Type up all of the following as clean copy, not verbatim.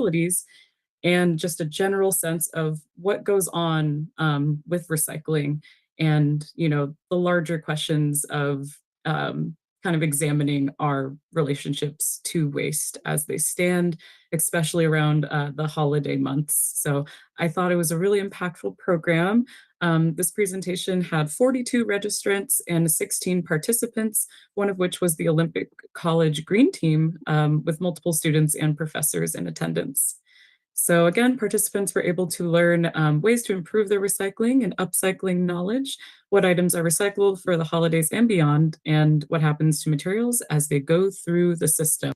facilities, and just a general sense of what goes on with recycling and, the larger questions of kind of examining our relationships to waste as they stand, especially around the holiday months. So I thought it was a really impactful program. This presentation had 42 registrants and 16 participants, one of which was the Olympic College Green Team with multiple students and professors in attendance. So again, participants were able to learn ways to improve their recycling and upcycling knowledge, what items are recyclable for the holidays and beyond, and what happens to materials as they go through the system.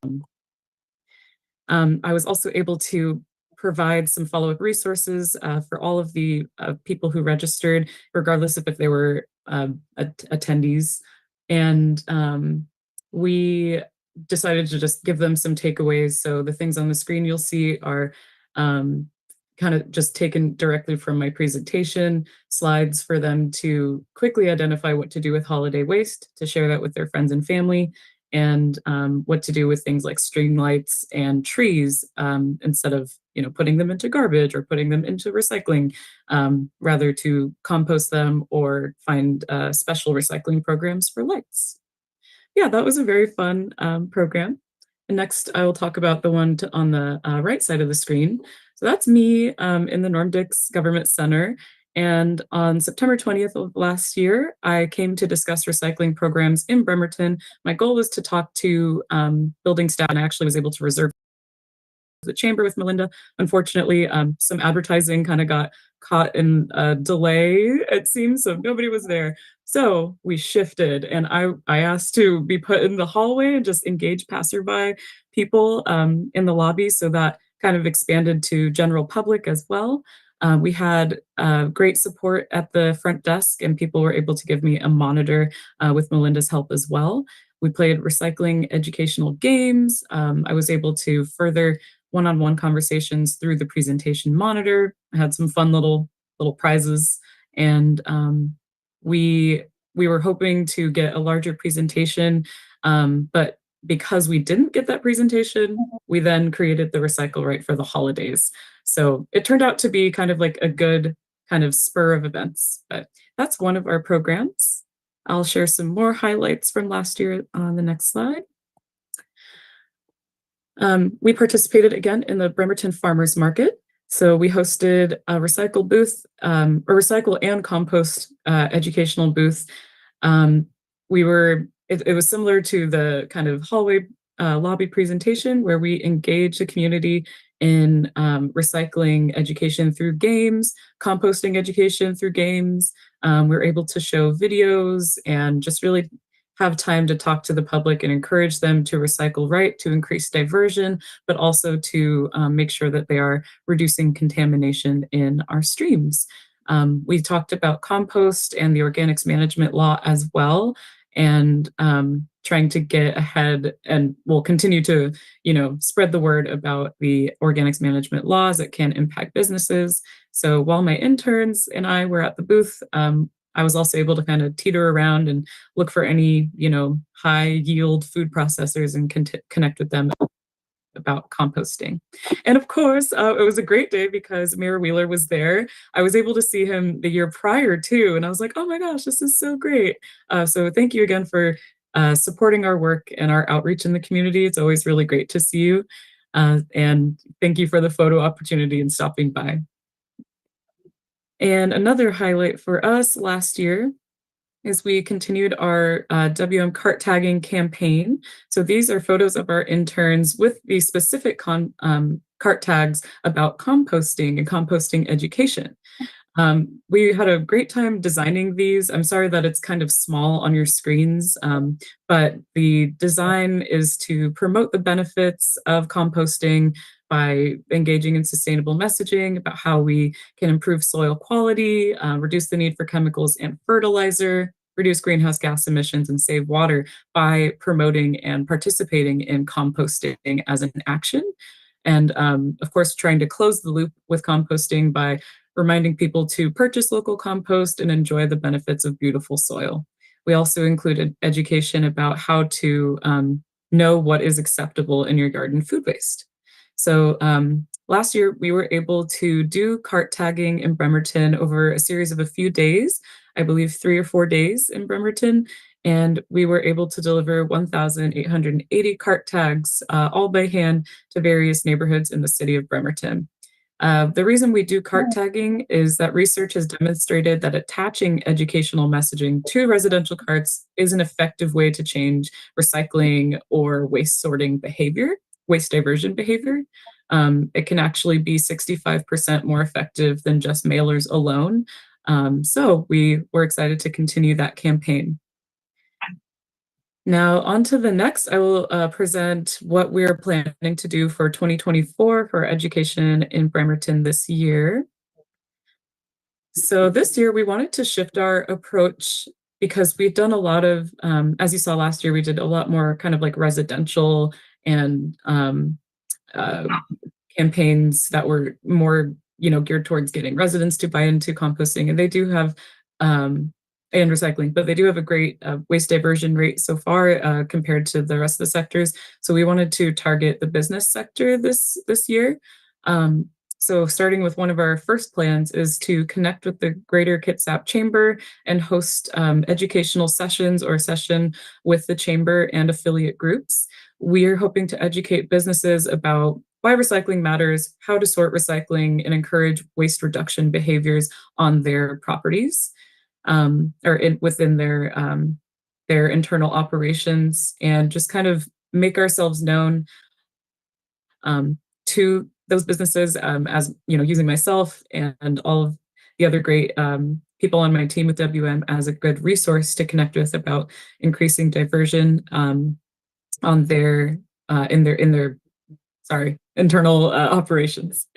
I was also able to provide some follow-up resources for all of the people who registered, regardless of if they were attendees. And we decided to just give them some takeaways. So the things on the screen you'll see are kind of just taken directly from my presentation, slides for them to quickly identify what to do with holiday waste, to share that with their friends and family, and what to do with things like string lights and trees instead of putting them into garbage or putting them into recycling, rather to compost them or find special recycling programs for lights. Yeah, that was a very fun program. And next, I will talk about the one on the right side of the screen. So that's me in the Norm Dix Government Center. And on September 20th of last year, I came to discuss recycling programs in Bremerton. My goal was to talk to building staff, and I actually was able to reserve the chamber with Melinda. Unfortunately, some advertising kind of got caught in a delay, it seems, so nobody was there. So we shifted, and I asked to be put in the hallway and just engage passerby people in the lobby, so that kind of expanded to general public as well. We had great support at the front desk, and people were able to give me a monitor with Melinda's help as well. We played recycling educational games. I was able to further one-on-one conversations through the presentation monitor. I had some fun little prizes, and we were hoping to get a larger presentation, but because we didn't get that presentation, we then created the Recycle Right for the holidays. So it turned out to be kind of like a good kind of spur of events, but that's one of our programs. I'll share some more highlights from last year on the next slide. We participated again in the Bremerton Farmers Market. So we hosted a recycle booth, a recycle and compost educational booth. It was similar to the kind of hallway lobby presentation, where we engage the community in recycling education through games, composting education through games. We're able to show videos and just really have time to talk to the public and encourage them to recycle right, to increase diversion, but also to make sure that they are reducing contamination in our streams. We talked about compost and the organics management law as well, and trying to get ahead, and we'll continue to spread the word about the organics management laws that can impact businesses. So while my interns and I were at the booth, I was also able to kind of teeter around and look for any high yield food processors and connect with them about composting. And of course, it was a great day because Mayor Wheeler was there. I was able to see him the year prior too, and I was like, oh my gosh, this is so great. So thank you again for supporting our work and our outreach in the community. It's always really great to see you. And thank you for the photo opportunity and stopping by. And another highlight for us last year is we continued our WM cart tagging campaign. So these are photos of our interns with the specific cart tags about composting and composting education. We had a great time designing these. I'm sorry that it's kind of small on your screens, but the design is to promote the benefits of composting by engaging in sustainable messaging about how we can improve soil quality, reduce the need for chemicals and fertilizer, reduce greenhouse gas emissions, and save water by promoting and participating in composting as an action. And of course, trying to close the loop with composting by reminding people to purchase local compost and enjoy the benefits of beautiful soil. We also included education about how to know what is acceptable in your garden food waste. So last year we were able to do cart tagging in Bremerton over a series of a few days, I believe 3 or 4 days in Bremerton, and we were able to deliver 1,880 cart tags, all by hand, to various neighborhoods in the city of Bremerton. The reason we do cart tagging is that research has demonstrated that attaching educational messaging to residential carts is an effective way to change recycling or waste sorting behavior, waste diversion behavior. It can actually be 65% more effective than just mailers alone. So we were excited to continue that campaign. Now, on to the next, I will present what we're planning to do for 2024 for education in Bremerton this year. So this year, we wanted to shift our approach because we've done a lot of, as you saw last year, we did a lot more kind of like residential and uh, campaigns that were more, geared towards getting residents to buy into composting, and they do have and recycling, but they do have a great waste diversion rate so far compared to the rest of the sectors. So we wanted to target the business sector this year. Um, so starting with one of our first plans is to connect with the Greater Kitsap Chamber and host educational sessions or a session with the chamber and affiliate groups. We are hoping to educate businesses about why recycling matters, how to sort recycling, and encourage waste reduction behaviors on their properties, within their internal operations, and just kind of make ourselves known to those businesses, as using myself and all of the other great people on my team with WM as a good resource to connect with about increasing diversion on their in their internal operations.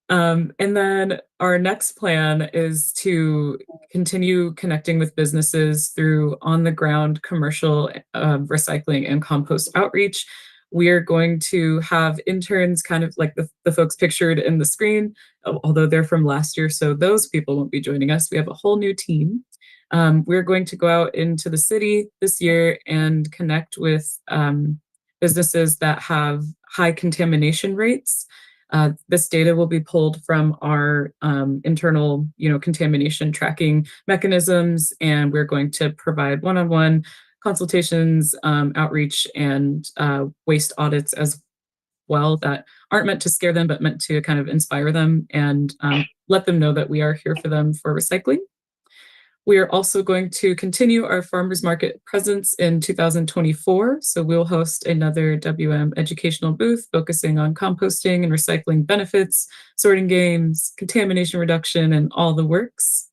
And then our next plan is to continue connecting with businesses through on-the-ground commercial recycling and compost outreach. We are going to have interns, kind of like the folks pictured in the screen, although they're from last year, so those people won't be joining us. We have a whole new team. We're going to go out into the city this year and connect with businesses that have high contamination rates. This data will be pulled from our internal, contamination tracking mechanisms, and we're going to provide one-on-one consultations, outreach, and waste audits as well that aren't meant to scare them, but meant to kind of inspire them and let them know that we are here for them for recycling. We are also going to continue our farmers market presence in 2024. So we'll host another WM educational booth focusing on composting and recycling benefits, sorting games, contamination reduction, and all the works.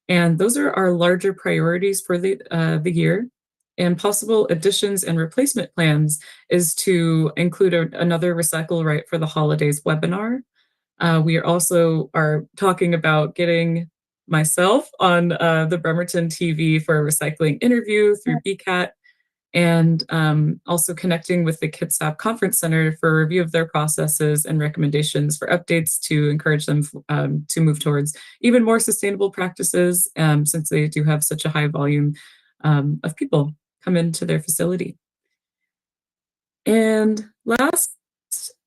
And those are our larger priorities for the year. And possible additions and replacement plans is to include another Recycle Right for the Holidays webinar. We are talking about getting myself on the Bremerton TV for a recycling interview through BCAT, and also connecting with the Kitsap Conference Center for a review of their processes and recommendations for updates to encourage them to move towards even more sustainable practices, since they do have such a high volume of people come into their facility. And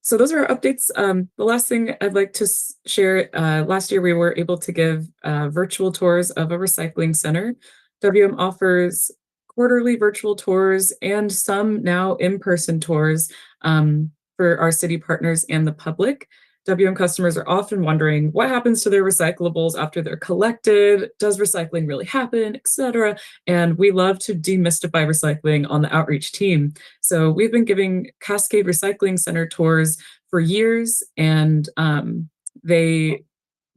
so those are our updates. The last thing I'd like to share, last year we were able to give virtual tours of a recycling center. WM offers quarterly virtual tours and some now in-person tours for our city partners and the public. WM customers are often wondering what happens to their recyclables after they're collected, does recycling really happen, etc. And we love to demystify recycling on the outreach team. So we've been giving Cascade Recycling Center tours for years, and they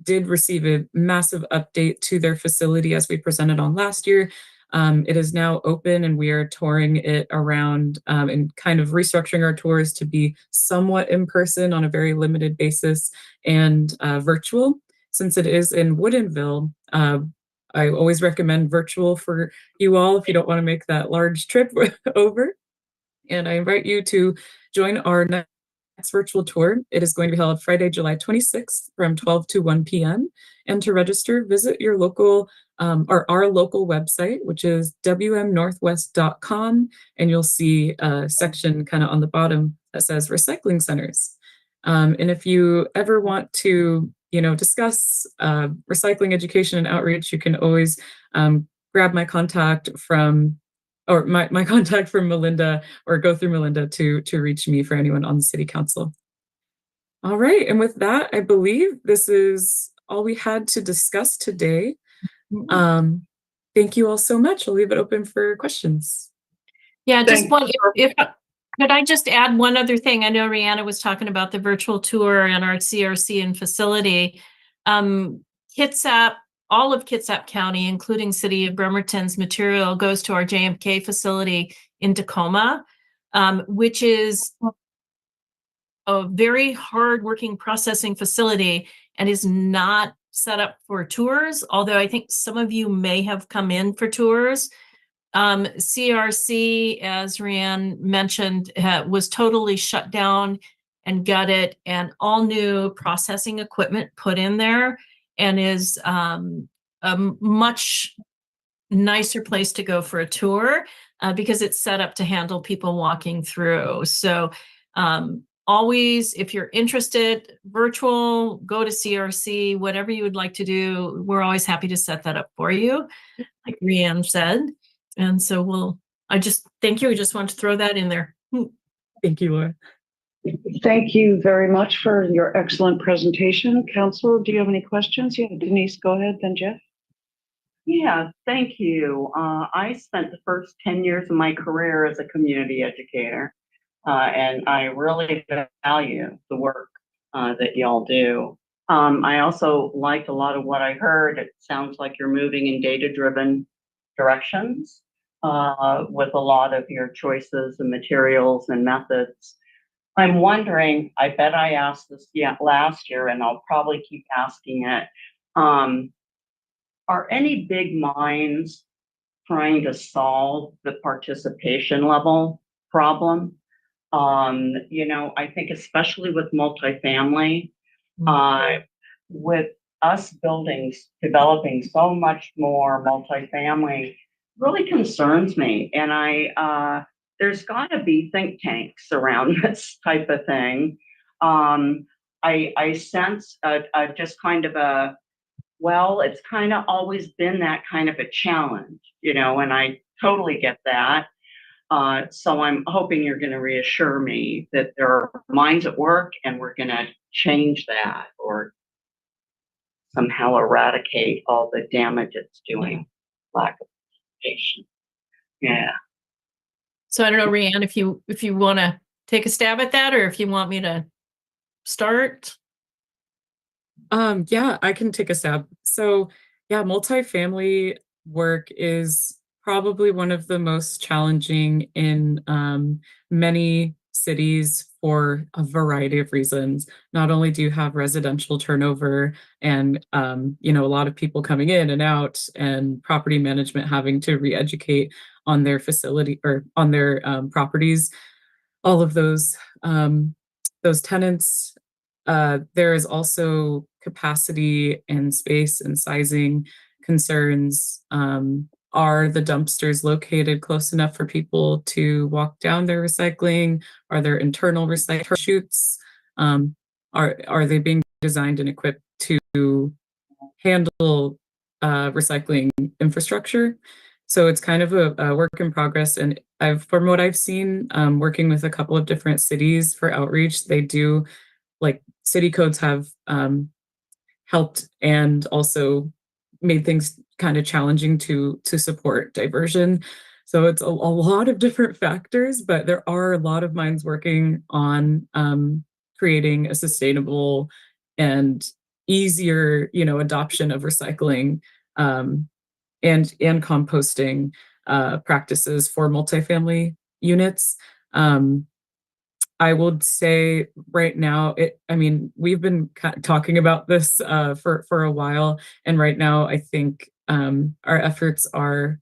did receive a massive update to their facility as we presented on last year. It is now open, and we are touring it around and kind of restructuring our tours to be somewhat in person on a very limited basis and virtual. Since it is in Woodinville, I always recommend virtual for you all if you don't want to make that large trip over. And I invite you to join our next virtual tour. It is going to be held Friday, July 26th from 12 to 1 p.m. And to register, visit your local or our local website, which is wmnorthwest.com, and you'll see a section kind of on the bottom that says recycling centers. And if you ever want to, discuss recycling education and outreach, you can always grab my contact from, or my contact from Melinda, or go through Melinda to reach me for anyone on the City Council. All right, and with that, I believe this is all we had to discuss today. Um, Thank you all so much. I'll leave it open for questions. Yeah, just one. If could I just add one other thing? I know Rihanna was talking about the virtual tour and our CRC and facility. Kitsap, all of Kitsap County, including City of Bremerton's material, goes to our JMK facility in Tacoma, which is a very hard-working processing facility and is not set up for tours, although I think some of you may have come in for tours. CRC, as Rianne mentioned, was totally shut down and gutted, and all new processing equipment put in there, and is a much nicer place to go for a tour because it's set up to handle people walking through. So always, if you're interested, virtual, go to CRC, whatever you would like to do, we're always happy to set that up for you, like Rianne said. And so I just thank you. I just want to throw that in there. Thank you, Laura. Thank you very much for your excellent presentation. Council, do you have any questions? Yeah, Denise, go ahead, then Jeff. Yeah, thank you. I spent the first 10 years of my career as a community educator, and I really value the work that y'all do. I also liked a lot of what I heard. It sounds like you're moving in data-driven directions with a lot of your choices and materials and methods. I'm wondering, I bet I asked this last year, and I'll probably keep asking it. Are any big minds trying to solve the participation level problem? I think especially with multifamily, with us buildings developing so much more multifamily, really concerns me. And there's got to be think tanks around this type of thing. I sense just kind of well, it's kind of always been that kind of a challenge, and I totally get that. So I'm hoping you're going to reassure me that there are minds at work and we're going to change that or somehow eradicate all the damage it's doing. Lack of participation. Yeah. So I don't know, Rianne, if you want to take a stab at that, or if you want me to start. Yeah, I can take a stab. So yeah, multifamily work is probably one of the most challenging in many cities for a variety of reasons. Not only do you have residential turnover and a lot of people coming in and out, and property management having to re-educate on their facility or on their properties, all of those tenants. There is also capacity and space and sizing concerns. Are the dumpsters located close enough for people to walk down their recycling? Are there internal recycling chutes? Are they being designed and equipped to handle recycling infrastructure? So it's kind of a work in progress. And from what I've seen, working with a couple of different cities for outreach, they do, like, city codes have helped and also made things kind of challenging to support diversion. So it's a lot of different factors, but there are a lot of minds working on creating a sustainable and easier, adoption of recycling and composting practices for multifamily units. I would say right now, we've been talking about this for a while, and right now I think our efforts are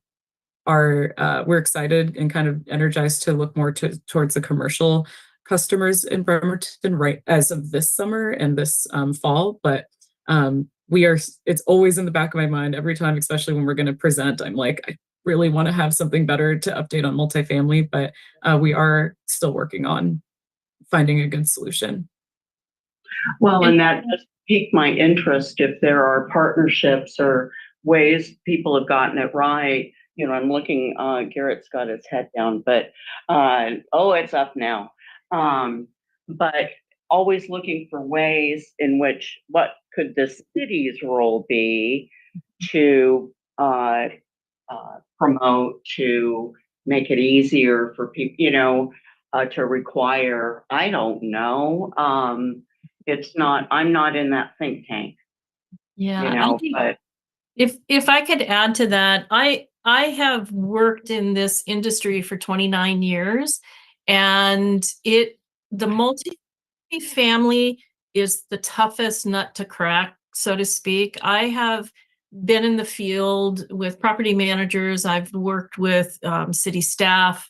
we're excited and kind of energized to look more towards the commercial customers in Bremerton right as of this summer and this fall. But it's always in the back of my mind every time, especially when we're going to present. I'm like, I really want to have something better to update on multifamily, but we are still working on finding a good solution. Well, And that just piqued my interest if there are partnerships or ways people have gotten it right. You know, I'm looking, Garrett's got his head down, but, oh, it's up now. But always looking for ways in which, what could the city's role be to, promote, to make it easier for people, you know, to require, I don't know. It's not, I'm not in that think tank, Yeah, you I know, think but if I could add to that, I have worked in this industry for 29 years, and the multifamily is the toughest nut to crack, so to speak. I have been in the field with property managers. I've worked with city staff.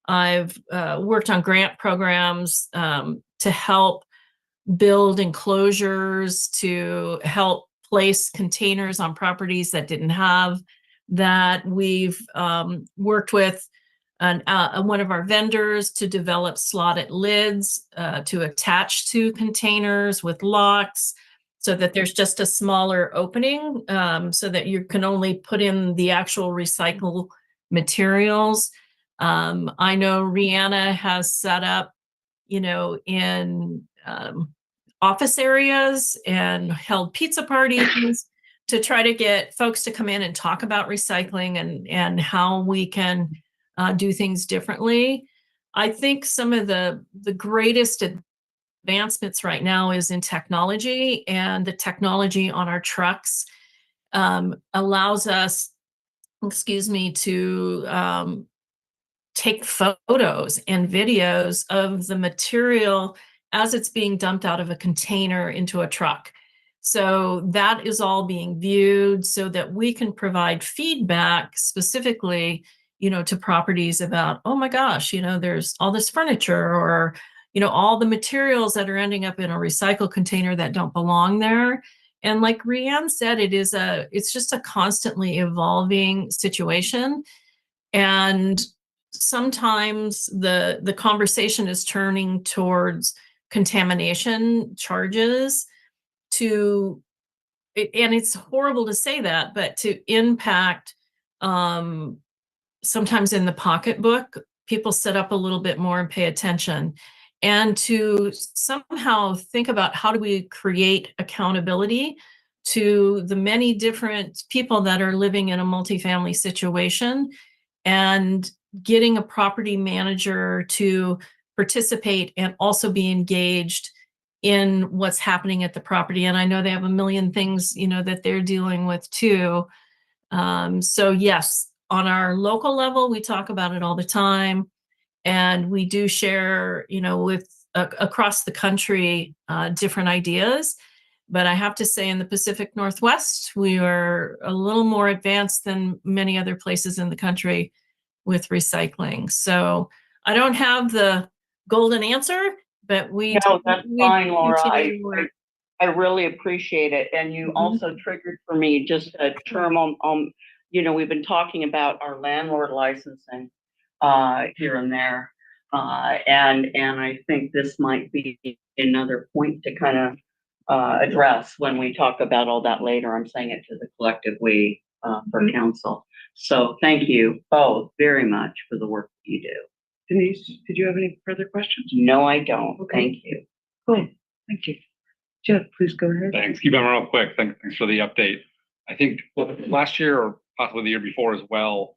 I've worked on grant programs to help build enclosures, to help place containers on properties that didn't have that. We've worked with one of our vendors to develop slotted lids to attach to containers with locks, so that there's just a smaller opening, so that you can only put in the actual recycled materials. I know Rihanna has set up, you know, in office areas and held pizza parties to try to get folks to come in and talk about recycling and how we can do things differently. I think some of the greatest advancements right now is in technology, and the technology on our trucks allows us, excuse me, to take photos and videos of the material as it's being dumped out of a container into a truck. So that is all being viewed so that we can provide feedback specifically, you know, to properties about, oh my gosh, you know, there's all this furniture, or, you know, all the materials that are ending up in a recycle container that don't belong there. And like Rianne said, it's just a constantly evolving situation. And sometimes the conversation is turning towards contamination charges to, and it's horrible to say that, but to impact, sometimes in the pocketbook, people sit up a little bit more and pay attention, and to somehow think about how do we create accountability to the many different people that are living in a multifamily situation, and getting a property manager to participate and also be engaged in what's happening at the property. And I know they have a million things, you know, that they're dealing with too. So yes, on our local level, we talk about it all the time, and we do share, you know, with across the country, different ideas. But I have to say, in the Pacific Northwest, we are a little more advanced than many other places in the country with recycling. So I don't have the golden answer, but no, that's fine, Laura. continue to work. I really appreciate it. And you also triggered for me just a term you know, we've been talking about our landlord licensing here and there. And I think this might be another point to kind of address when we talk about all that later. I'm saying it to the collective we for council. So thank you both very much for the work that you do. Denise, did you have any further questions? No, I don't. Okay. Thank you. Cool. Thank you. Jeff, please go ahead. Thanks. Keep it real quick. Thanks for the update. I think last year, or possibly the year before as well,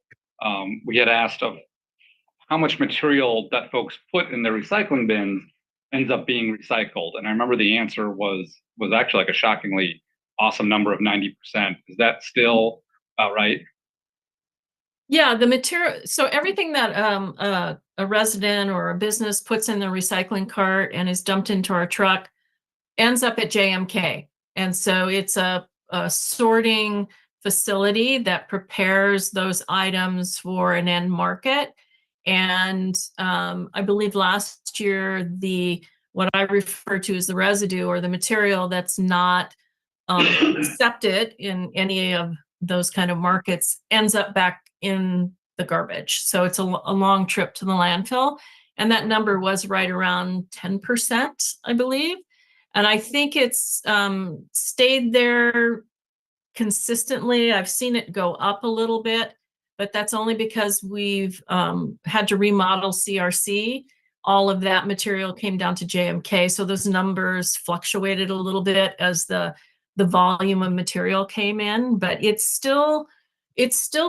we had asked of how much material that folks put in their recycling bins ends up being recycled. And I remember the answer was actually like a shockingly awesome number of 90%. Is that still about right? Yeah, the material. So everything that a resident or a business puts in the recycling cart and is dumped into our truck ends up at JMK. And so it's a sorting facility that prepares those items for an end market. And I believe last year, what I refer to as the residue, or the material that's not accepted in any of those kind of markets, ends up back in the garbage. So it's a long trip to the landfill. And that number was right around 10%, I believe. And I think it's stayed there consistently. I've seen it go up a little bit, but that's only because we've had to remodel CRC. All of that material came down to JMK, so those numbers fluctuated a little bit as the volume of material came in, but it's still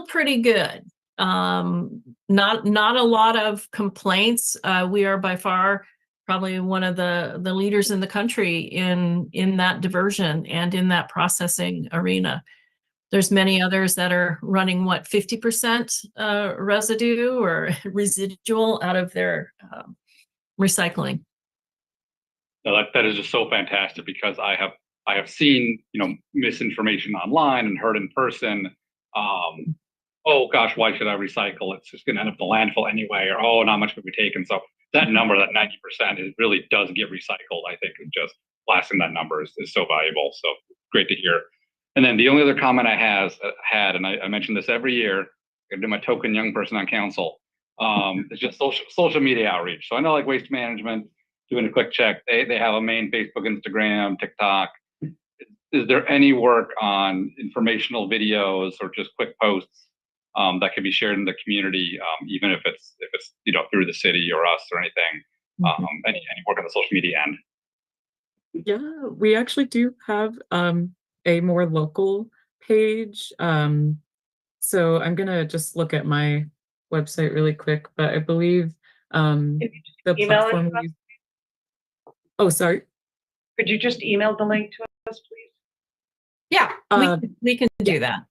pretty good. Not a lot of complaints. We are by far probably one of the leaders in the country in that diversion and in that processing arena. There's many others that are running, what, 50% residue or residual out of their recycling. No, that is just so fantastic, because I have seen, misinformation online and heard in person. Oh gosh, why should I recycle? It's just going to end up in the landfill anyway, or oh, not much will be taken. So that number, that 90%, it really does get recycled. I think just blasting that number is so valuable. So great to hear. And then the only other comment I had, and I mention this every year, I do my token young person on council, it's just social media outreach. So I know, like Waste Management, doing a quick check, they have a main Facebook, Instagram, TikTok. Is there any work on informational videos or just quick posts that can be shared in the community, even if it's through the city or us or anything? Any work on the social media end? Yeah, we actually do have a more local page. So I'm gonna just look at my website really quick, but I believe the email it platform to us? Oh, sorry. Could you just email the link to us, please? Yeah, we can do that.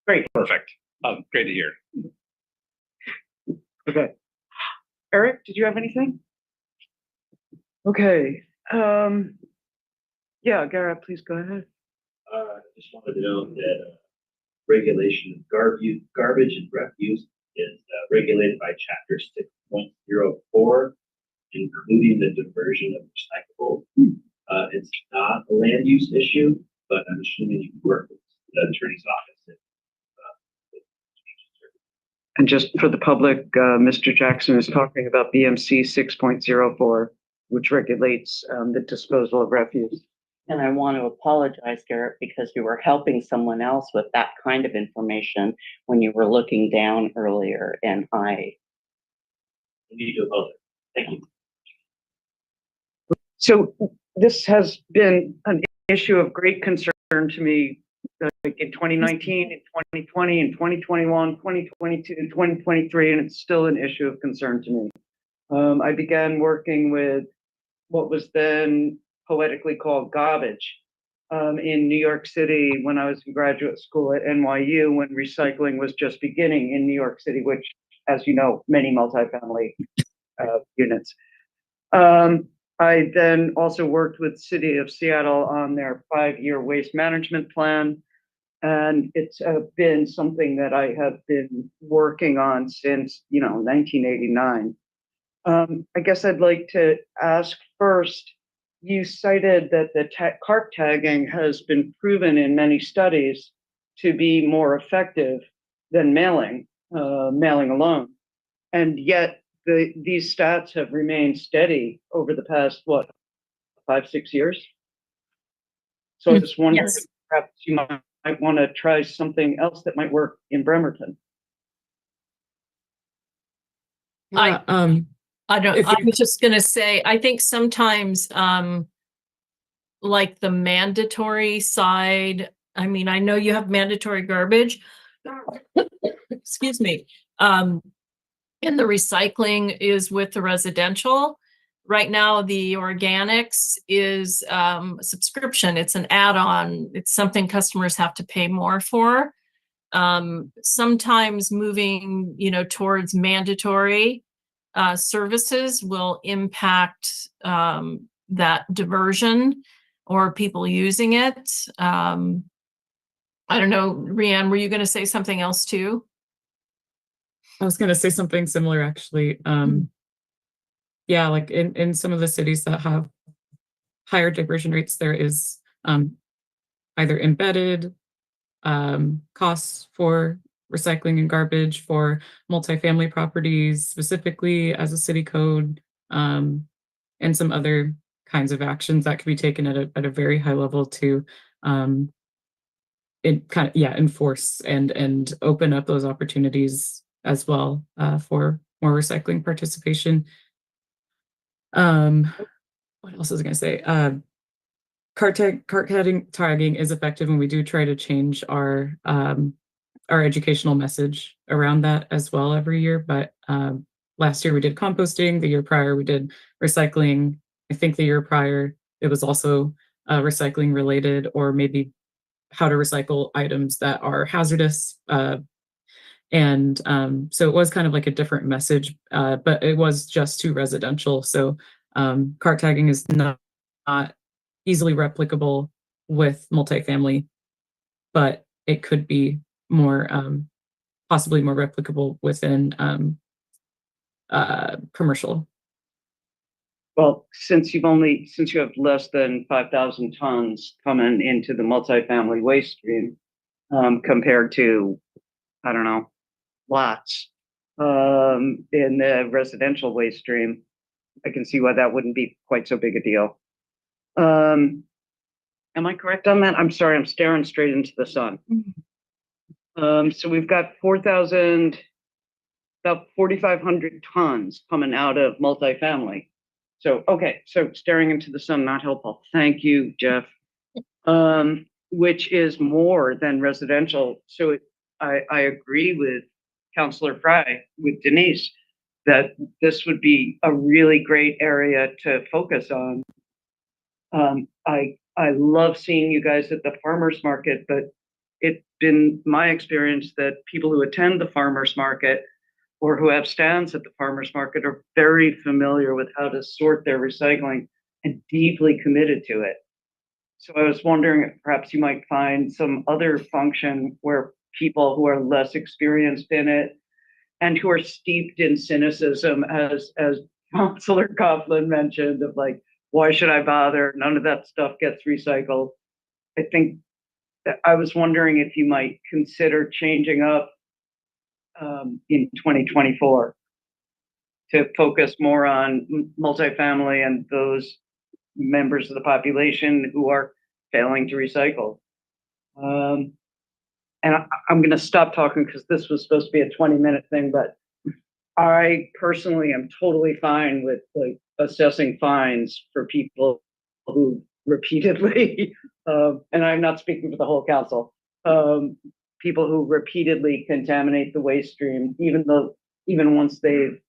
Great. Perfect. Great to hear. Okay. Eric, did you have anything? Okay. Yeah, Garrett, please go ahead. Just wanted to note that regulation of garbage and refuse is regulated by Chapter 6.04, including the diversion of recyclable. It's not a land use issue, but I'm assuming you work with the attorney's office. And just for the public, Mr. Jackson is talking about BMC 6.04, which regulates the disposal of refuse. And I want to apologize, Garrett, because you were helping someone else with that kind of information when you were looking down earlier, and I need to apologize. Thank you. So this has been an issue of great concern to me, like in 2019, in 2020, in 2021, 2022, 2023, and it's still an issue of concern to me. I began working with what was then poetically called garbage in New York City when I was in graduate school at NYU, when recycling was just beginning in New York City, which, as you know, many multifamily units. I then also worked with City of Seattle on their 5-year waste management plan. And it's been something that I have been working on since, 1989. I guess I'd like to ask first, you cited that the cart tagging has been proven in many studies to be more effective than mailing alone. And yet these stats have remained steady over the past, 5-6 years? So I just wondered if perhaps you might want to try something else that might work in Bremerton. I was just going to say, I think sometimes, like the mandatory side, I mean, I know you have mandatory garbage, excuse me, and the recycling is with the residential. Right now, the organics is subscription. It's an add-on. It's something customers have to pay more for. Sometimes moving, towards mandatory services will impact that diversion or people using it. I don't know, Rianne, were you going to say something else too? I was going to say something similar, actually. Yeah, like in some of the cities that have higher diversion rates, there is either embedded costs for recycling and garbage for multifamily properties, specifically as a city code, and some other kinds of actions that could be taken at a very high level to enforce and open up those opportunities as well for more recycling participation. What else was I going to say? Cart tagging is effective, and we do try to change our educational message around that as well every year. But last year we did composting. The year prior we did recycling. I think the year prior it was also recycling related, or maybe how to recycle items that are hazardous. And so it was kind of like a different message, but it was just to residential. So cart tagging is not easily replicable with multifamily, but it could be more possibly more replicable within commercial. Well, since you have less than 5,000 tons coming into the multifamily waste stream, compared to, I don't know, lots, in the residential waste stream, I can see why that wouldn't be quite so big a deal. Am I correct on that? I'm sorry, I'm staring straight into the sun. So we've got about 4,500 tons coming out of multifamily. So, okay, so staring into the sun, not helpful. Thank you, Jeff. Which is more than residential. So I agree with Councilor Fry, with Denise, that this would be a really great area to focus on. I love seeing you guys at the farmers market, but it's been my experience that people who attend the farmers market or who have stands at the farmers market are very familiar with how to sort their recycling and deeply committed to it. So I was wondering if perhaps you might find some other function where people who are less experienced in it and who are steeped in cynicism, as Councilor Coughlin mentioned, of like, why should I bother? None of that stuff gets recycled. I think that I was wondering if you might consider changing up in 2024 to focus more on multifamily and those members of the population who are failing to recycle. And I'm going to stop talking because this was supposed to be a 20-minute thing, but I personally am totally fine with like assessing fines for people who repeatedly, and I'm not speaking for the whole council, people who repeatedly contaminate the waste stream, even once they've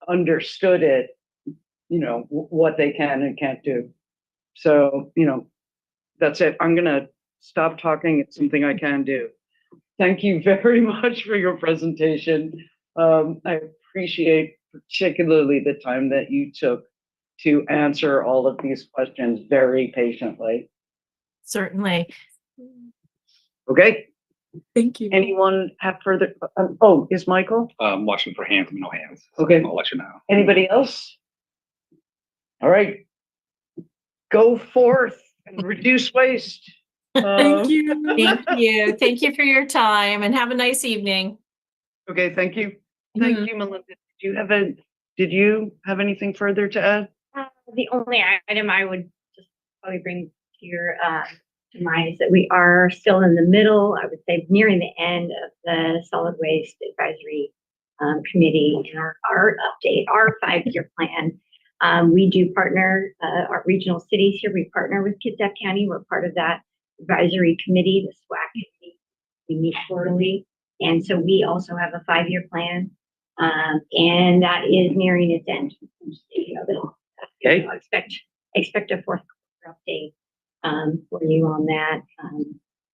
understood it, what they can and can't do. So, that's it. I'm going to stop talking. It's something I can do. Thank you very much for your presentation. I appreciate particularly the time that you took to answer all of these questions very patiently. Certainly. Okay. Thank you. Anyone have further? Is Michael? Watching for hands, no hands. So Okay. I'll let you know. Anybody else? All right. Go forth and reduce waste. Thank you. Thank you. Thank you for your time, and have a nice evening. Okay, thank you. Thank you, Melinda. Did you have anything further to add? The only item I would just probably bring to your to mind is that we are still in the middle, I would say nearing the end of the solid waste advisory committee and our update, our 5-year plan. We do partner, our regional cities here, we partner with Kitsap County. We're part of that advisory committee, the SWAC committee. We meet quarterly. And so we also have a 5-year plan, and that is nearing its end. Okay. Expect a fourth quarter update for you on that.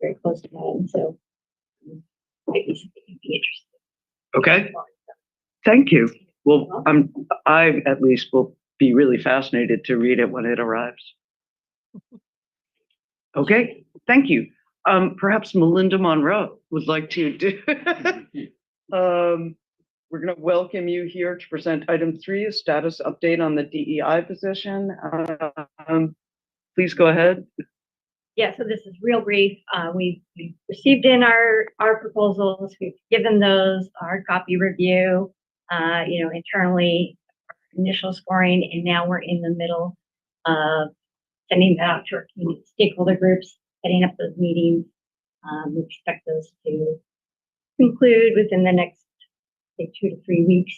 Very close to home, so might be something you'd be interested Okay. Thank you. Well, I at least will be really fascinated to read it when it arrives. Okay, thank you. Perhaps Melinda Monroe would like to do. We're going to welcome you here to present item 3, a status update on the DEI position. Please go ahead. Yeah, so this is real brief. We've received in our proposals. We've given those our copy review, internally, initial scoring, and now we're in the middle of sending that out to our community stakeholder groups, setting up those meetings. We expect those to conclude within the next, say, 2 to 3 weeks.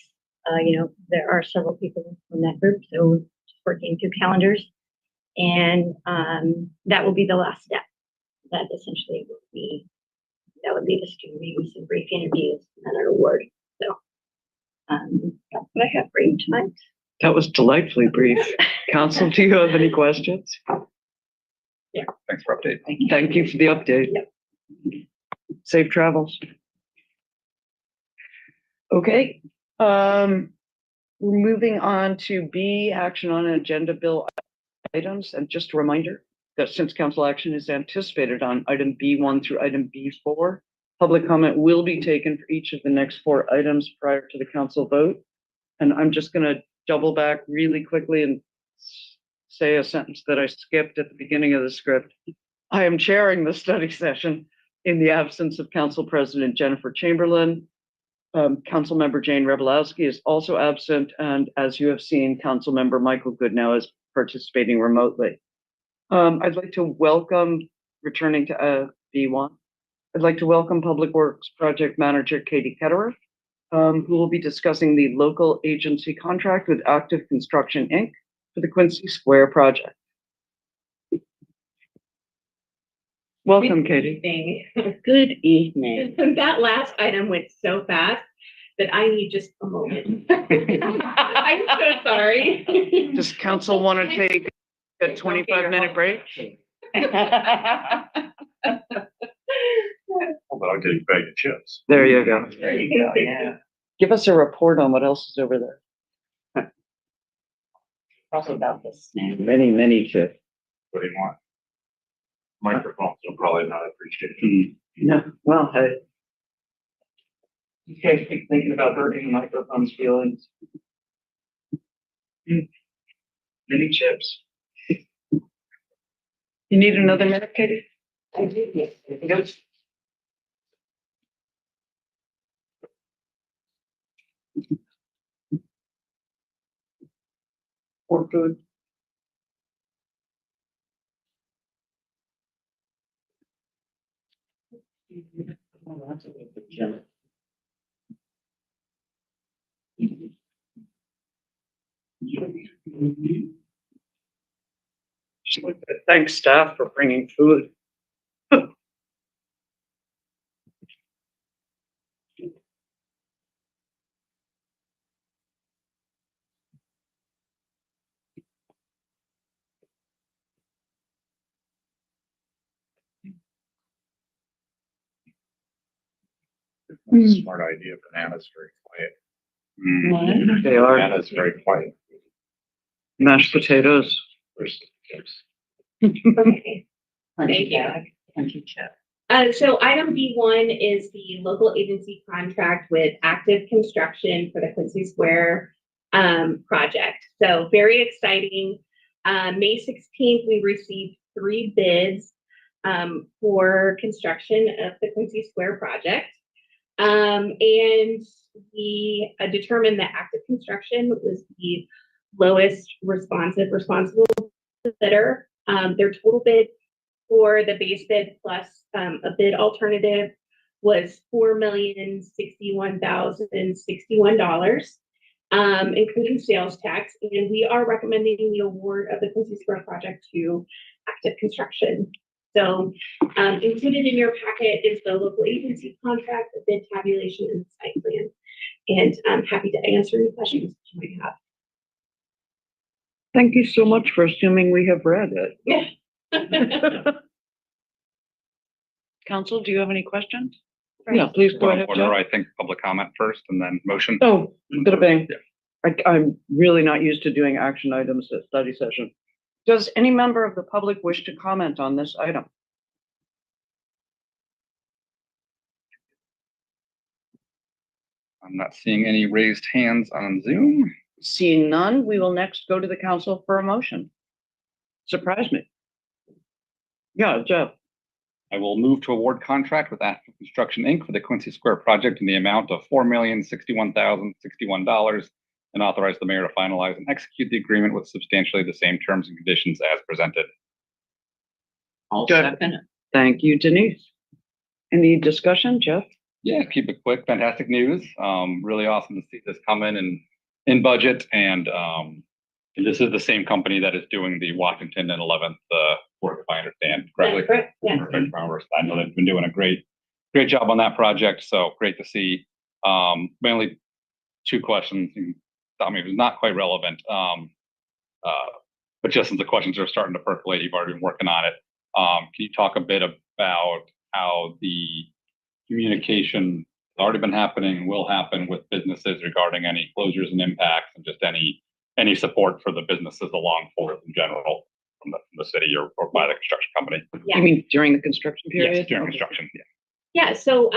There are several people in that group, so we're just working through calendars. And that will be the last step. That essentially would be, that would lead us to maybe some brief interviews and an award. So that's what I have for you tonight. That was delightfully brief. Council, do you have any questions? Thanks for update. Thank you for the update. Safe travels. Okay, we're moving on to B, action on agenda bill items. And just a reminder that since council action is anticipated on item B1 through item B4, public comment will be taken for each of the next 4 items prior to the council vote. And I'm just going to double back really quickly and say a sentence that I skipped at the beginning of the script. I am chairing the study session in the absence of Council President Jennifer Chamberlain. Council Member Jane Rebelowski is also absent, and as you have seen, Council Member Michael Goodnow is participating remotely. I'd like to welcome, returning to B1, I'd like to welcome Public Works Project Manager Katie Ketterer, who will be discussing the local agency contract with Active Construction, Inc. for the Quincy Square project. Welcome, Katie. Good evening. That last item went so fast that I need just a moment. I'm so sorry. Does council want to take a 25-minute break? But I'll take a bag of chips. There you go. There you go, yeah. Give us a report on what else is over there. Also about this. Many, many chips. What do you want? Microphones will probably not appreciate it. No, well, hey. You guys keep thinking about hurting microphone's feelings. Many chips. You need another minute, Katie? I do, yes. Yes. Or food. Thanks, staff, for bringing food. Smart idea. Bananas very quiet. They are. Bananas very quiet. Mashed potatoes. Versus chips. Okay. Thank you. Thank you, Chip. So item B1 is the local agency contract with Active Construction for the Quincy Square project. So very exciting. May 16th, we received 3 bids for construction of the Quincy Square project. And we determined that Active Construction was the lowest responsible bidder. Their total bid for the base bid plus a bid alternative was $4,061,061, including sales tax. And we are recommending the award of the Quincy Square project to Active Construction. So included in your packet is the local agency contract, the bid tabulation, and the site plan. And I'm happy to answer any questions you might have. Thank you so much for assuming we have read it. Council, do you have any questions? Yeah, please go ahead. Order, I think public comment first and then motion. Oh, bit of bang. Yeah. I'm really not used to doing action items at study session. Does any member of the public wish to comment on this item? I'm not seeing any raised hands on Zoom. Seeing none, we will next go to the council for a motion. Surprise me. Yeah, Jeff. I will move to award contract with Active Construction, Inc. for the Quincy Square project in the amount of $4,061,061 and authorize the mayor to finalize and execute the agreement with substantially the same terms and conditions as presented. I'll Good. second it. Thank you, Denise. Any discussion, Jeff? Yeah, keep it quick. Fantastic news. Really awesome to see this come in budget, and this is the same company that is doing the Washington and 11th work, if I understand correctly. Correct, yeah. I know they've been doing a great job on that project, so great to see. Mainly two questions. I mean, it's not quite relevant, but just since the questions are starting to percolate, you've already been working on it. Can you talk a bit about how the communication has already been happening, will happen with businesses regarding any closures and impacts, and just any support for the businesses along Fourth in general from the city or by the construction company? Yeah. You mean during the construction period? Yes, during construction. Yeah. Yeah, so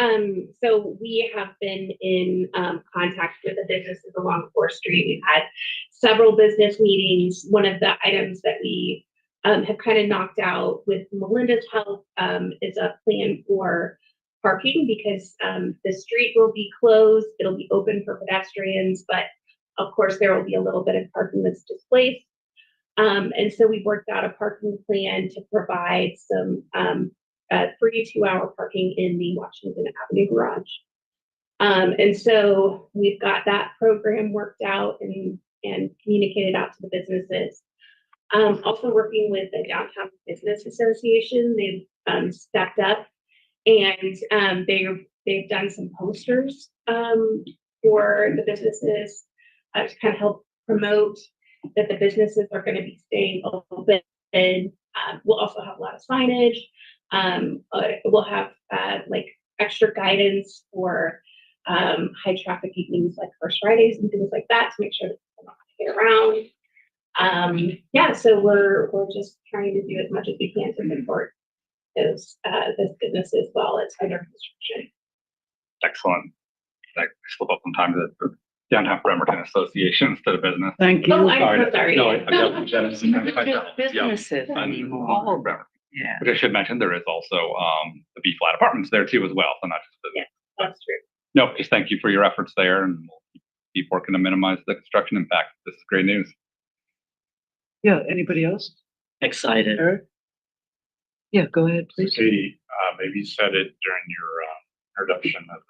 we have been in contact with the businesses along 4th Street. We've had several business meetings. One of the items that we have kind of knocked out with Melinda's help is a plan for parking, because the street will be closed. It'll be open for pedestrians, but of course there will be a little bit of parking that's displaced. And so we worked out a parking plan to provide some free 2-hour parking in the Washington Avenue garage. And so we've got that program worked out and communicated out to the businesses. Also working with the Downtown Business Association, they've stepped up, and they've done some posters for the businesses to kind of help promote that the businesses are going to be staying open. And we'll also have a lot of signage. We'll have like extra guidance for high traffic evenings like First Fridays and things like that, to make sure that people know how to get around. Yeah, so we're just trying to do as much as we can to support those businesses while it's under construction. Excellent. I slip up sometimes at the Downtown Bremerton Association instead of business. Thank you. Oh, I'm so sorry. No, I got Just businesses all of Bremerton. Yeah. Which I should mention, there is also the B flat apartments there too as well. So not just the. Yeah, that's true. No, just thank you for your efforts there, and we'll keep working to minimize the construction impact. This is great news. Yeah, anybody else? Excited. Eric? Yeah, go ahead, please. Katie, maybe you said it during your introduction of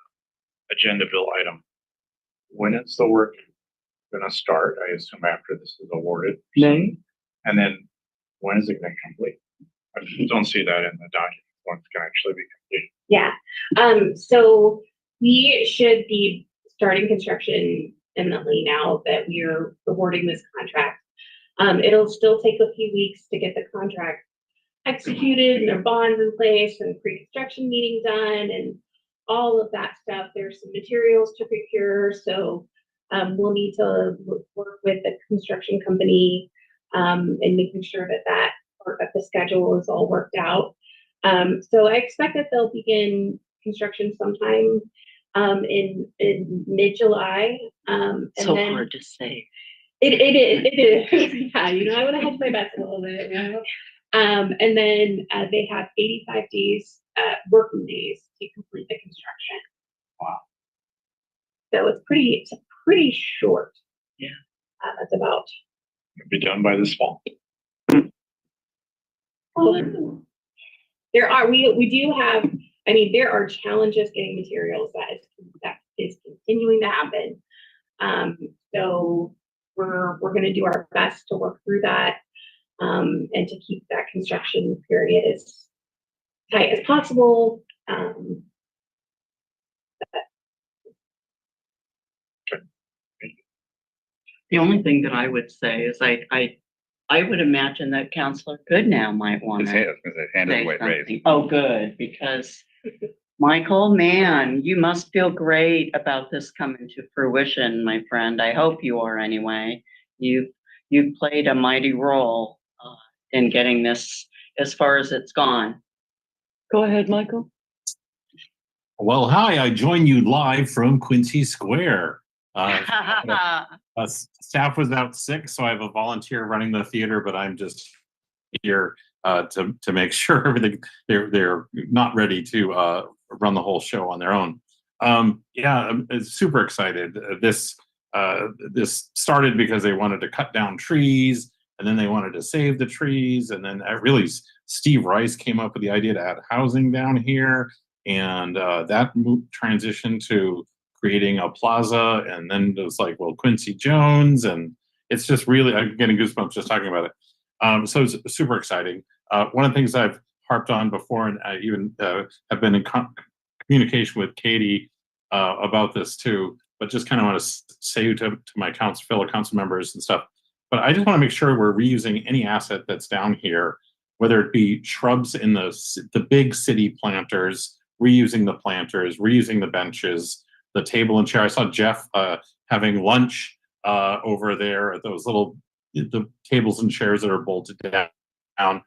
the agenda bill item. When is the work gonna start? I assume after this is awarded. May? And then when is it gonna complete? I just don't see that in the document, when it's gonna actually be complete. Yeah, so we should be starting construction imminently now that we're awarding this contract. It'll still take a few weeks to get the contract executed and their bonds in place and pre-construction meeting done and all of that stuff. There's some materials to procure, so we'll need to work with the construction company and making sure that that part of the schedule is all worked out. So I expect that they'll begin construction sometime in mid-July. So hard to say. It is. Yeah, I would have hedged my bets a little bit. And then they have 85 days, working days to complete the construction. Wow. So it's pretty short. Yeah. That's about. It'll be done by this fall. There are, we do have, there are challenges getting materials that is continuing to happen. So we're going to do our best to work through that and to keep that construction period as tight as possible. The only thing that I would say is I would imagine that Councilor Goodnow might want His to hand is say way raised. something. Oh, good, because Michael, man, you must feel great about this coming to fruition, my friend. I hope you are anyway. You've played a mighty role in getting this as far as it's gone. Go ahead, Michael. Well, hi, I join you live from Quincy Square. Staff was out sick, so I have a volunteer running the theater, but I'm just here to make sure everything they're not ready to run the whole show on their own. Yeah, I'm super excited. This this started because they wanted to cut down trees, and then they wanted to save the trees, and then really Steve Rice came up with the idea to add housing down here, and that transitioned to creating a plaza, and then it was like, well, Quincy Jones, and it's just really, I'm getting goosebumps just talking about it. So it's super exciting. One of the things I've harped on before, and I even have been in communication with Katie about this too, but just kind of want to say to my fellow council members and stuff, but I just want to make sure we're reusing any asset that's down here, whether it be shrubs in the big city planters, reusing the planters, reusing the benches, the table and chair. I saw Jeff having lunch over there at those the tables and chairs that are bolted down.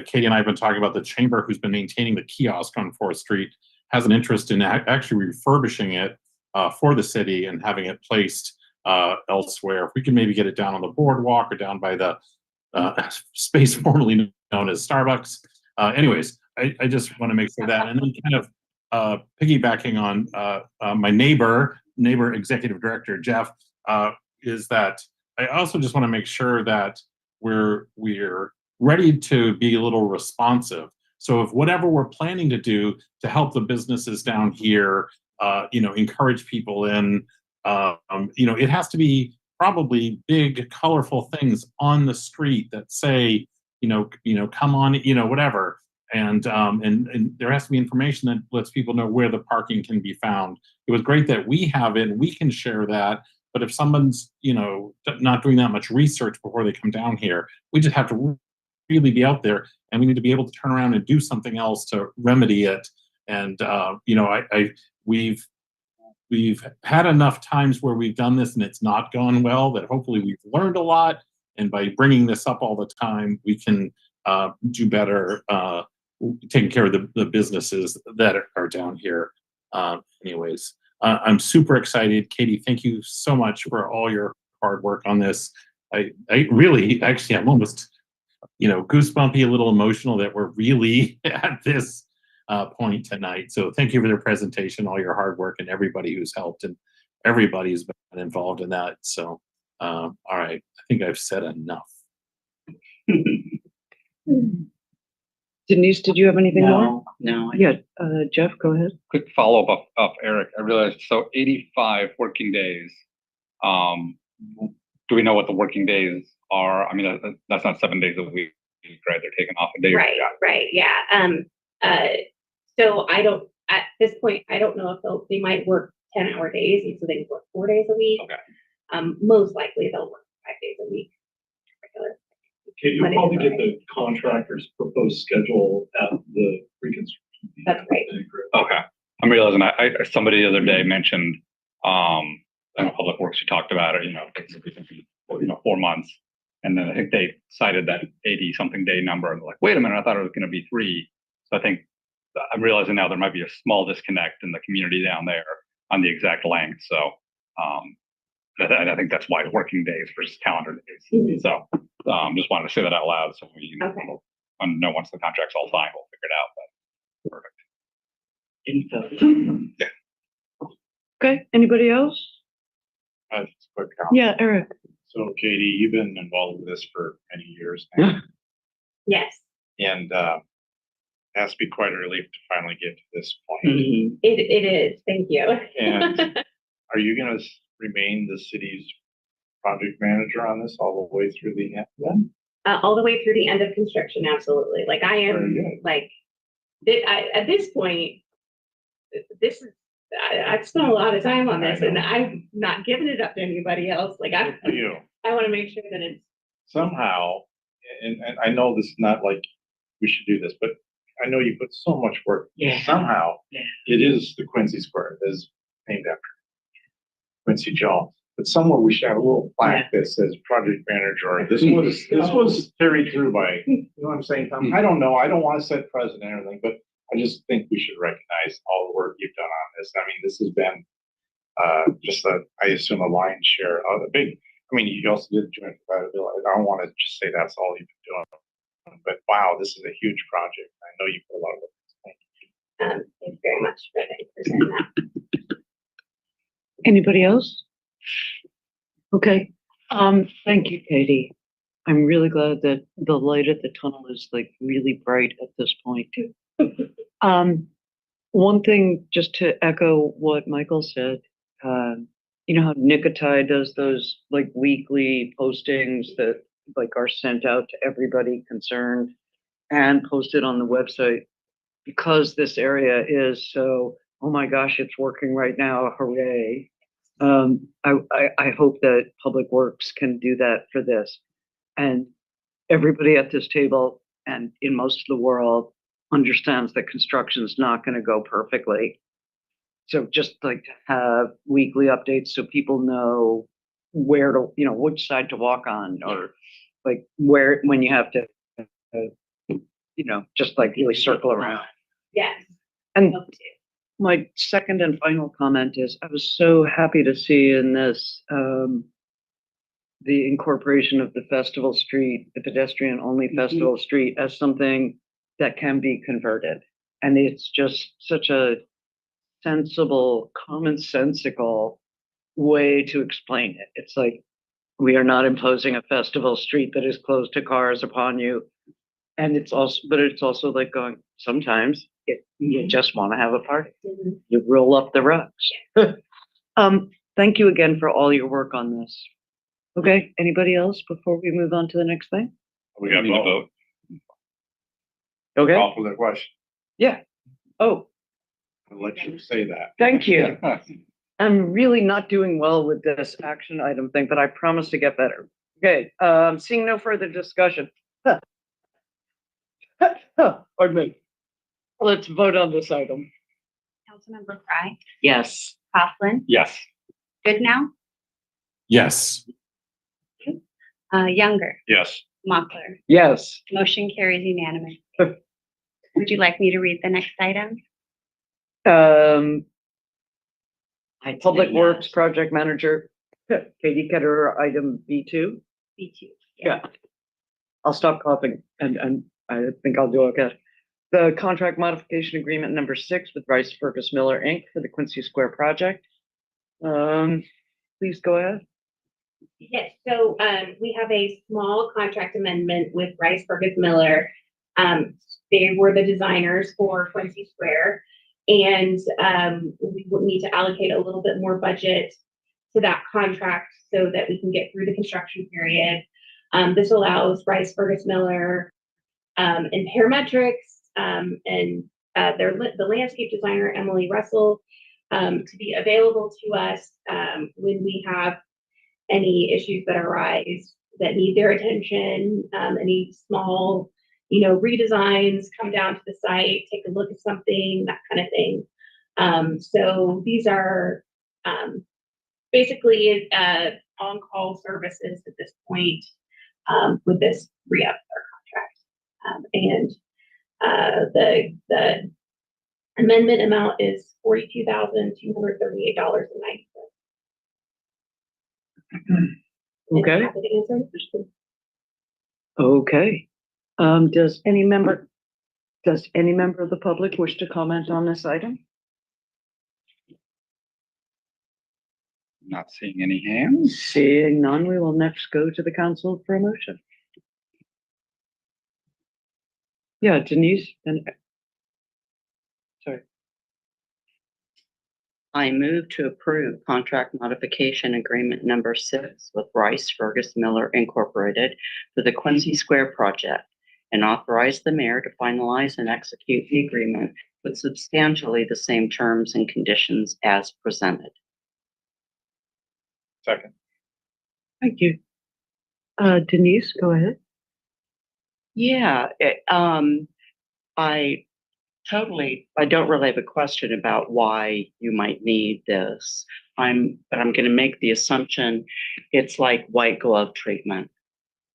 Katie and I have been talking about the chamber, who's been maintaining the kiosk on 4th Street, has an interest in actually refurbishing it for the city and having it placed elsewhere. If we can maybe get it down on the boardwalk or down by the space formerly known as Starbucks. Anyways, I just want to make sure that, and then kind of piggybacking on my neighbor executive director, Jeff, is that I also just want to make sure that we're ready to be a little responsive. So if whatever we're planning to do to help the businesses down here, encourage people in, it has to be probably big, colorful things on the street that say, come on, whatever. And there has to be information that lets people know where the parking can be found. It was great that we have it and we can share that. But if someone's, not doing that much research before they come down here, we just have to really be out there, and we need to be able to turn around and do something else to remedy it. And we've had enough times where we've done this and it's not gone well, that hopefully we've learned a lot. And by bringing this up all the time, we can do better taking care of the businesses that are down here. Anyways, I'm super excited. Katie, thank you so much for all your hard work on this. I really, actually, I'm almost, goosebumpy, a little emotional that we're really at this point tonight. So thank you for the presentation, all your hard work, and everybody who's helped and everybody who's been involved in that. So, all right, I think I've said enough. Denise, did you have anything more? No. Yeah, Jeff, go ahead. Quick follow-up of Eric. I realized, so 85 working days. Do we know what the working days are? I mean, that's not 7 days a week, right? They're taking off a day. Right, yeah. So at this point, I don't know if they might work 10-hour days, so they can work 4 days a week. Okay. Most likely they'll work 5 days a week. Regular. Okay, you'll probably get the contractor's proposed schedule at the reconstruction. That's right. Okay. I'm realizing somebody the other day mentioned, Public Works, we talked about it, basically, 4 months. And then I think they cited that 80-something day number. And they're like, wait a minute, I thought it was going to be 3. So I think I'm realizing now there might be a small disconnect in the community down there on the exact length. So I think that's why working days versus calendar days. Mm-hmm. So just wanted to say that out loud. So we know once the contract's all signed, we'll figure it out. But perfect. Yeah. Okay, anybody else? Just a quick comment. Yeah, Eric. So Katie, you've been involved with this for many years now. Yes. And it has to be quite a relief to finally get to this point. Mm-hmm. It is. Thank you. And are you going to remain the city's project manager on this all the way through the end then? All the way through the end of construction, absolutely. Like I am, at this point, I've spent a lot of time on this, and I'm not giving it up to anybody else. Like I want to make sure that it's somehow, and I know this is not like we should do this, but I know you put so much work. Yeah. Somehow, it is the Quincy Square. It is named after Quincy Jones. But somewhere we should have a little plaque that says project manager. Or this was carried through by, you know what I'm saying, Tom? I don't know. I don't want to set precedent and everything, but I just think we should recognize all the work you've done on this. I mean, this has been I assume a lion's share of a big. I mean, you also did joint compatibility. I don't want to just say that's all you've been doing, but wow, this is a huge project. I know you put a lot of work. Thank you. Thanks very much for that. Anybody else? Okay, thank you, Katie. I'm really glad that the light at the tunnel is like really bright at this point. One thing, just to echo what Michael said, you know how Nicotai does those like weekly postings that like are sent out to everybody concerned and posted on the website, because this area is so, oh my gosh, it's working right now, hooray. I hope that Public Works can do that for this. And everybody at this table and in most of the world understands that construction is not going to go perfectly. So just like to have weekly updates so people know where to, you know, which side to walk on, or like where, when you have to, you know, just like really circle around. Yes. And my second and final comment is I was so happy to see in this, the incorporation of the festival street, the pedestrian only festival street, as something that can be converted. And it's just such a sensible, commonsensical way to explain it. It's like, we are not imposing a festival street that is closed to cars upon you. And it's also, but it's also like going, sometimes you just want to have a party. You roll up the rugs. Thank you again for all your work on this. Okay, anybody else before we move on to the next thing? We got to vote. Okay, Call for the question. yeah. Oh, I'll let you say that. thank you. I'm really not doing well with this action item thing, but I promise to get better. Okay, seeing no further discussion. Pardon me. Let's vote on this item. Councilmember Fry, Yes. Coughlin, Yes. Goodnow, Yes. Younger, Yes. Mochler. Yes. Motion carries unanimously. Would you like me to read the next item? Public Works Project Manager, Katie Ketterer, item B2. B2. Yeah. I'll stop coughing and I think I'll do okay. The contract modification agreement number 6 with Rice Fergus Miller Inc. for the Quincy Square project. Please go ahead. Yes, so we have a small contract amendment with Rice Fergus Miller. They were the designers for Quincy Square, and we would need to allocate a little bit more budget to that contract so that we can get through the construction period. This allows Rice Fergus Miller and Parametrics and the landscape designer Emily Russell to be available to us when we have any issues that arise that need their attention, any small, redesigns, come down to the site, take a look at something, that kind of thing. So these are basically on-call services at this point with this re-up our contract. The amendment amount is $42,238.90. Okay. Happy to answer any questions. Okay. Does any member of the public wish to comment on this item? Not seeing any hands. Seeing none, we will next go to the council for a motion. Yeah, Denise and sorry. I move to approve contract modification agreement number 6 with Rice Fergus Miller Incorporated for the Quincy Square project and authorize the mayor to finalize and execute the agreement with substantially the same terms and conditions as presented. Second. Thank you. Denise, go ahead. Yeah, I don't really have a question about why you might need this. But I'm going to make the assumption it's like white glove treatment.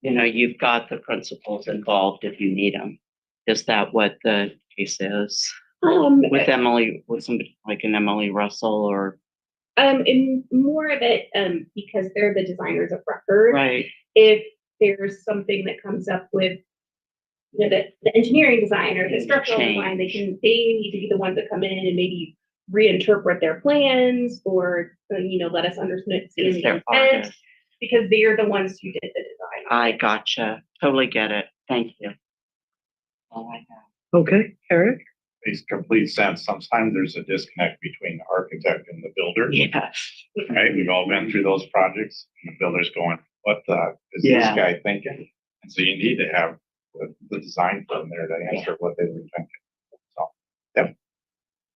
You've got the principals involved if you need them. Is that what the case is? With somebody like an Emily Russell or? And more of it, because they're the designers of record. Right. If there's something that comes up with the engineering design or the structural design, they need to be the ones that come in and maybe reinterpret their plans or let us understand the intent. because they're the ones who did the design. I gotcha. Totally get it. Thank you. All I have. Okay, Eric? Makes complete sense. Sometimes there's a disconnect between the architect and the builder. Yes. Right? We've all been through those projects and the builder's going, what the is this Yeah. guy thinking? And so you need to have the design firm there to answer what they were thinking. So,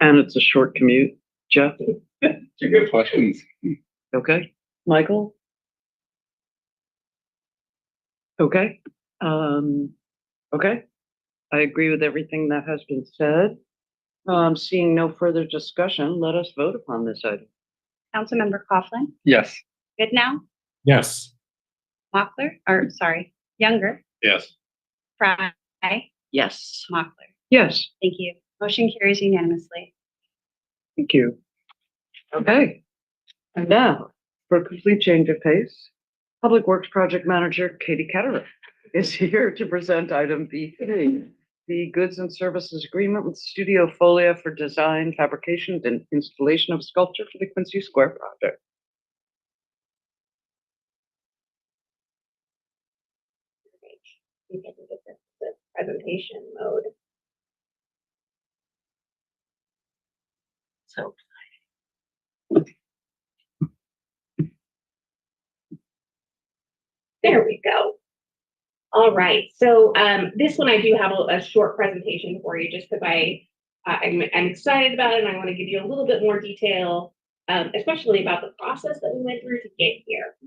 And it's a short commute. Jeff? Good questions. Okay. Michael? Okay. Okay. I agree with everything that has been said. Seeing no further discussion, let us vote upon this item. Councilmember Coughlin, Yes. Goodnow, Yes. Mochler, or sorry, Younger, yes. Fry, Yes. Mochler. Yes, Thank you. Motion carries unanimously. thank you. Okay. And now, for a complete change of pace, Public Works Project Manager Katie Ketterer is here to present item B3, the goods and services agreement with Studio Folia for design, fabrication, and installation of sculpture for the Quincy Square project. We can get this to presentation mode. So There we go. All right, so this one I do have a short presentation for you just because I'm excited about it and I want to give you a little bit more detail, especially about the process that we went through to get here.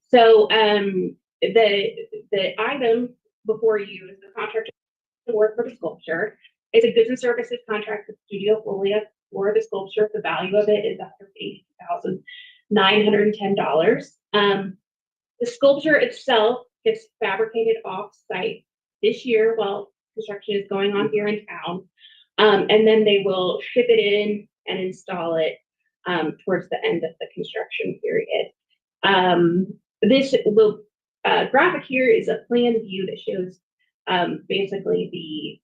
So the item before you is the contract award for the sculpture. It's a goods and services contract with Studio Folia for the sculpture. The value of it is $180,910. The sculpture itself gets fabricated off-site this year while construction is going on here in town. And then they will ship it in and install it towards the end of the construction period. This graphic here is a plan view that shows basically the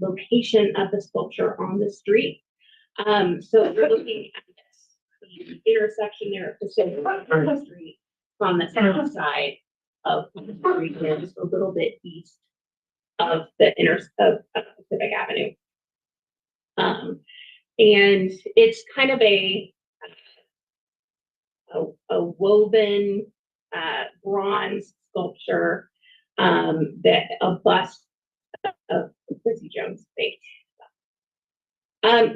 location of the sculpture on the street. So we're looking at this, the intersection there at the street from the south side of the street, and just a little bit east of the Pacific Avenue. And it's kind of a woven bronze sculpture that a bust of Quincy Jones faked.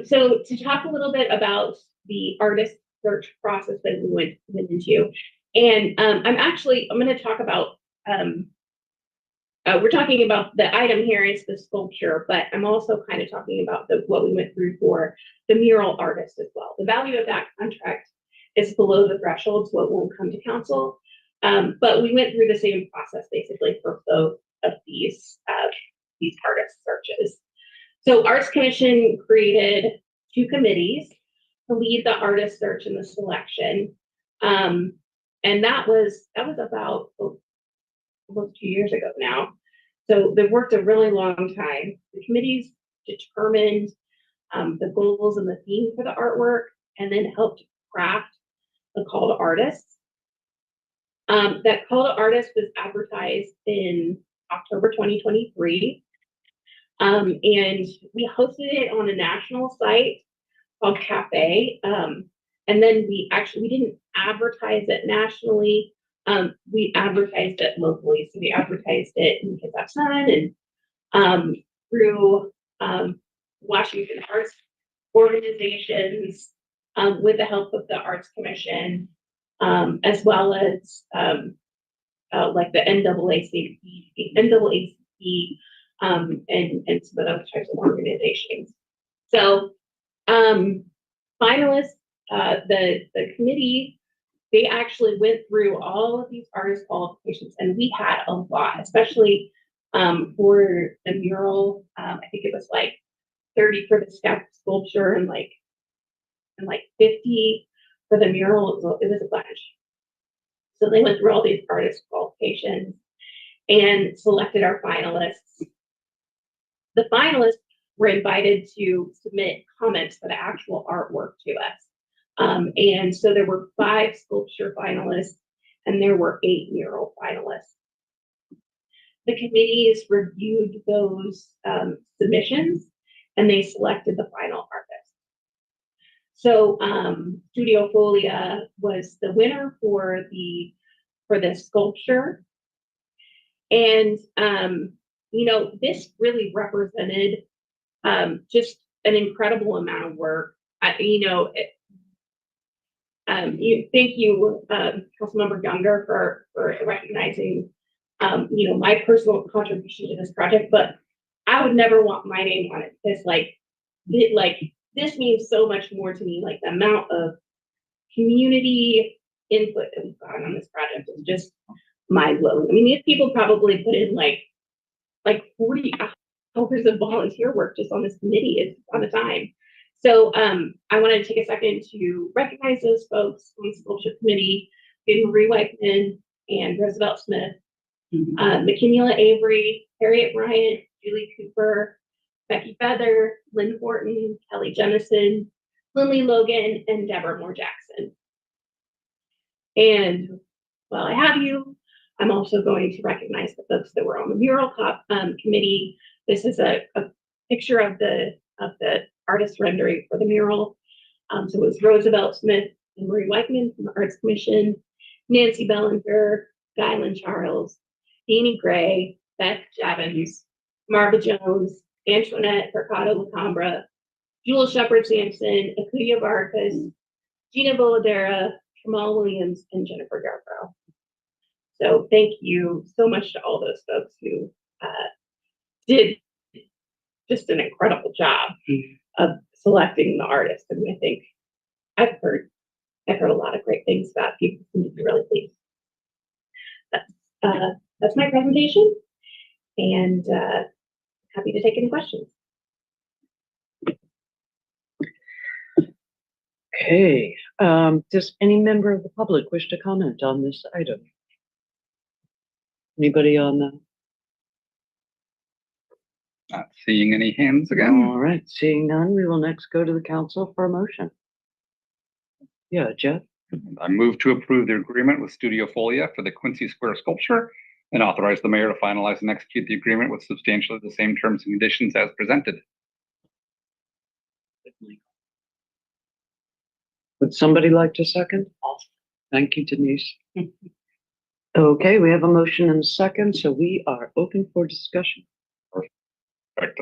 So to talk a little bit about the artist search process that we went into, and I'm going to talk about, we're talking about the item here is the sculpture, but I'm also kind of talking about what we went through for the mural artist as well. The value of that contract is below the threshold, so it won't come to council. But we went through the same process basically for both of these artist searches. So Arts Commission created 2 committees to lead the artist search and the selection. And that was about almost 2 years ago now. So they worked a really long time. The committees determined the goals and the theme for the artwork, and then helped craft the call to artists. That call to artists was advertised in October 2023. And we hosted it on a national site called Cafe. And then we didn't advertise it nationally. We advertised it locally. So we advertised it in Kitsap Sun and through Washington arts organizations with the help of the Arts Commission, as well as like the NAACP, and some other types of organizations. So finalists, the committee, they actually went through all of these artist qualifications, and we had a lot, especially for the mural. I think it was like 30 for the sculpture and like 50 for the mural. It was a bunch. So they went through all these artist qualifications and selected our finalists. The finalists were invited to submit comments for the actual artwork to us. And so there were 5 sculpture finalists and there were 8 mural finalists. The committees reviewed those submissions, and they selected the final artist. So Studio Folia was the winner for the sculpture. And you know, this really represented just an incredible amount of work. Thank you, Councilmember Younger, for recognizing you know, my personal contribution to this project, but I would never want my name on it because this means so much more to me. Like the amount of community input that we've gotten on this project is just mind blowing. I mean, these people probably put in like 40 hours of volunteer work just on this committee. It's on the time. So I wanted to take a second to recognize those folks on the sculpture committee: Marie Weichman and Roosevelt Smith, McKinney Avery, Harriet Bryant, Julie Cooper, Becky Feather, Lynn Horton, Kelly Jemison, Lindley Logan, and Deborah Moore Jackson. And while I have you, I'm also going to recognize the folks that were on the mural committee. This is a picture of the artist rendering for the mural. So it was Roosevelt Smith and Marie Weichman from the Arts Commission, Nancy Bellinger, Guyland Charles, Deanie Gray, Beth Javins, Marva Jones, Antoinette Mercado Lacambra, Jewel Shepard Sampson, Akuya Vargas, Gina Boladera, Jamal Williams, and Jennifer Yarbrough. So thank you so much to all those folks who did just an incredible job of selecting the artist. I mean, I think I've heard a lot of great things about people who be really pleased. That's my presentation, and happy to take any questions. Okay, does any member of the public wish to comment on this item? Anybody on that? Not seeing any hands again. All right, seeing none, we will next go to the council for a motion. Yeah, Jeff? I move to approve the agreement with Studio Folia for the Quincy Square sculpture and authorize the mayor to finalize and execute the agreement with substantially the same terms and conditions as presented. Would somebody like to second? Thank you, Denise. Okay, we have a motion and a second, so we are open for discussion. Perfect.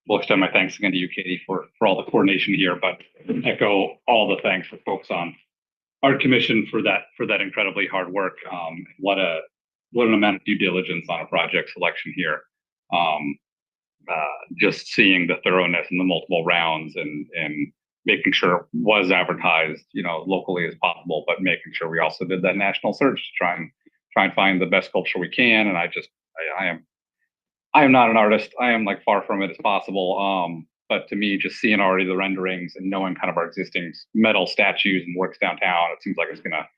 We'll extend my thanks again to you, Katie, for all the coordination here, but echo all the thanks for folks on our commission for that incredibly hard work. What an amount of due diligence on a project selection here. Just seeing the thoroughness and the multiple rounds and making sure it was advertised, you know, locally as possible, but making sure we also did that national search to try and find the best sculpture we can. And I am not an artist. I am like far from it as possible. But to me, just seeing already the renderings and knowing kind of our existing metal statues and works downtown, it seems like it's gonna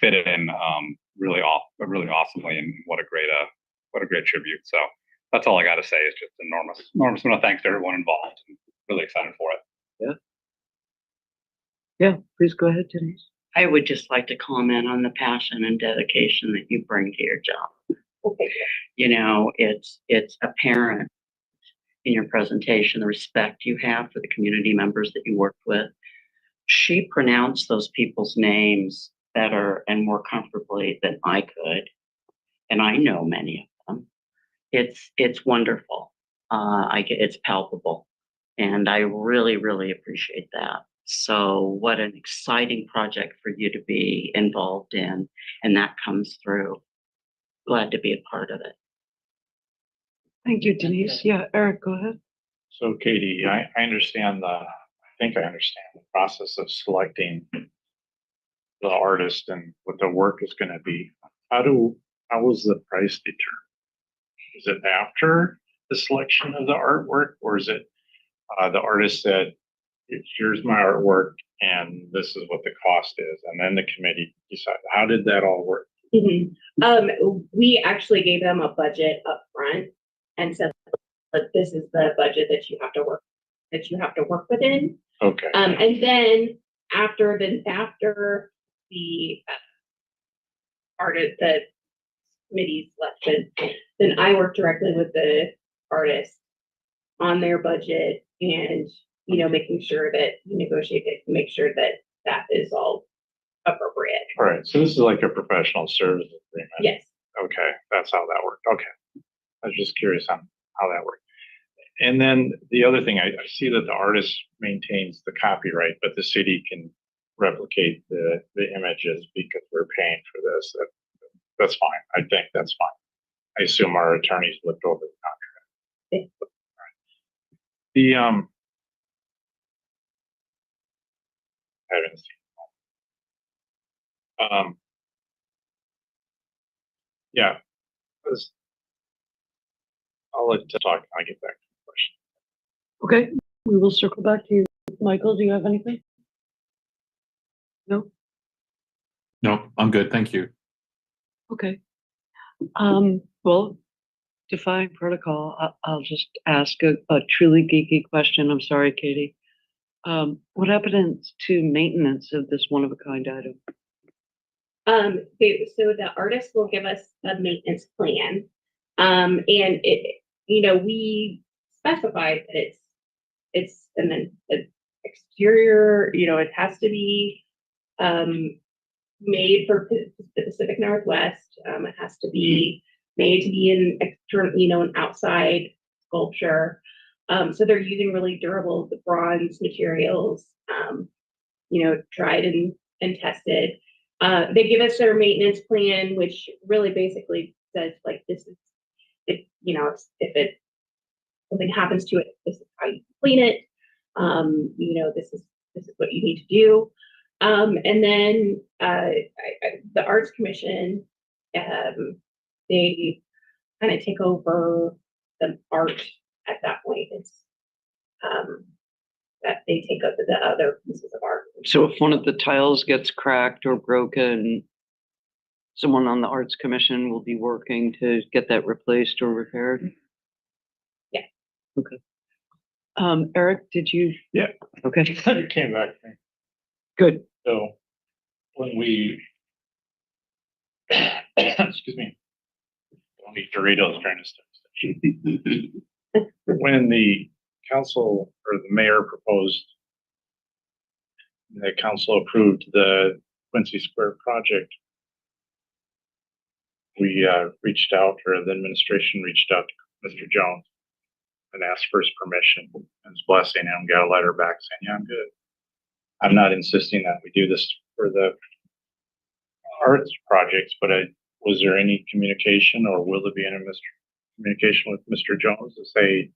fit in really awesomely. And what a great tribute. So that's all I got to say. Is just enormous amount of thanks to everyone involved. I'm really excited for it. Yeah, please go ahead, Denise. I would just like to comment on the passion and dedication that you bring to your job. Okay. You know, it's apparent in your presentation, the respect you have for the community members that you worked with. She pronounced those people's names better and more comfortably than I could. And I know many of them. It's wonderful. It's palpable. And I really, really appreciate that. So what an exciting project for you to be involved in. And that comes through. Glad to be a part of it. Thank you, Denise. Yeah, Eric, go ahead. So Katie, I understand I think I understand the process of selecting the artist and what the work is going to be. How was the price determined? Is it after the selection of the artwork, or is it the artist said, here's my artwork and this is what the cost is, and then the committee decided? How did that all work? We actually gave them a budget up front and said, "But this is the budget that you have to work within." Okay. And then after the artist, the committee's selection, then I work directly with the artist on their budget and, you know, making sure that we negotiate it, make sure that that is all appropriate. All right, so this is like a professional service agreement. Yes. Okay, that's how that worked. Okay. I was just curious on how that worked. And then the other thing, I see that the artist maintains the copyright, but the city can replicate the images because we're paying for this. That's fine. I think that's fine. I assume our attorneys looked over the contract. Yeah. The, I haven't seen. Yeah. I'll let you talk. I'll get back to the question. Okay, we will circle back to you. Michael, do you have anything? No? No, I'm good. Thank you. Okay. Well, defying protocol, I'll just ask a truly geeky question. I'm sorry, Katie. What happens to maintenance of this one-of-a-kind item? So the artist will give us a maintenance plan. And it, you know, we specified that it's an exterior, you know, it has to be made for the Pacific Northwest. It has to be made to be an external, you know, an outside sculpture. So they're using really durable bronze materials, you know, tried and tested. They give us their maintenance plan, which really basically says like, this is, if, you know, if something happens to it, this is how you clean it. You know, this is what you need to do. And then the Arts Commission, they kind of take over the art at that point. It's that they take over the other pieces of art. So if one of the tiles gets cracked or broken, someone on the Arts Commission will be working to get that replaced or repaired? Yeah. Okay. Eric, did you? Yeah. Okay, It came back to me. good. So when we, excuse me, don't eat Doritos during this stuff. When the council or the mayor proposed, the council approved the Quincy Square project, we reached out, or the administration reached out to Mr. Jones and asked for his permission and his blessing, and got a letter back saying, yeah, I'm good. I'm not insisting that we do this for the arts projects, but was there any communication, or will there be any communication with Mr. Jones to say,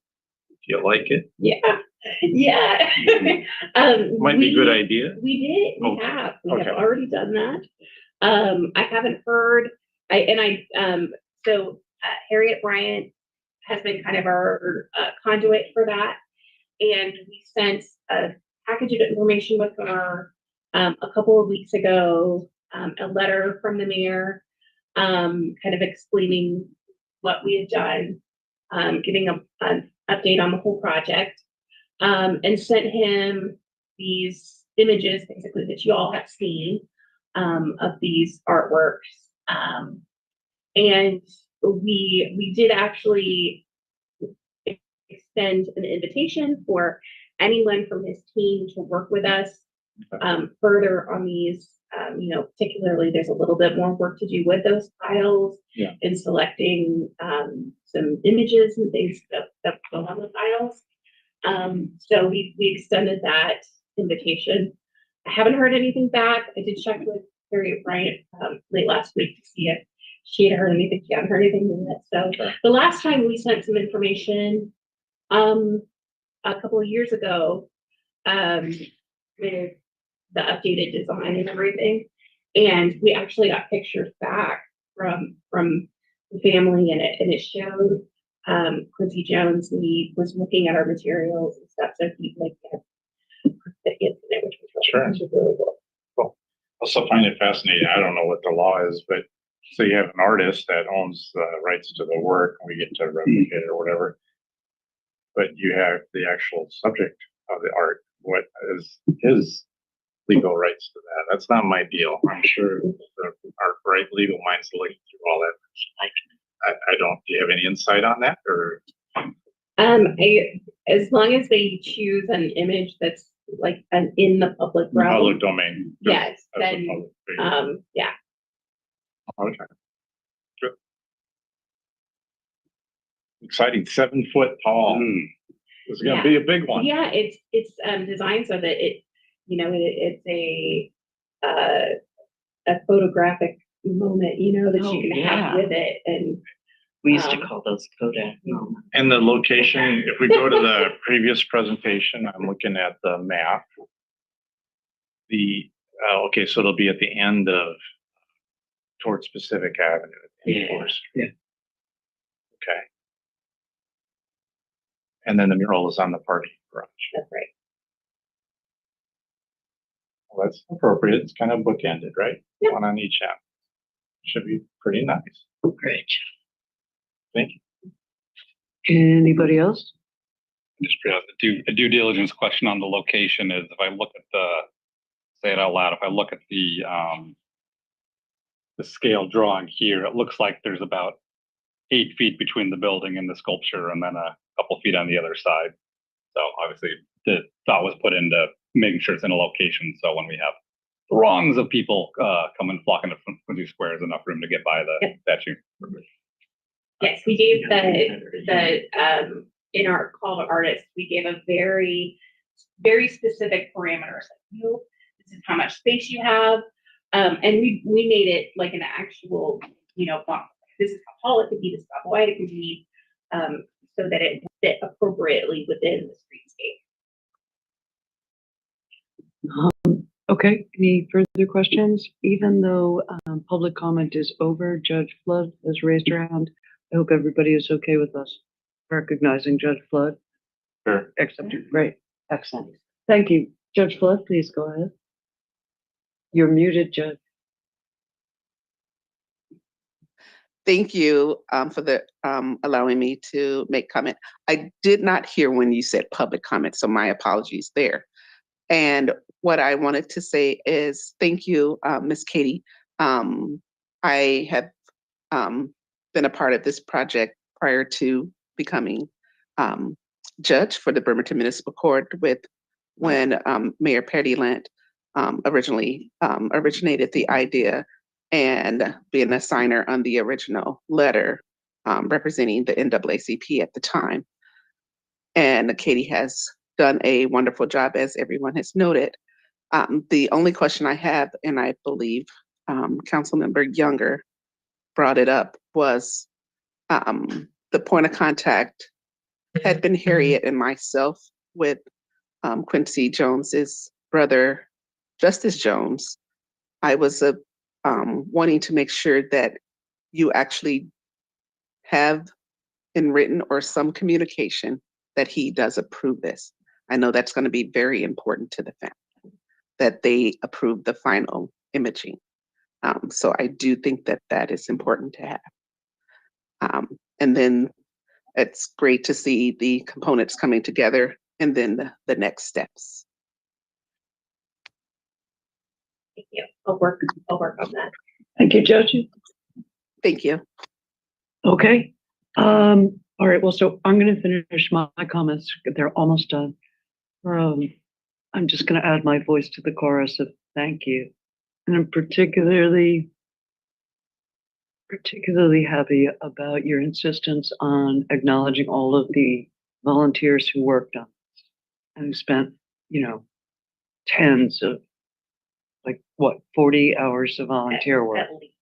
do you like it? Yeah. Yeah. Might be a good idea. We did. We Okay. have. We Okay. have already done that. I haven't heard. So Harriet Bryant has been kind of our conduit for that, and we sent a package of information with her a couple of weeks ago. A letter from the mayor, kind of explaining what we had done, giving an update on the whole project, and sent him these images, basically, that you all have seen, of these artworks. And we did actually extend an invitation for anyone from his team to work with us further on these. You know, particularly, there's a little bit more work to do with those tiles, Yeah. and selecting some images and things that go on the tiles. So we extended that invitation. I haven't heard anything back. I did check with Harriet Bryant late last week to see if she had heard anything. She hadn't heard anything yet. So Okay. the last time we sent some information, a couple of years ago, with the updated design and everything, and we actually got pictures back from the family, and it showed Quincy Jones. He was looking at our materials and stuff, so he like which Sure. was really cool. Cool. Also find it fascinating. I don't know what the law is, but so you have an artist that owns the rights to the work, and we get to replicate it or whatever. But you have the actual subject of the art. What is his legal rights to that. That's not my deal. I'm sure our bright legal minds looking through all that. I don't, do you have any insight on that or? As long as they choose an image that's like in the public realm. Public domain. Yes, That's a then, public figure. yeah. Okay. Good. Exciting, 7 foot tall. It's gonna Yeah. be a big one. Yeah, it's designed so that it's a photographic moment, that Oh, you can yeah. have with it. And We used to call those Kodak moments. And the location, if we go to the previous presentation, I'm looking at the map. Okay, so it'll be at the end of, towards Pacific Avenue. Yeah. Yeah. Okay. And then the mural is on the parking garage. that's right. Well, that's appropriate. It's kind of bookended, right? Yep. One on each end. Should be pretty nice. Great. Thank you. Anybody else? Just a due diligence question on the location is if I look at say it out loud, if I look at the scale drawing here, it looks like there's about 8 feet between the building and the sculpture and then a couple feet on the other side. So obviously the thought was put into making sure it's in a location. So when we have throngs of people coming flocking to Quincy Square, there's enough room to get by the statue. Yes, we gave the in our call to artists, we gave a very, very specific parameters. Like, this is how much space you have. And we made it like an actual, box. This is how tall it could be, this is how wide it could be, so that it fit appropriately within the streetscape. Okay, any further questions? Even though public comment is over, Judge Flood has raised her hand. I hope everybody is okay with us recognizing Judge Flood. Sure. Accepted. Great. Excellent. Thank you. Judge Flood, please go ahead. You're muted, Judge. Thank you for allowing me to make comment. I did not hear when you said public comment, so my apologies there. And what I wanted to say is thank you, Ms. Katie. I have been a part of this project prior to becoming judge for the Bremerton Municipal Court when Mayor Patty Lent originally originated the idea and being a signer on the original letter representing the NAACP at the time. And Katie has done a wonderful job, as everyone has noted. The only question I have, and I believe Councilmember Younger brought it up, was the point of contact had been Harriet and myself with Quincy Jones's brother, Justice Jones. I was wanting to make sure that you actually have in written or some communication that he does approve this. I know that's going to be very important to the family, that they approve the final imaging. So I do think that that is important to have. And then it's great to see the components coming together and then the next steps. Thank you. I'll work on that. Thank you, Judge. Thank you. Okay. All right. Well, so I'm going to finish my comments. They're almost done. I'm just going to add my voice to the chorus of thank you. And I'm particularly happy about your insistence on acknowledging all of the volunteers who worked on this and who spent, tens of 40 hours of volunteer work. At least.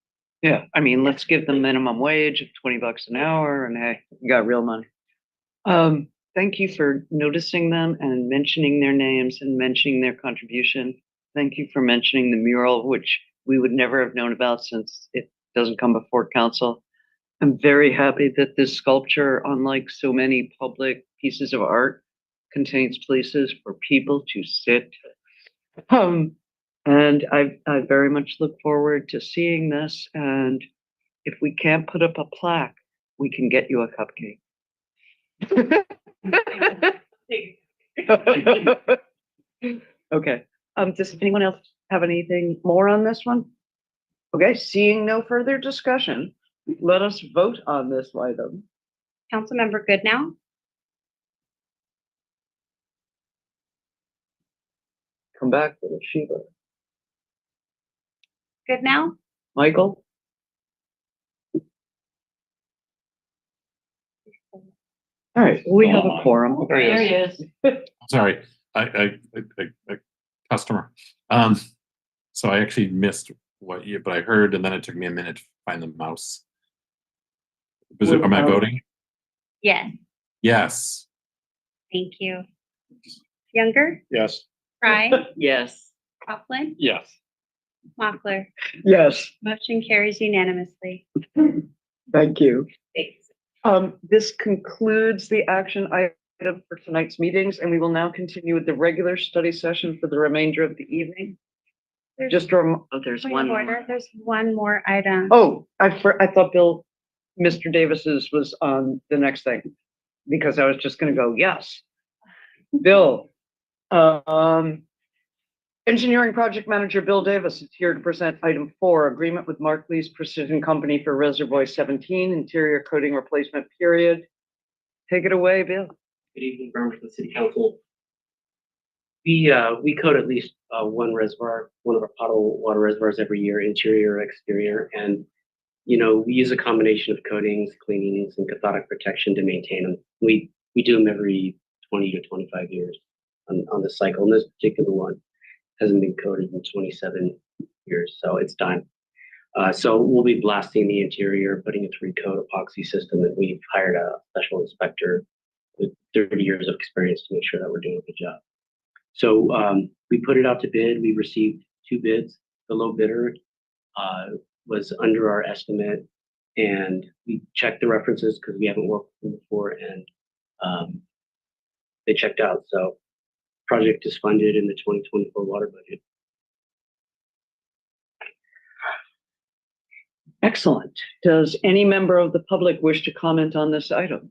Yeah, I mean, let's give them minimum wage of $20 an hour, and hey, you got real money. Thank you for noticing them and mentioning their names and mentioning their contribution. Thank you for mentioning the mural, which we would never have known about since it doesn't come before council. I'm very happy that this sculpture, unlike so many public pieces of art, contains places for people to sit. And I very much look forward to seeing this. And if we can't put up a plaque, we can get you a cupcake. Okay. Does anyone else have anything more on this one? Okay, seeing no further discussion, let us vote on this item. Councilmember Goodnow, Come back with a Shiva. Goodnow, Michael? All right, we have a quorum. There he is. Sorry, I customer. So I actually missed but I heard, and then it took me a minute to find the mouse. Am I voting? yes, Yes. thank you. Younger, Yes. Fry, Yes. Coughlin, Yes. Mochler. Yes, Motion carries unanimously. thank you. Thanks. This concludes the action item for tonight's meetings, and we will now continue with the regular study session for the remainder of the evening. There's Just There's point one of order. more. There's one more item. oh, I thought Mr. Davis's was on the next thing, because I was just gonna go, yes. Bill, Engineering Project Manager Bill Davis is here to present item 4, agreement with Markley's Precision Company for Reservoir 17, interior coating replacement period. Take it away, Bill. Good evening, Bremerton City-Council. We coat at least one reservoir, one of our potable water reservoirs every year, interior or exterior. And, we use a combination of coatings, cleanings, and cathodic protection to maintain them. We do them every 20 to 25 years on the cycle. And this particular one hasn't been coated in 27 years, so it's time. So we'll be blasting the interior, putting a 3-coat epoxy system, and we've hired a special inspector with 30 years of experience to make sure that we're doing a good job. So we put it out to bid. We received 2 bids. The low bidder was under our estimate, and we checked the references because we haven't worked with them before, and they checked out. So project is funded in the 2024 water budget. Excellent. Does any member of the public wish to comment on this item?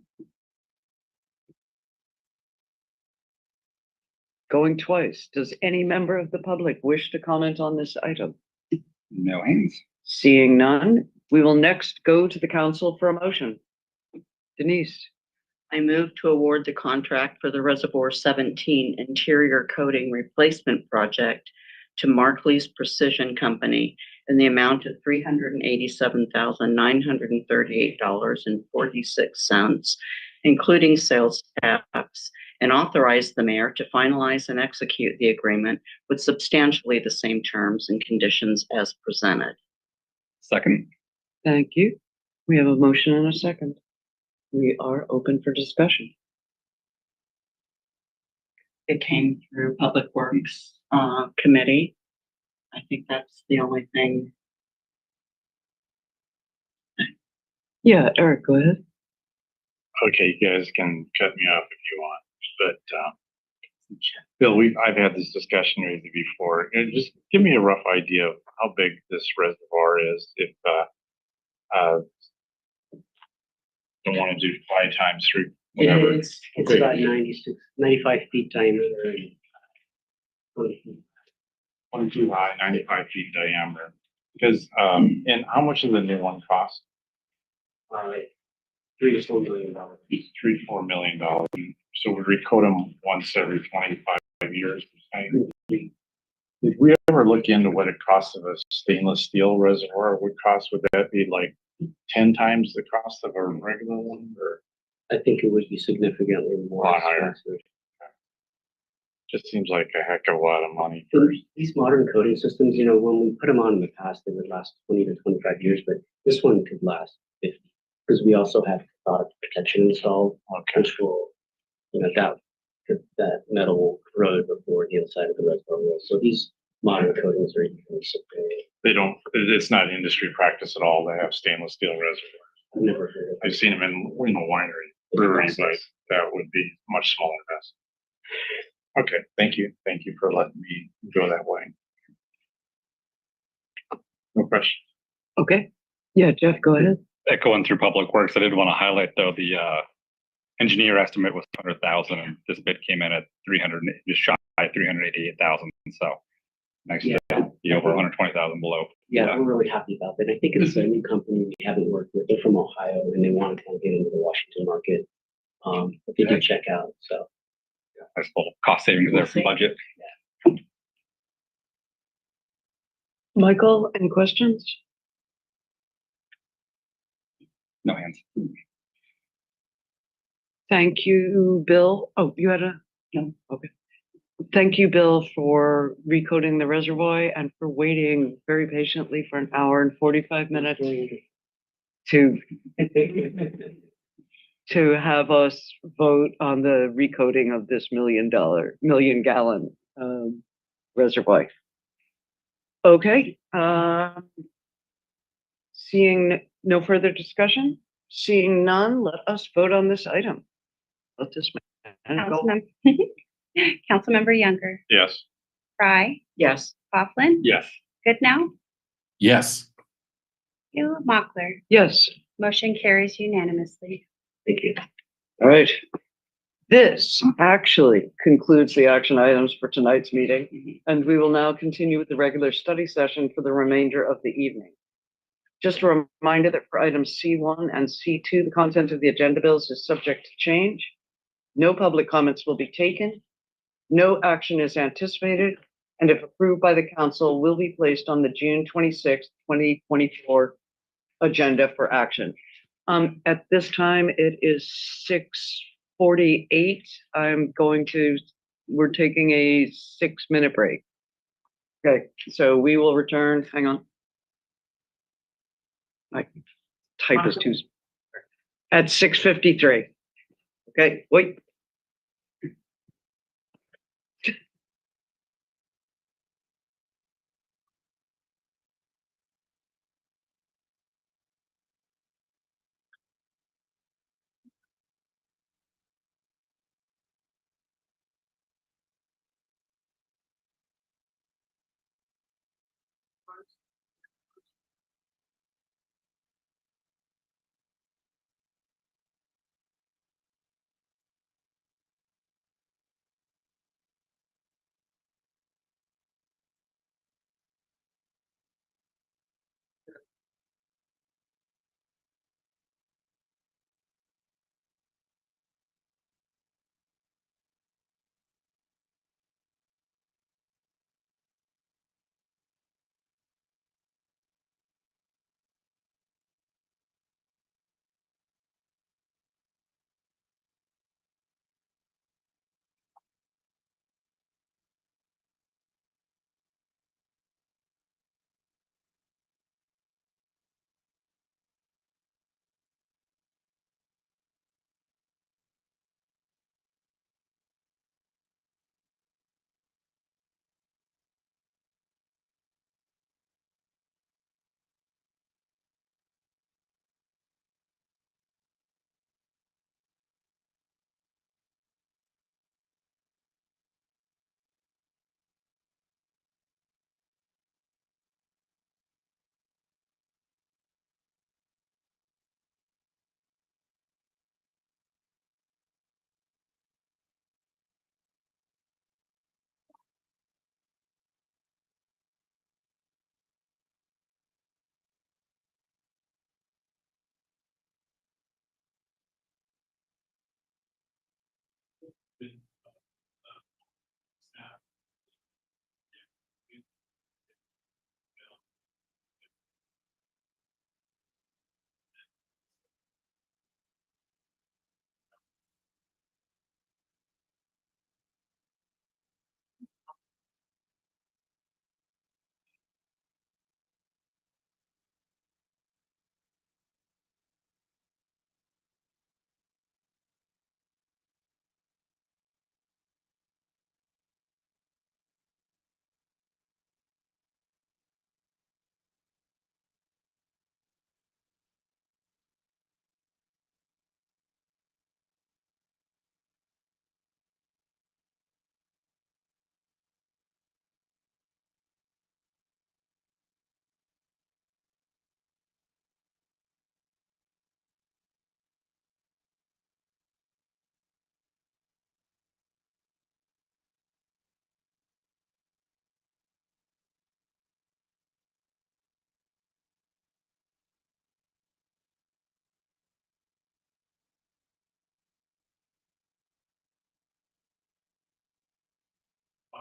Going twice. Does any member of the public wish to comment on this item? No hands. Seeing none, we will next go to the council for a motion. Denise, I move to award the contract for the Reservoir 17 interior coating replacement project to Markley's Precision Company in the amount of $387,938.46, including sales tax, and authorize the mayor to finalize and execute the agreement with substantially the same terms and conditions as presented. Second. thank you. We have a motion and a second. We are open for discussion. It came through Public Works Committee. I think that's the only thing. Yeah, Eric, go ahead. Okay, you guys can cut me off if you want, but Bill, I've had this discussion with you before. And just give me a rough idea of how big this reservoir is. If don't want to do 5 times 3, whatever. It's Okay. about 95 feet diameter. And 20 feet. 22 high, 95 feet diameter. Because and how much does the new one cost? $3 to $4 million. $3-4 million. So we recoat them once every 25 years. Did we ever look into what it costs of a stainless steel reservoir would cost? Would that be like 10 times the cost of a regular one, or I think it would be significantly more a lot higher? expensive. Just seems like a heck of a lot of money. So these modern coating systems, when we put them on in the past, they would last 20 to 25 years, but this one could last 50 because we also have cathodic protection installed, which will, that metal will corrode before the inside of the reservoir will. So these modern coatings are even superior. It's not industry practice at all to have stainless steel reservoirs. I've never heard of it. I've seen them in the winery, brewery, but that would be much smaller vessel. Okay, thank you. Thank you for letting me go that way. No question. Okay. Yeah, Jeff, go ahead. Echoing through Public Works, I did want to highlight though the engineer estimate was 100,000, and this bid came in at 300, just shy of 388,000. So Nice Yeah. to be over 120,000 below. Yeah, we're really happy about that. I think it's a new company we haven't worked with. They're from Ohio and they want to kind of get into the Washington market. But they do check out, so. Nice little cost savings there from budget. Michael, any questions? No hands. Thank you, Bill. Oh, you had a, no, okay. Thank you, Bill, for recoding the reservoir and for waiting very patiently for an hour and 45 minutes to have us vote on the recoding of this million gallon reservoir. Okay, seeing no further discussion, seeing none, let us vote on this item. Let this man go. Councilmember Younger, Yes. Fry, Yes. Coughlin, Yes. Goodnow, Yes. you, Mochler. Yes. Motion carries unanimously. Thank you. All right. This actually concludes the action items for tonight's meeting, and we will now continue with the regular study session for the remainder of the evening. Just a reminder that for items C1 and C2, the content of the agenda bills is subject to change. No public comments will be taken. No action is anticipated, and if approved by the council, will be placed on the June 26th, 2024 agenda for action. At this time, it is 6:48. We're taking a 6-minute break. Okay, so we will return, hang on. My type is too, at 6:53. Okay, wait.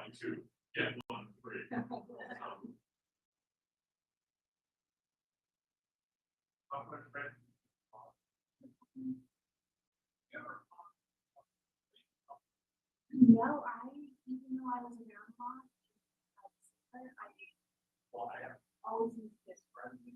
trying to get one free. No, even though I was around a lot, I always used this for these.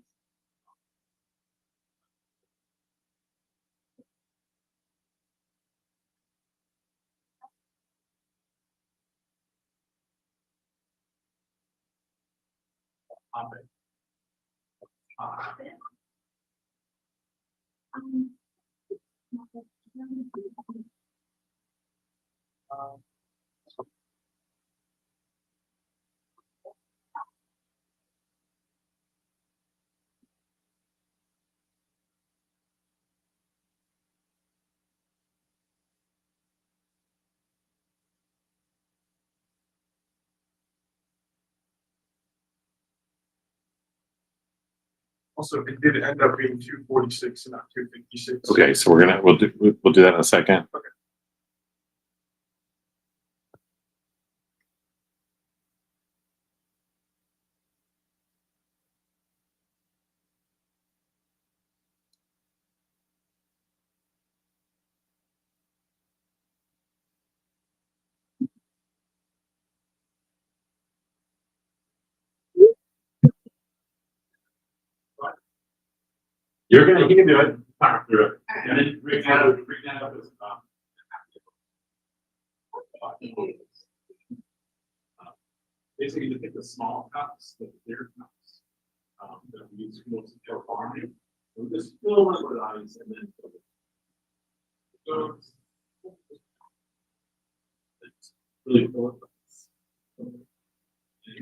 Also, it did end up being 246 and not 256. Okay, so we'll do that in a second. Okay. You're gonna, he can do it. Talk through it. And then bring that up as, basically to take the small cups, the clear cups, that we use most of our farming. We just fill them with ice and then fill it. So it's really full of ice. And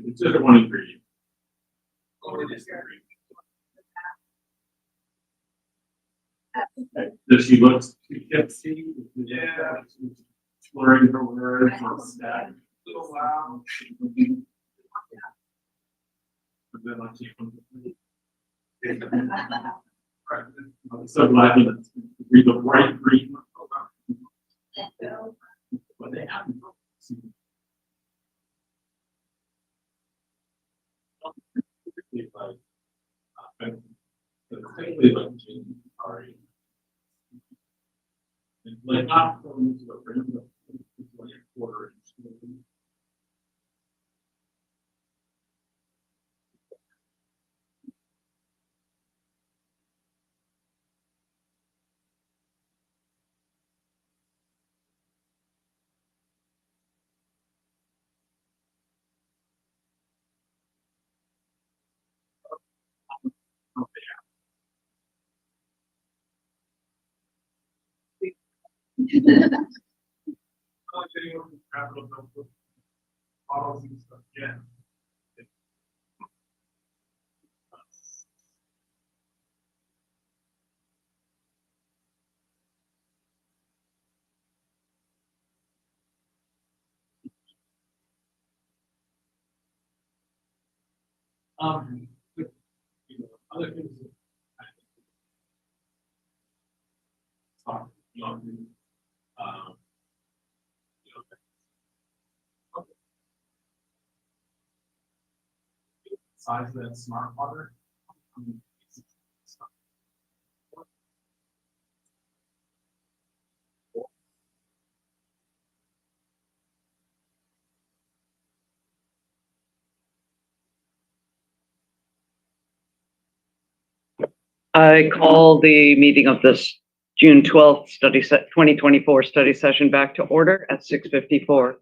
it's just one ingredient. Oh, it is ingredient. Does she look, she can't see? Yeah. Slurring her words and stack. Little loud. And then I keep them. I'm so glad to read the bright green. But they haven't. Like not going into the frame, but it's like a quarter inch. Yeah. Other things. Size of that smart water. I call the meeting of this June 12th 2024 study session back to order at 6:54.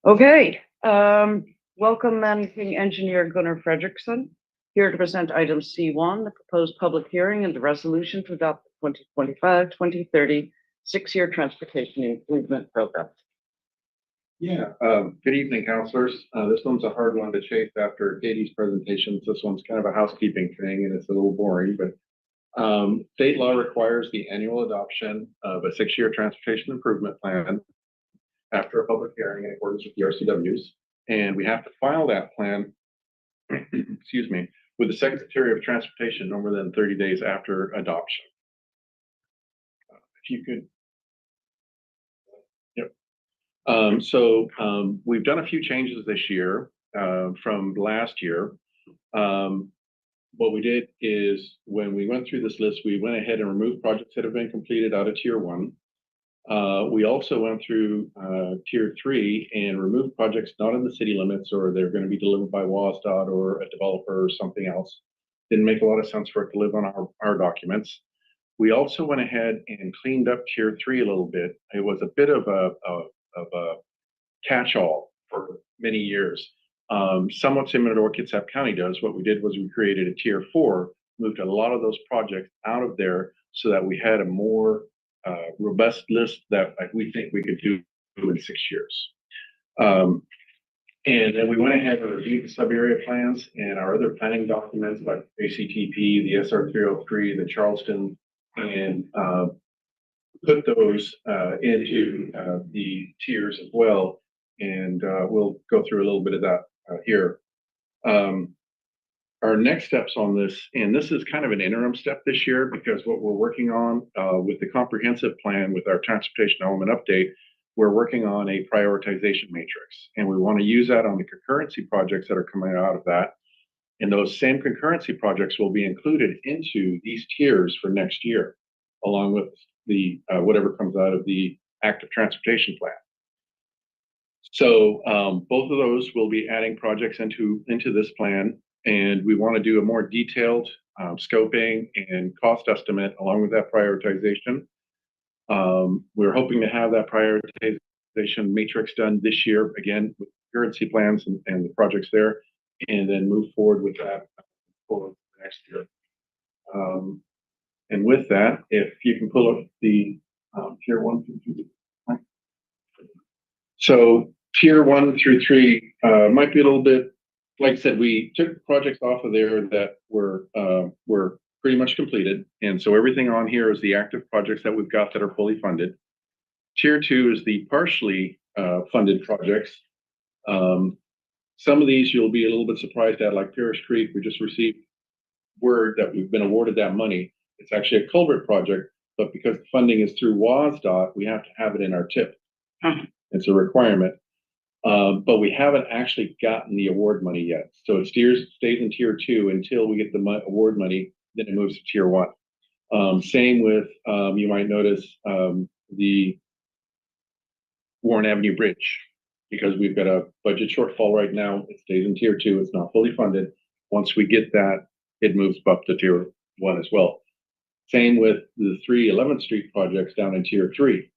Okay, welcome Managing Engineer Gunnar Fredrickson, here to present item C1, the proposed public hearing and the resolution to adopt the 2025-2030 six-year transportation improvement program. Yeah, good evening, counselors. This one's a hard one to chase after Katie's presentations. This one's kind of a housekeeping thing and it's a little boring, but state law requires the annual adoption of a six-year transportation improvement plan after a public hearing in accordance with the RCWs. And we have to file that plan, excuse me, with the Secretary of Transportation no more than 30 days after adoption. If you could. Yep. We've done a few changes this year, from last year. What we did is when we went through this list, we went ahead and removed projects that have been completed out of tier 1. We also went through tier 3 and removed projects not in the city limits, or they're going to be delivered by WASDOT or a developer or something else. Didn't make a lot of sense for it to live on our documents. We also went ahead and cleaned up tier 3 a little bit. It was a bit of a catch-all for many years. Somewhat similar to what Kitsap County does. What we did was we created a tier 4, moved a lot of those projects out of there so that we had a more robust list that we think we could do in 6 years. And then we went ahead and reviewed the sub-area plans and our other planning documents like ACTP, the SR 303, the Charleston, and put those into the tiers as well. And we'll go through a little bit of that here. Our next steps on this, and this is kind of an interim step this year, because what we're working on with the comprehensive plan with our transportation element update, we're working on a prioritization matrix, and we want to use that on the concurrency projects that are coming out of that. And those same concurrency projects will be included into these tiers for next year, along with the whatever comes out of the active transportation plan. So both of those will be adding projects into this plan, and we want to do a more detailed scoping and cost estimate along with that prioritization. We're hoping to have that prioritization matrix done this year, again, with currency plans and the projects there, and then move forward with that for next year. And with that, if you can pull up the tier 1 through 3. So tier 1 through 3 might be a little bit, like I said, we took projects off of there that were pretty much completed. And so everything on here is the active projects that we've got that are fully funded. Tier 2 is the partially funded projects. Some of these you'll be a little bit surprised at, like Parish Creek. We just received word that we've been awarded that money. It's actually a culvert project, but because the funding is through WASDOT, we have to have it in our TIP. It's a requirement. But we haven't actually gotten the award money yet. So it stays in tier 2 until we get the award money, then it moves to tier 1. Same with, you might notice, the Warren Avenue Bridge, because we've got a budget shortfall right now. It stays in tier 2. It's not fully funded. Once we get that, it moves up to tier 1 as well. Same with the 3 11th Street projects down in tier 3.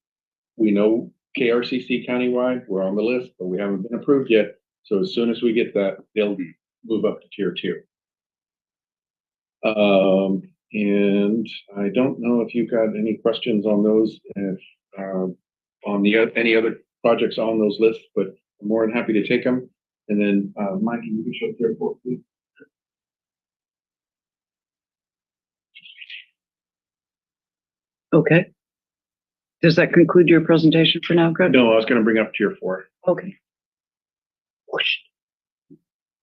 We know KRCC countywide, we're on the list, but we haven't been approved yet. So as soon as we get that, they'll move up to tier 2. And I don't know if you've got any questions on those, if, on any other projects on those lists, but I'm more than happy to take them. And then, Mike, you can show tier 4, please. Okay. Does that conclude your presentation for now, Greg? No, I was going to bring up tier 4. Okay. Whoosh.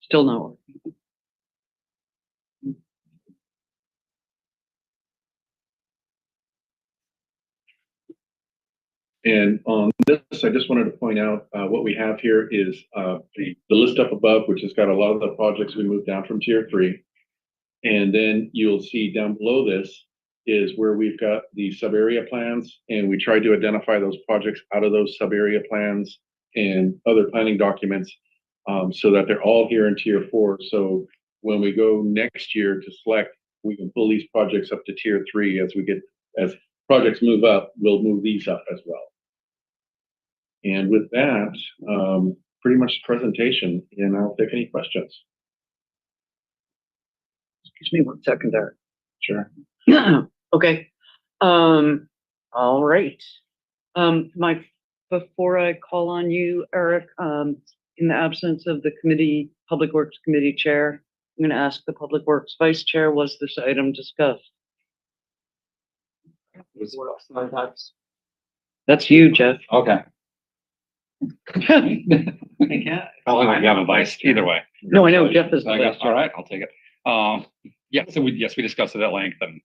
Still no. And on this, I just wanted to point out what we have here is the list up above, which has got a lot of the projects we moved down from tier 3. And then you'll see down below this is where we've got the sub-area plans, and we tried to identify those projects out of those sub-area plans and other planning documents so that they're all here in tier 4. So when we go next year to select, we can pull these projects up to tier 3 as projects move up, we'll move these up as well. And with that, pretty much the presentation, and I'll take any questions. Excuse me 1 second there. Sure. Okay. All right. Mike, before I call on you, Eric, in the absence of the committee, Public Works Committee Chair, I'm going to ask the Public Works Vice Chair, was this item discussed? That's you, Jeff. Okay. No, I'll have a vice either way. I know Jeff is the All Vice Chair. right, I'll take it. Yeah, so we discussed it at length, and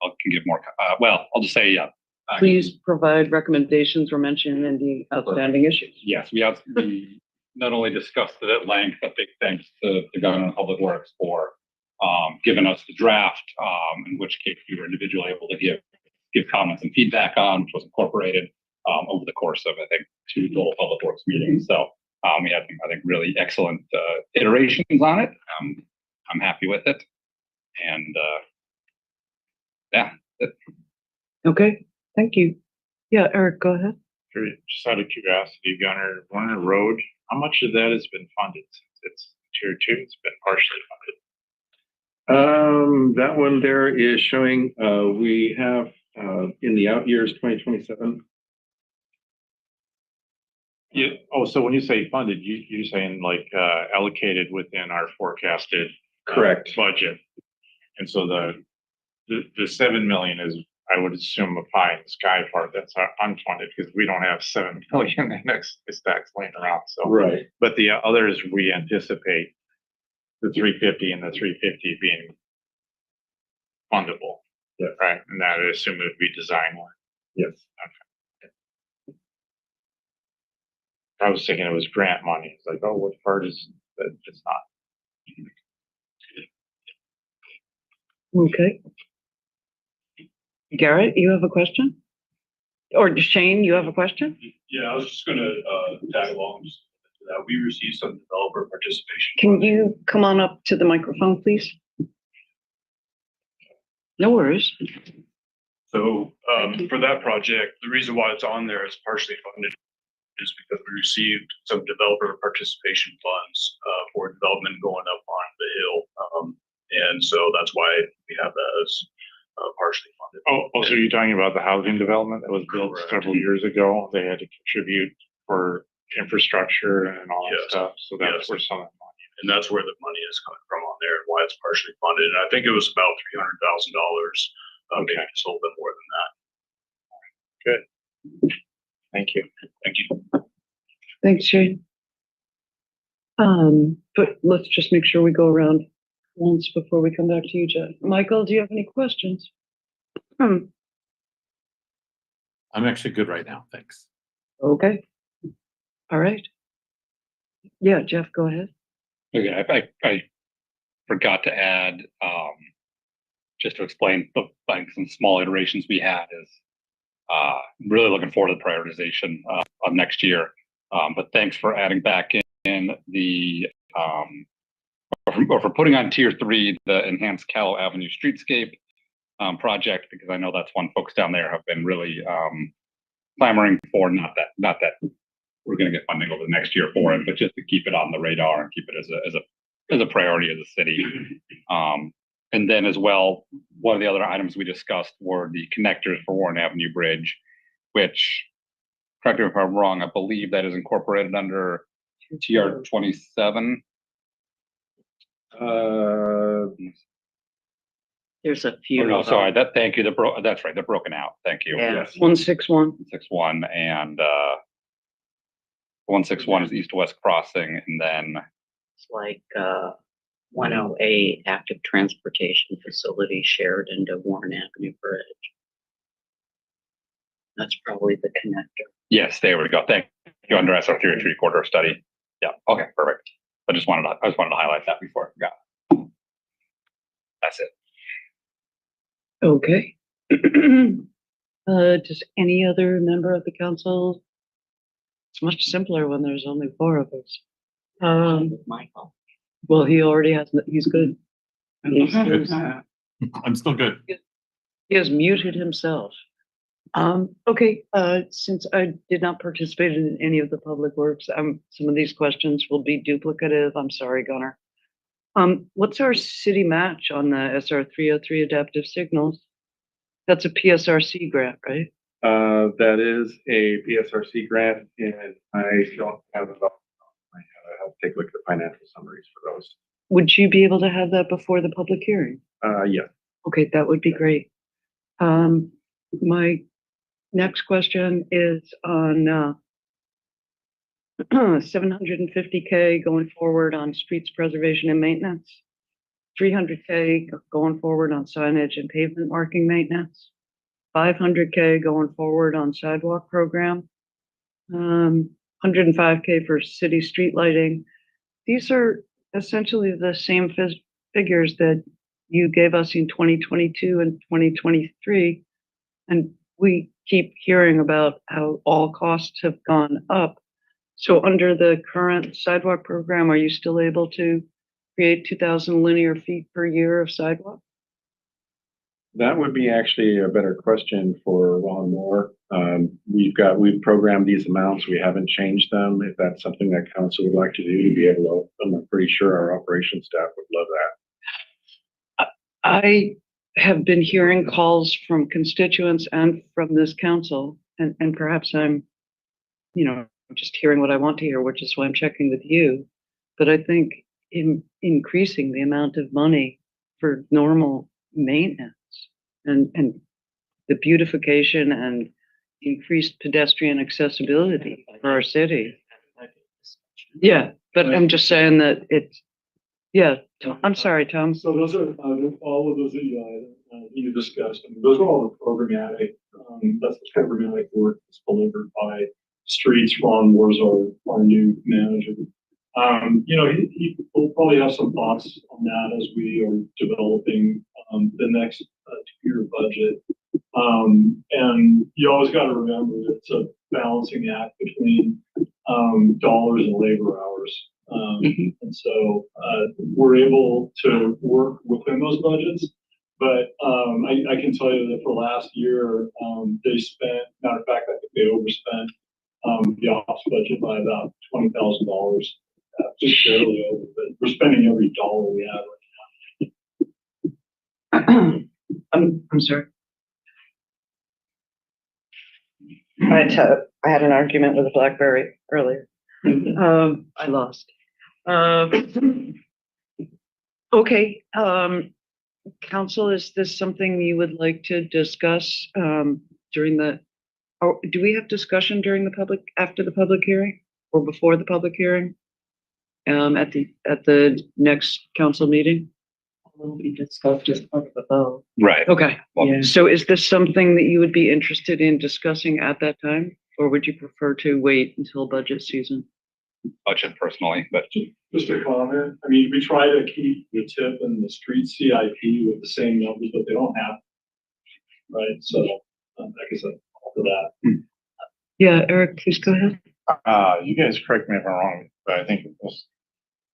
I can give more. Well, I'll just say, Please provide recommendations or mention any outstanding issues. Yes, we not only discussed it at length, but big thanks to the Government of Public Works for giving us the draft, in which case we were individually able to give comments and feedback on, which was incorporated over the course of, I think, 2 total Public Works meetings. So we had, I think, really excellent iterations on it. I'm happy with it. And yeah. Okay, thank you. Yeah, Eric, go ahead. Just out of curiosity, Gunner, Warner Road, how much of that has been funded since it's tier 2? It's been partially funded. That one there is showing, we have, in the out years, 2027. Yeah. Oh, so when you say funded, you're saying like allocated within our forecasted Correct. budget. And so the 7 million is, I would assume, a pie in the sky part that's unfunded because we don't have 7 million in stacks laying around. So Right. but the others we anticipate the 350 and the 350 being fundable. Yeah. Right. And that I assume it would be design work. Yes. Okay. I was thinking it was grant money. It's like, oh, what part is that? It's not. Okay. Garrett, you have a question? Or Shane, you have a question? Yeah, I was just gonna tag along just to that. We received some developer participation. Can you come on up to the microphone, please? No worries. So for that project, the reason why it's on there is partially funded is because we received some developer participation funds for development going up on the hill. And so that's why we have that as partially funded. Oh, so you're talking about the housing development that was built Correct. several years ago? They had to contribute for infrastructure and all that Yes. stuff. So that's Yes. where some of the money. And that's where the money is coming from on there and why it's partially funded. And I think it was about $300,000, maybe Okay. just a little bit more than that. Good. Thank you. Thank you. Thanks, Shane. But let's just make sure we go around once before we come back to you, Jeff. Michael, do you have any questions? I'm actually good right now. Thanks. Okay. All right. Yeah, Jeff, go ahead. Okay, I forgot to add, just to explain, like some small iterations we had is really looking forward to the prioritization of next year. But thanks for adding back in the or for putting on tier 3 the enhanced Callow Avenue streetscape project, because I know that's one folks down there have been really clamoring for. Not that we're going to get funding over the next year for it, but just to keep it on the radar and keep it as a priority as a city. And then as well, one of the other items we discussed were the connectors for Warren Avenue Bridge, which, correct me if I'm wrong, I believe that is incorporated under TR 27. There's a few. Oh, no, sorry. Thank you. That's right. They're broken out. Thank you. Yeah. Yes. 161. 161 and 161 is east-west crossing, and then It's like 108 active transportation facility shared into Warren Avenue Bridge. That's probably the connector. yes, there we go. Thank you. Under SR 3 study. Yeah. Okay. Perfect. I just wanted to highlight that before I forgot. That's it. Okay. Does any other member of the council? It's much simpler when there's only 4 of us. Michael. Well, he already has, he's good. I'm still good. He has muted himself. Okay, since I did not participate in any of the public works, some of these questions will be duplicative. I'm sorry, Gunnar. What's our city match on the SR 303 adaptive signals? That's a PSRC grant, right? That is a PSRC grant, and I don't have it all. I have to take a look at the financial summaries for those. Would you be able to have that before the public hearing? Yeah. Okay, that would be great. My next question is on 750K going forward on streets preservation and maintenance, 300K going forward on signage and pavement marking maintenance, 500K going forward on sidewalk program. 105K for city street lighting. These are essentially the same figures that you gave us in 2022 and 2023. And we keep hearing about how all costs have gone up. So under the current sidewalk program, are you still able to create 2,000 linear feet per year of sidewalk? That would be actually a better question for Ron Moore. We've programmed these amounts. We haven't changed them. If that's something that council would like to do to be able to, I'm pretty sure our operations staff would love that. I have been hearing calls from constituents and from this council, and perhaps I'm, just hearing what I want to hear, which is why I'm checking with you. But I think in increasing the amount of money for normal maintenance and the beautification and increased pedestrian accessibility for our city. Yeah, but I'm just saying that it's, yeah, I'm sorry, Tom. So those are, all of those that you discussed, I mean, those are all the programmatic, that's the programmatic work that's delivered by Streets. Ron Moore's our new manager. He will probably have some thoughts on that as we are developing the next two-year budget. And you always got to remember it's a balancing act between dollars and labor hours. And so we're able to work within those budgets. But I can tell you that for last year, they spent, matter of fact, I think they overspent the ops budget by about $20,000. Just barely over, but we're spending every dollar we have right now. I'm sorry. I had an argument with a BlackBerry earlier. I lost. Okay. Council, is this something you would like to discuss during the? Or do we have discussion after the public hearing or before the public hearing? At the next council meeting? Will be discussed as part of the vote. Right. Okay. Well, So is this something that you would be interested in discussing at that time? Or would you prefer to wait until budget season? budget personally, but Just a comment. I mean, we try to keep the TIP and the street CIP with the same numbers, but they don't have. Right. So I guess all for that. Yeah, Eric, please go ahead. You guys correct me if I'm wrong, but I think it was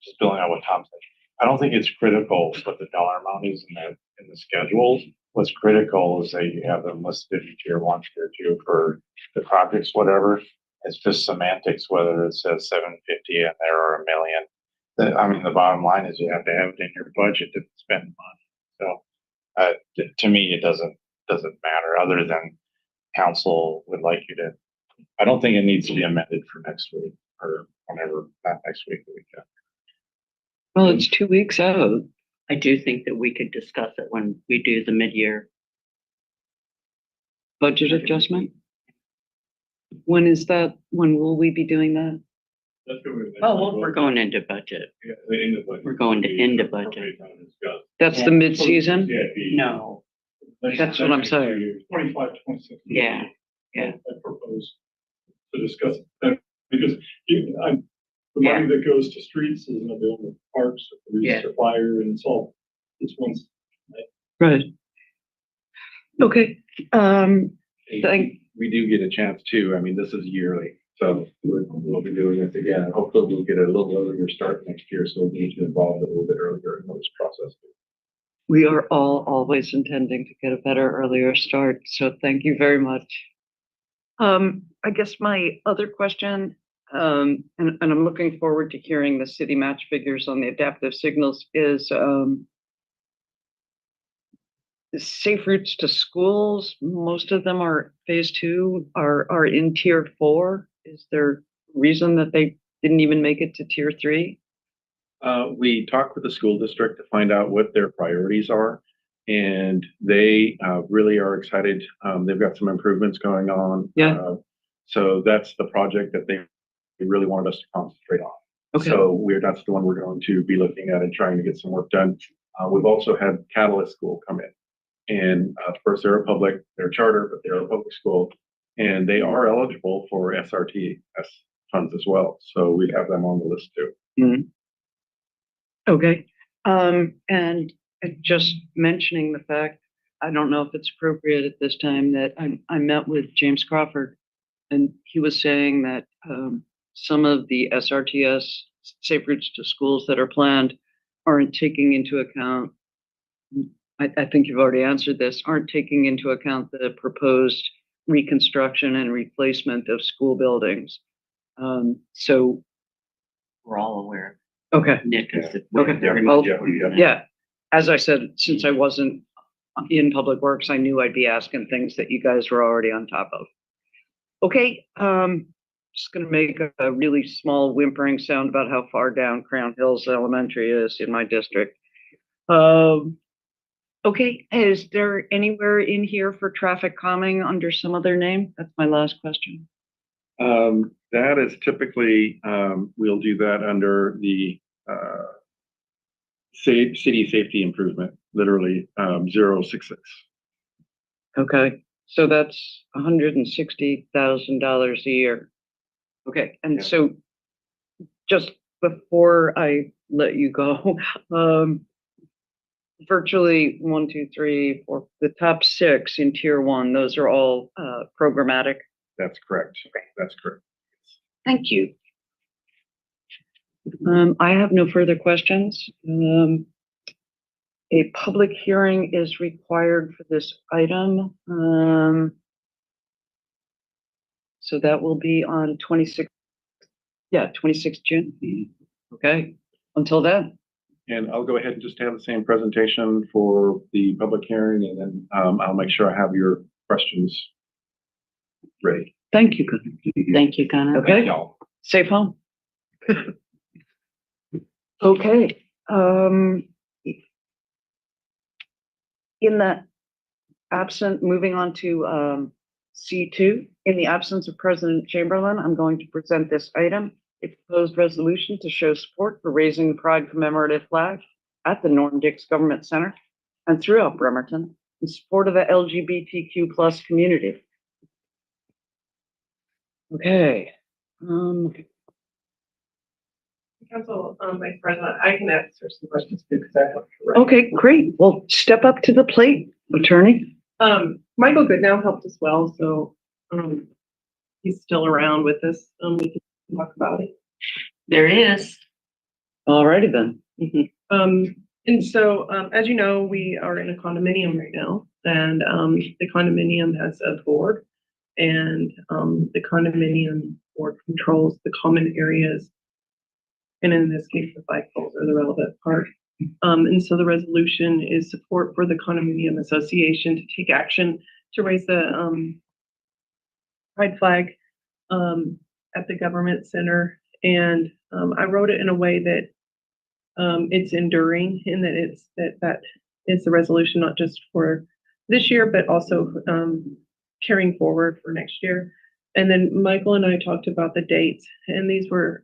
just building on what Tom said. I don't think it's critical what the dollar amount is in the schedules. What's critical is that you have them listed in tier 1, tier 2 for the projects, whatever. It's just semantics, whether it says 750 and there are $1 million. The bottom line is you have to have it in your budget to spend money. So to me, it doesn't matter, other than council would like you to. I don't think it needs to be amended for next week or whenever, not next week, the week after. Well, it's 2 weeks out. I do think that we could discuss it when we do the mid-year. Budget adjustment? When is that? When will we be doing that? We're going into budget. Yeah, the end of budget. We're going to end of budget. That's the mid-season? No. That's what I'm saying. 25, 26. Yeah. I propose to discuss that because the money that goes to streets isn't available to parks, or fire, and it's all once. Right. Okay. We do get a chance too. I mean, this is yearly, so we'll be doing this again. Hopefully we'll get a little earlier start next year, so we'll need to involve a little bit earlier in this process. We are always intending to get a better, earlier start. So thank you very much. I guess my other question, and I'm looking forward to hearing the city match figures on the adaptive signals, is safe routes to schools. Most of them are phase 2, are in tier 4. Is there reason that they didn't even make it to tier 3? We talked with the school district to find out what their priorities are, and they really are excited. They've got some improvements going on. Yeah. So that's the project that they really wanted us to concentrate on. Okay. So that's the one we're going to be looking at and trying to get some work done. We've also had Catalyst School come in. And of course, they're a public, they're charter, but they're a public school. And they are eligible for SRTS funds as well. So we have them on the list too. Okay, and just mentioning the fact, I don't know if it's appropriate at this time, that I met with James Crawford, and he was saying that some of the SRTS safe routes to schools that are planned aren't taking into account, I think you've already answered this, aren't taking into account the proposed reconstruction and replacement of school buildings. So, We're all aware. okay. Nick is. Okay. Well, yeah, as I said, since I wasn't in Public Works, I knew I'd be asking things that you guys were already on top of. Okay, just gonna make a really small whimpering sound about how far down Crown Hills Elementary is in my district. Okay, is there anywhere in here for traffic calming under some other name? That's my last question. That is typically, we'll do that under the city safety improvement, literally 066. Okay, so that's $160,000 a year. Okay, and so just before I let you go, virtually 1, 2, 3, 4, the top 6 in tier 1, those are all programmatic. That's correct. That's correct. Thank you. I have no further questions. A public hearing is required for this item. So that will be on 26th June. Okay, until then. And I'll go ahead and just have the same presentation for the public hearing, and then I'll make sure I have your questions ready. Thank you, Connor. Thank you, Connor. Okay, safe home. Okay, in the moving on to C2, in the absence of President Chamberlain, I'm going to present this item, a proposed resolution to show support for raising the Pride commemorative flag at the Norm Dix Government Center and throughout Bremerton in support of the LGBTQ+ community. Okay. Council, Vice President, I can answer some questions too, because I have to. Okay, great. Well, step up to the plate, attorney. Michael Goodnow helped as well, so he's still around with us. We can talk about it. There is. All righty then. And so, as you know, we are in a condominium right now, and the condominium has a board, and the condominium board controls the common areas. And in this case, the flagpoles are the relevant part. And so the resolution is support for the condominium association to take action to raise the pride flag at the government center. And I wrote it in a way that it's enduring, in that that is the resolution not just for this year, but also carrying forward for next year. And then Michael and I talked about the dates, and these were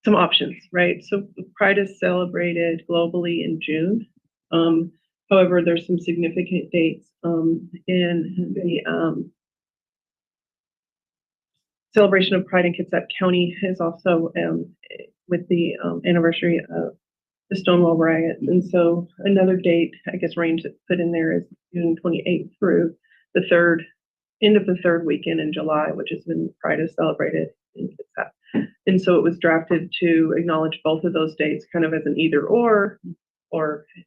some options, right? So Pride is celebrated globally in June. However, there's some significant dates in the celebration of Pride in Kitsap County is also with the anniversary of the Stonewall riots. And so another date, I guess, range that's put in there is June 28th through the end of the third weekend in July, which is when Pride is celebrated in Kitsap. And so it was drafted to acknowledge both of those dates kind of as an either or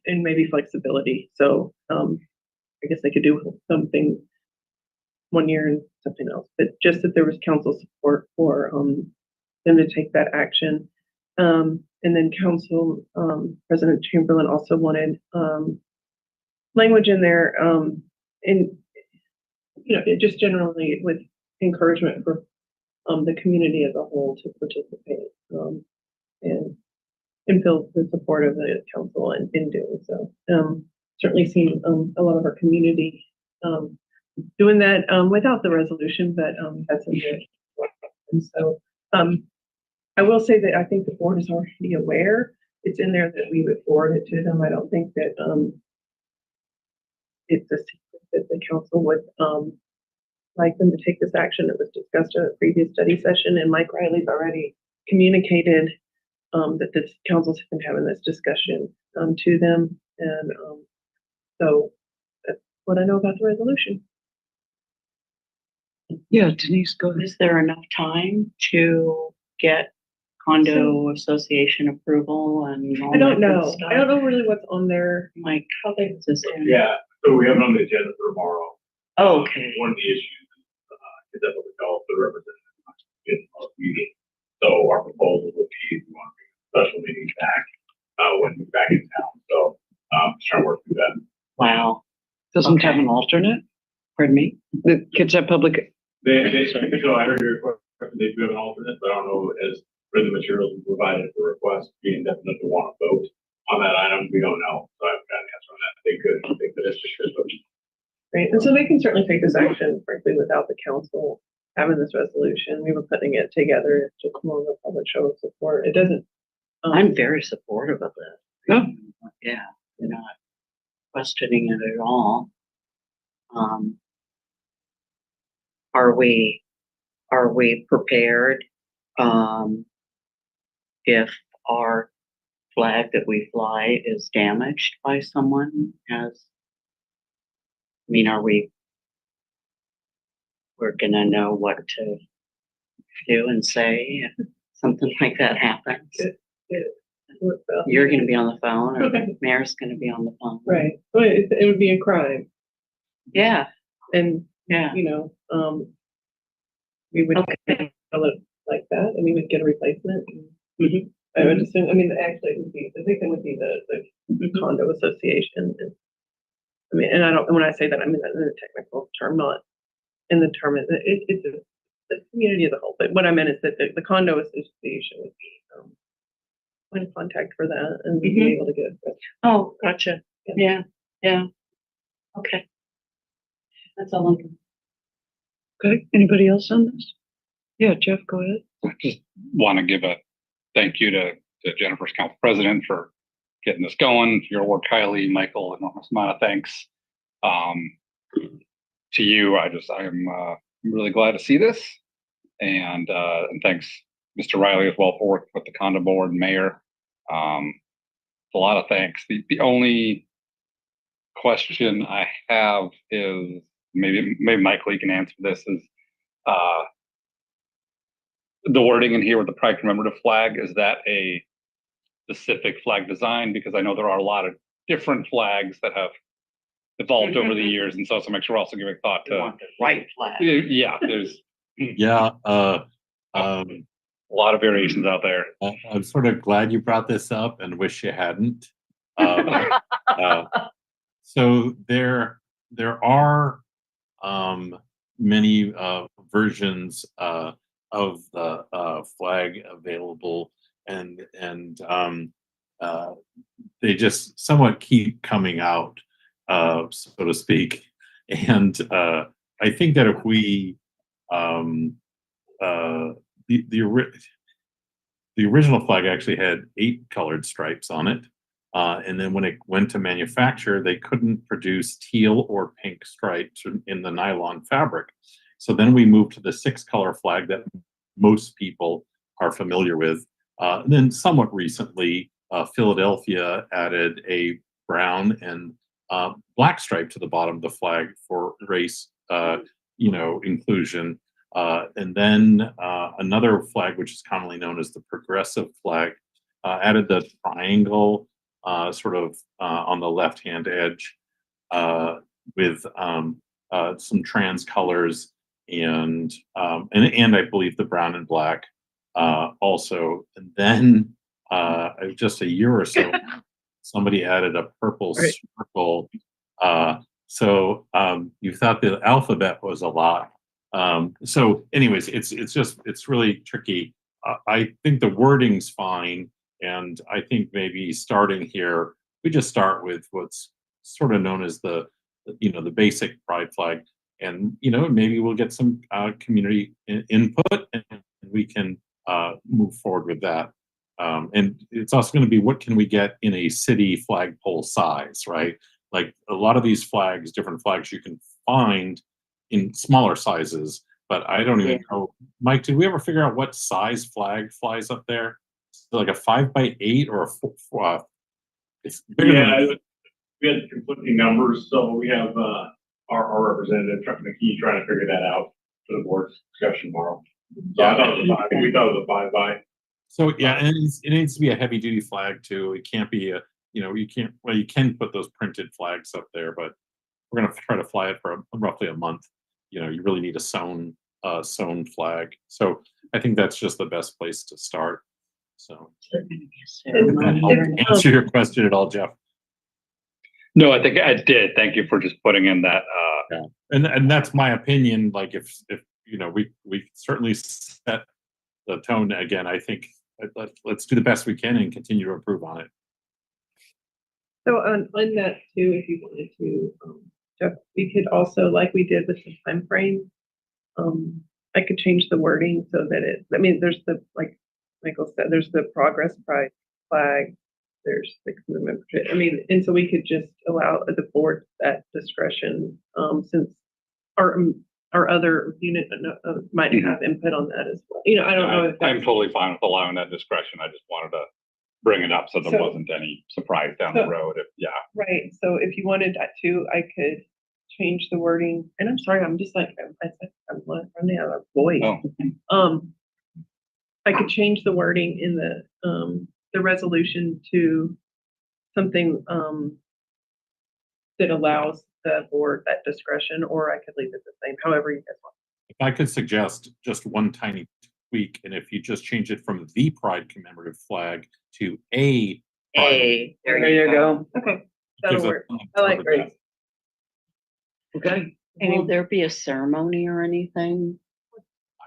and maybe flexibility. So I guess they could do something one year and something else, but just that there was council support for them to take that action. And then Council President Chamberlain also wanted language in there, and it just generally with encouragement for the community as a whole to participate and feel the support of the council in doing so. Certainly seen a lot of our community doing that without the resolution, but that's in there. And so I will say that I think the board is already aware. It's in there that we would forward it to them. I don't think that it's a secret that the council would, like them to take this action. It was discussed at a previous study session, and Mike Riley's already communicated that this council's been having this discussion to them, and so that's what I know about the resolution. Yeah, Denise, go ahead. Is there enough time to get condo association approval and all I don't that good know. stuff? I don't know really what's on there. Like, how big is this? Yeah, so we have it on the agenda for tomorrow. Oh, okay. One of the issues is that what we call the representative in our meeting. So our proposal would be we want to bring a special meeting back when we're back in town. So just trying to work through that. Wow. Doesn't have an alternate? Pardon me? The kids at public. So I heard your question, they do have an alternate, but I don't know, as for the materials we provided for request, being definitely want to vote on that item, we don't know. So I haven't got an answer on that. They could, it's just vote. Right, and so they can certainly take this action, frankly, without the council having this resolution. We were putting it together to come on the public show of support. It doesn't. I'm very supportive of this. Oh. Yeah, you're not questioning it at all. Are we prepared, if our flag that we fly is damaged by someone we're gonna know what to do and say if something like that happens? You're gonna be on the phone, or Okay. the mayor's gonna be on the phone. Right, but it would be a crime, Yeah, and, yeah. you know, we would Okay. handle it like that, and we would get a replacement. Mhm. I would assume, I mean, actually, it would be, the victim would be the condo association. And I mean, and I don't, and when I say that, I mean that in a technical term, not in the term, it's the community as a whole. But what I meant is that the condo association would be point of contact for that, and we'd be able to get. Oh, gotcha. Yeah, yeah. Okay. That's all I can. Okay, anybody else on this? Yeah, Jeff, go ahead. I just want to give a thank you to Jennifer's council president for getting this going. Your work, Kylie, Michael, enormous amount of thanks. To you, I'm really glad to see this, and thanks, Mr. Riley, as well, for working with the condo board and mayor. A lot of thanks. The only question I have is maybe Michael, you can answer this, is the wording in here with the Pride commemorative flag, is that a specific flag design? Because I know there are a lot of different flags that have evolved over the years, and so make sure we're also giving thought to The right flag. yeah, there's Yeah, a lot of variations out there. I'm sort of glad you brought this up and wish you hadn't. So there are many versions of the flag available, and they just somewhat keep coming out, so to speak. And I think that if we the original flag actually had 8 colored stripes on it. And then when it went to manufacture, they couldn't produce teal or pink stripes in the nylon fabric. So then we moved to the 6-color flag that most people are familiar with. Then somewhat recently, Philadelphia added a brown and black stripe to the bottom of the flag for race, inclusion. And then another flag, which is commonly known as the progressive flag, added the triangle sort of on the left-hand edge with some trans colors and I believe the brown and black also. And then just a year or so, somebody added a purple circle. So you thought the alphabet was a lot. So anyways, it's really tricky. I think the wording's fine. And I think maybe starting here, we just start with what's sort of known as the basic pride flag. And, maybe we'll get some community input and we can move forward with that. And it's also going to be, what can we get in a city flagpole size, right? Like a lot of these flags, different flags you can find in smaller sizes, but I don't even know. Mike, did we ever figure out what size flag flies up there? Like a 5x8 or it's bigger than Yeah, we had conflicting numbers, so we have, our representative, Chuck McKee, trying to figure that out for the board's discussion tomorrow. So I thought it was we thought it was a 5x. So yeah, and it needs to be a heavy duty flag too. It can't be a, you can't, well, you can put those printed flags up there, but we're gonna try to fly it for roughly a month. You really need a sewn flag. So I think that's just the best place to start. So answer your question at all, Jeff. No, I think I did. Thank you for just putting in that. Yeah. And that's my opinion. Like if we certainly set the tone again. I think let's do the best we can and continue to improve on it. So on that too, if you wanted to, Jeff, we could also, like we did with the time frame, I could change the wording so that there's the, like Michael said, there's the progress pride flag, there's the commitment, and so we could just allow the board that discretion, since our other unit might have input on that as well. I don't know if I'm totally fine with allowing that discretion. I just wanted to bring it up so there wasn't any surprise down the road. Right. So if you wanted that too, I could change the wording. And I'm sorry, I'm just like I'm running out of voice. Oh. I could change the wording in the resolution to something that allows the board that discretion, or I could leave it the same, however you guys want. If I could suggest just one tiny tweak, and if you just change it from the Pride commemorative flag to a Pride, There you go. Okay, that'll work. I like great. Okay. Will there be a ceremony or anything?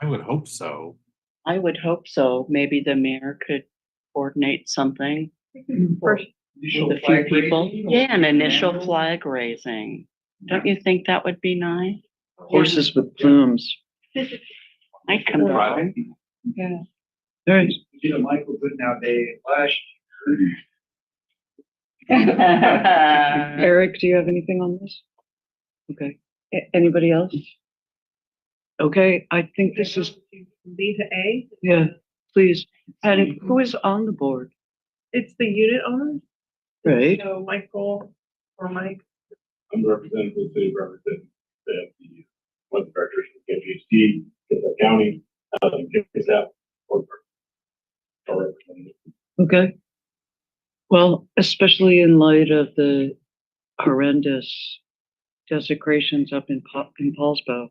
I would hope so. I would hope so. Maybe the mayor could coordinate something First, with a few people. Yeah, an initial flag raising. Don't you think that would be nice? Horses with plumes. I come by. Yeah. All right. Michael putting out a flash. Eric, do you have anything on this? Okay. Anybody else? Okay, I think this is, B to A. yeah, please. And who is on the board? It's the unit owner. Right. So Michael or Mike. I'm representing the city of Bremerton, the one of the directors from KGC, the county, get that. Okay. Well, especially in light of the horrendous desecrations up in Paulsbo,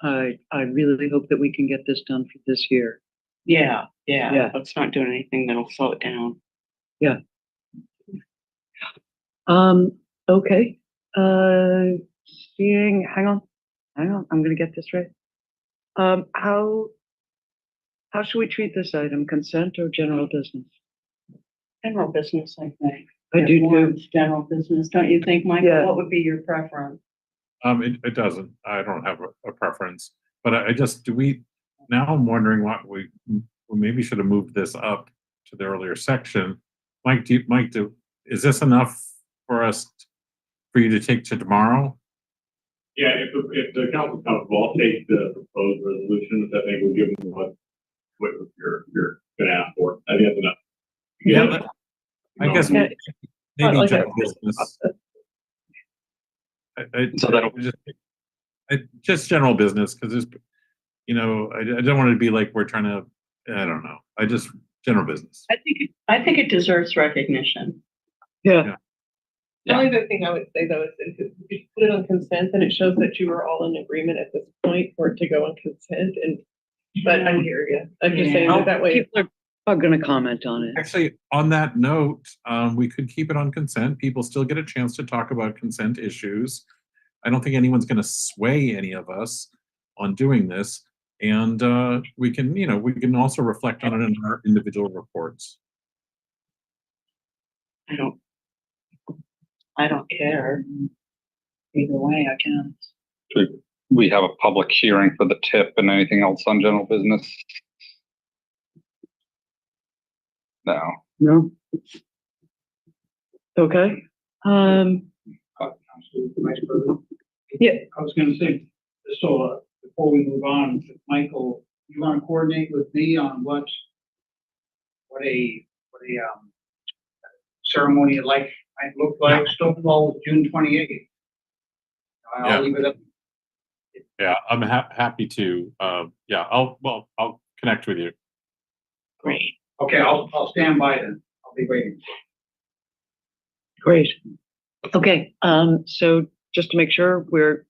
I really hope that we can get this done for this year. Yeah. Yeah. Let's not do anything that'll slow it down. Yeah. Okay. Hang on, I'm gonna get this right. How should we treat this item? Consent or general business? General business, I think. I do too. Warrants general business, don't you think, Michael? Yeah. What would be your preference? It doesn't. I don't have a preference, but now I'm wondering what we maybe should have moved this up to the earlier section. Mike, is this enough for you to take to tomorrow? Yeah, if the council comfortable, I'll take the proposed resolution, I think we'll give them what you're gonna ask for. I think that's enough. Yeah. I guess maybe like general business. So that'll just general business, because there's, I don't want to be like we're trying to, I don't know. General business. I think it deserves recognition. Yeah. The only other thing I would say though is if you put it on consent, then it shows that you are all in agreement at this point for it to go on consent. But I hear you. I'm just saying that way. People are gonna comment on it. Actually, on that note, we could keep it on consent. People still get a chance to talk about consent issues. I don't think anyone's going to sway any of us on doing this. And we can also reflect on it in our individual reports. I don't care. Either way, I can. Should we have a public hearing for the tip and anything else on general business? No. No. Okay. Vice President. Yeah. I was gonna say, so, before we move on, Michael, you wanna coordinate with me on what a ceremony like, might look like, Stonewall, June 28th? Yeah. I'll leave it up. Yeah, I'm happy to. Yeah, I'll connect with you. Great. Okay, I'll stand by then. I'll be waiting. Great. Okay, so just to make sure, we're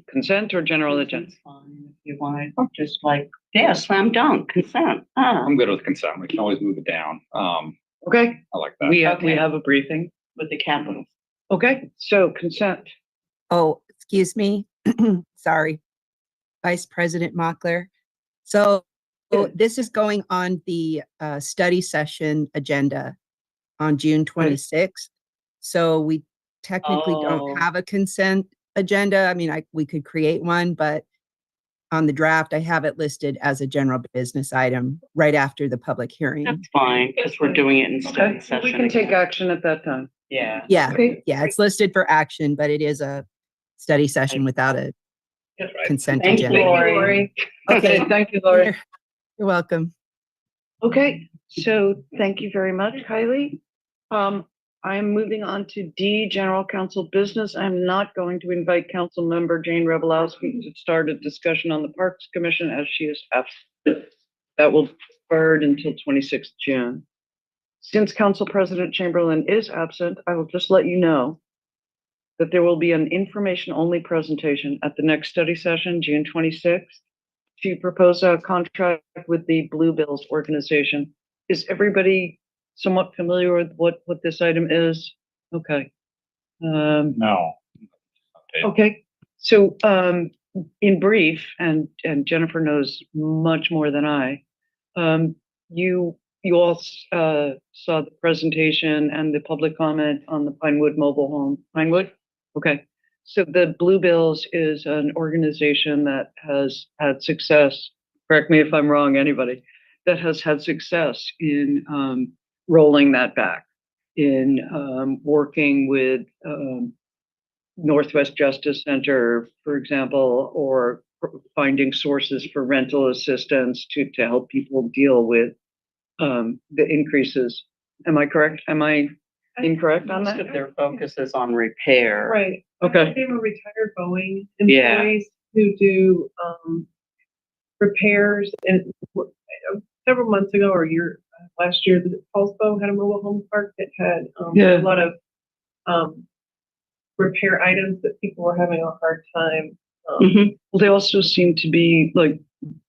consent or general agenda? That's fine if you want, just like, yeah, slam dunk, consent. I'm good with consent. We can always move it down. Okay, I like that. we have Okay. a briefing. With the capital. Okay, so consent. Oh, excuse me. Sorry. Vice President Mockler. So this is going on the study session agenda on June 26th. So we technically Oh. don't have a consent agenda. I mean, we could create one, but on the draft, I have it listed as a general business item right after the public hearing. That's fine, because we're doing it in study Okay, session. we can take again. action at that time. Yeah. Yeah, Okay. yeah, it's listed for action, but it is a study session without a That's right. consent Thank you, agenda. Lori. Okay, thank you, Lori. You're welcome. Okay, so thank you very much, Kylie. I'm moving on to D, General Council Business. I'm not going to invite Council Member Jane Revelowski to start a discussion on the Parks Commission as she is absent. That will be deferred until 26th June. Since Council President Chamberlain is absent, I will just let you know that there will be an information-only presentation at the next study session, June 26th, to propose a contract with the Bluebills organization. Is everybody somewhat familiar with what this item is? Okay. No. Okay, so in brief, and Jennifer knows much more than I, you all saw the presentation and the public comment on the Pinewood mobile home. Pinewood? Okay. So the Bluebills is an organization that has had success, correct me if I'm wrong, anybody, that has had success in rolling that back, in working with Northwest Justice Center, for example, or finding sources for rental assistance to help people deal with the increases. Am I correct? Am I incorrect on Most that? of their focus is on repair. Right. Okay. They were retired Boeing Yeah. employees who do repairs, and several months ago or last year, the Pulsebo had a mobile home park that had Yeah. a lot of repair items that people were having a hard time. Well, they also seem to be like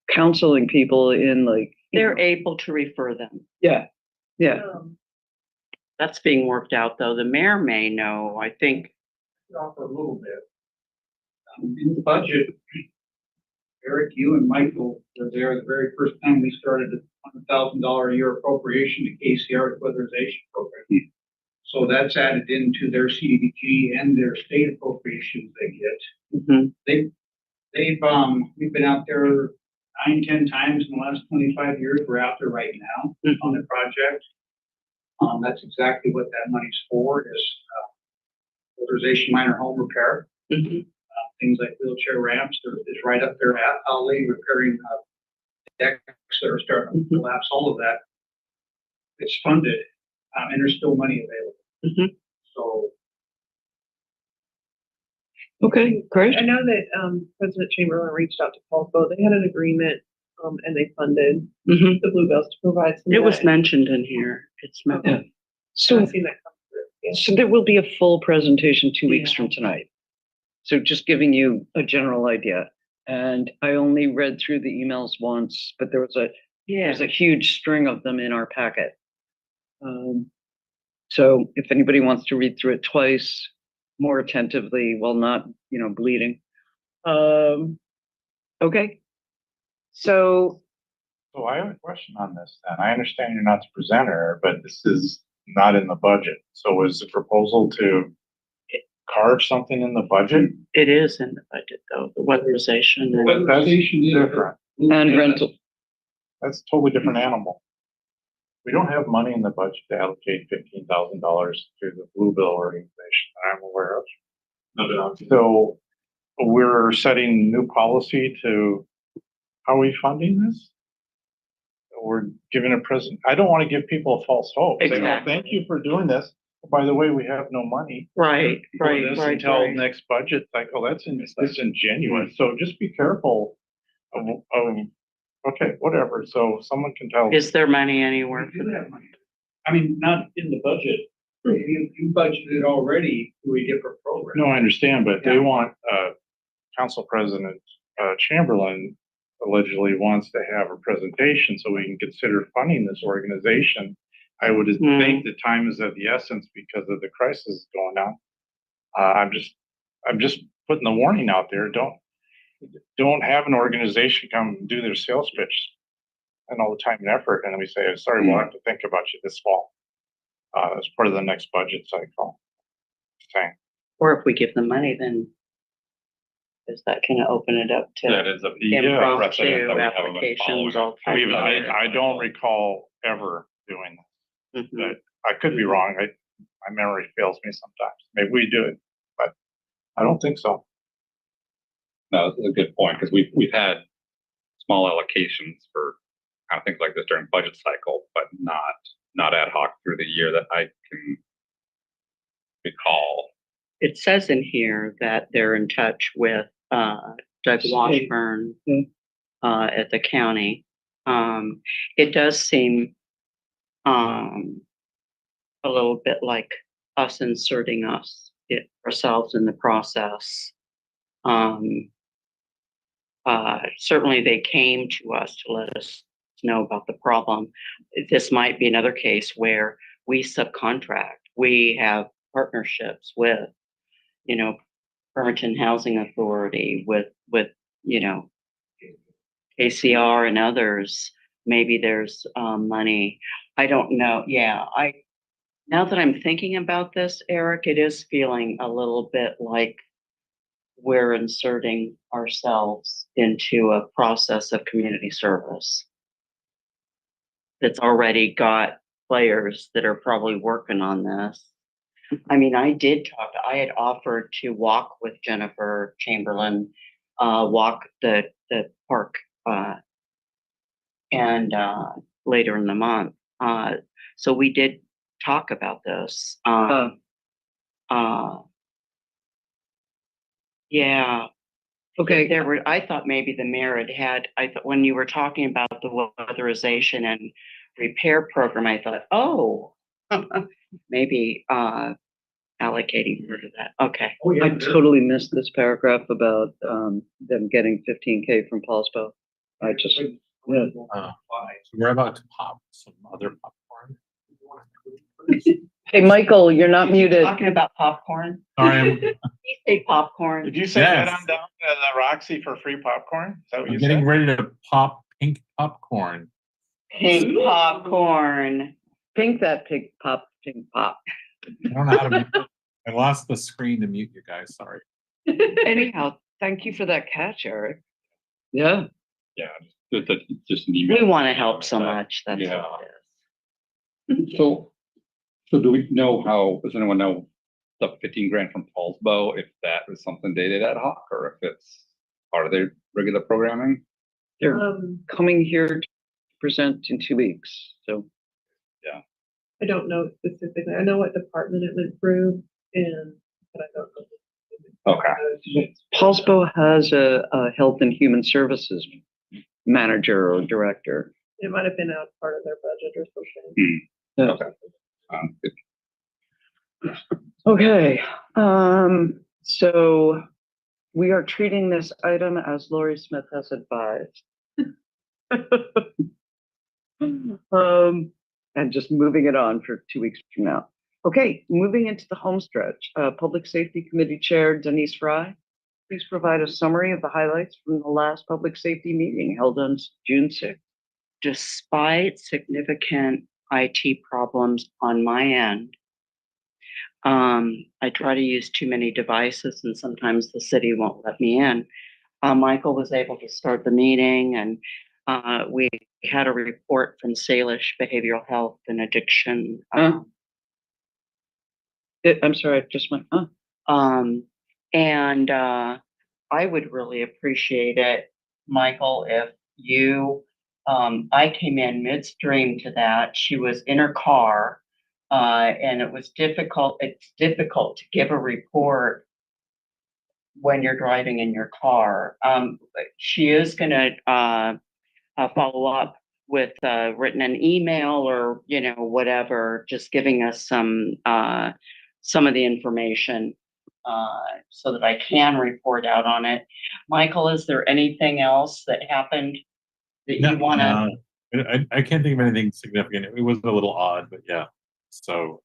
counseling people in like, They're able to refer them. yeah. That's being worked out, though. The mayor may know, I think. Offer a little bit. In the budget, Eric, you and Michael were there the very first time we started a $100,000 a year appropriation to KCR's weatherization program. So that's added into their CDBG and their state appropriations they get. Mm-hmm. We've been out there 9-10 times in the last 25 years. We're out there right now on the project. That's exactly what that money's for, is weatherization, minor home repair. Things like wheelchair ramps, it's right up their alley, repairing decks that are starting to collapse, all of that. It's funded, and there's still money available. So. Okay, great. I know that President Chamberlain reached out to Pulsebo. They had an agreement and they funded the Bluebills to provide some. It was mentioned in here. It's mentioned. So, I've seen that come through. Yeah. so there will be a full presentation 2 weeks from tonight. So just giving you a general idea. And I only read through the emails once, but there was a huge string of them in our packet. So if anybody wants to read through it twice, more attentively, while not, bleeding. Okay. So I have a question on this then. I understand you're not the presenter, but this is not in the budget. So is the proposal to carve something in the budget? It is in the budget, though, the weatherization. But that's different. And rental. That's a totally different animal. We don't have money in the budget to allocate $15,000 to the Bluebill organization that I'm aware of. So we're setting new policy to, how are we funding this? We're giving a present, I don't want to give people a false hope. Say, "Oh, Exactly. thank you for doing this. By the way, we have no money. Right, for right, this right, Until right. next budget cycle, that's disingenuous. So just be careful of, okay, whatever. So someone can tell. Is there money anywhere We for do that? have money. I mean, not in the budget. You budgeted already, we get for program. No, I understand, but they Yeah. want, Council President, Chamberlain allegedly wants to have a presentation so we can consider funding this organization. I would think the time is of the essence because of the crisis going on. I'm just putting the warning out there. Don't have an organization come do their sales pitch and all the time and effort, and then we say, sorry, we'll have to think about you this fall. As part of the next budget cycle. Saying. Or if we give them money, then is that gonna open it up That to is a precedent impromptu that we haven't been applications following. all I don't recall ever doing this, Mhm. but I could be wrong. My memory fails me sometimes. Maybe we do it, but I don't think so. No, that's a good point, because we've had small allocations for kind of things like this during budget cycle, but not ad hoc through the year that I can recall. It says in here that they're in touch with Doug Washburn at the county. It does seem a little bit like us inserting ourselves in the process. Certainly they came to us to let us know about the problem. This might be another case where we subcontract. We have partnerships with, Bremerton Housing Authority, with KCR and others. Maybe there's money. I don't know. Yeah, now that I'm thinking about this, Eric, it is feeling a little bit like we're inserting ourselves into a process of community service that's already got players that are probably working on this. I mean, I had offered to walk with Jennifer Chamberlain, walk the park, and later in the month. So we did talk about this. Yeah. Okay. I thought maybe the mayor I thought when you were talking about the weatherization and repair program, I thought, oh, maybe allocating her to that. Okay. I totally missed this paragraph about them getting 15K from Paulsbo. I just, yeah. We're about to pop some other popcorn. Hey, Michael, you're not muted. Talking about popcorn. Sorry, You say popcorn. Did you say Yes. get on down to the Roxy for free popcorn? Is that what I'm you getting said? ready to pop pink popcorn. Pink popcorn. Pink that pink pop, pink pop. I don't know how to mute. I lost the screen to mute you guys. Sorry. Anyhow, thank you for that catch, Eric. Yeah. Yeah, just an email. We want to help so much. That's Yeah. what it is. So do we know does anyone know the 15 grand from Paulsbo, if that was something they did ad hoc or if it's part of their regular programming? They're coming here to present in 2 weeks, so. Yeah. I don't know specifically. I know what department it went through, but I don't know. Okay. Paulsbo has a health and human services manager or director. It might have been out part of their budget or something. Yeah. Okay. Good. Okay, so we are treating this item as Lori Smith has advised. And just moving it on for 2 weeks from now. Okay, moving into the home stretch. Public Safety Committee Chair Denise Fry, please provide a summary of the highlights from the last public safety meeting held on June 6th. Despite significant IT problems on my end, I try to use too many devices and sometimes the city won't let me in. Michael was able to start the meeting and we had a report from Salish Behavioral Health and Addiction. I'm sorry, I just went, And I would really appreciate it, Michael, if you, I came in midstream to that. She was in her car, and it was difficult. It's difficult to give a report when you're driving in your car. She is going to follow up with written an email or whatever, just giving us some of the information so that I can report out on it. Michael, is there anything else that happened that you want to? I can't think of anything significant. It was a little odd, but yeah. So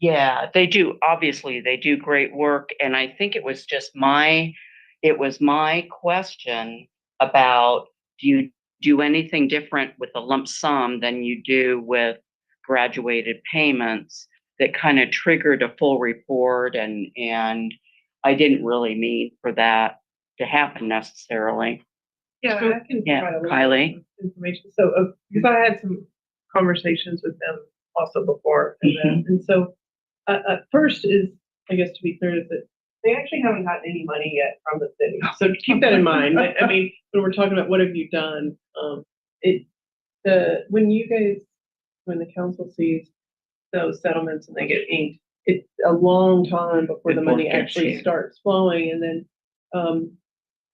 Yeah, they do. Obviously, they do great work. And I think it was just my question about, do you do anything different with a lump sum than you do with graduated payments, that kind of triggered a full report, and I didn't really mean for that to happen necessarily. Yeah, I can Yeah, provide a little Kylie. information. So, because I had some conversations with them also before, and then, and so first is, I guess to be clear, is that they actually haven't gotten any money yet from the city. So keep that in mind. I mean, when we're talking about what have you done, when the council sees those settlements and they get inked, it's a long time before the money actually starts flowing. And then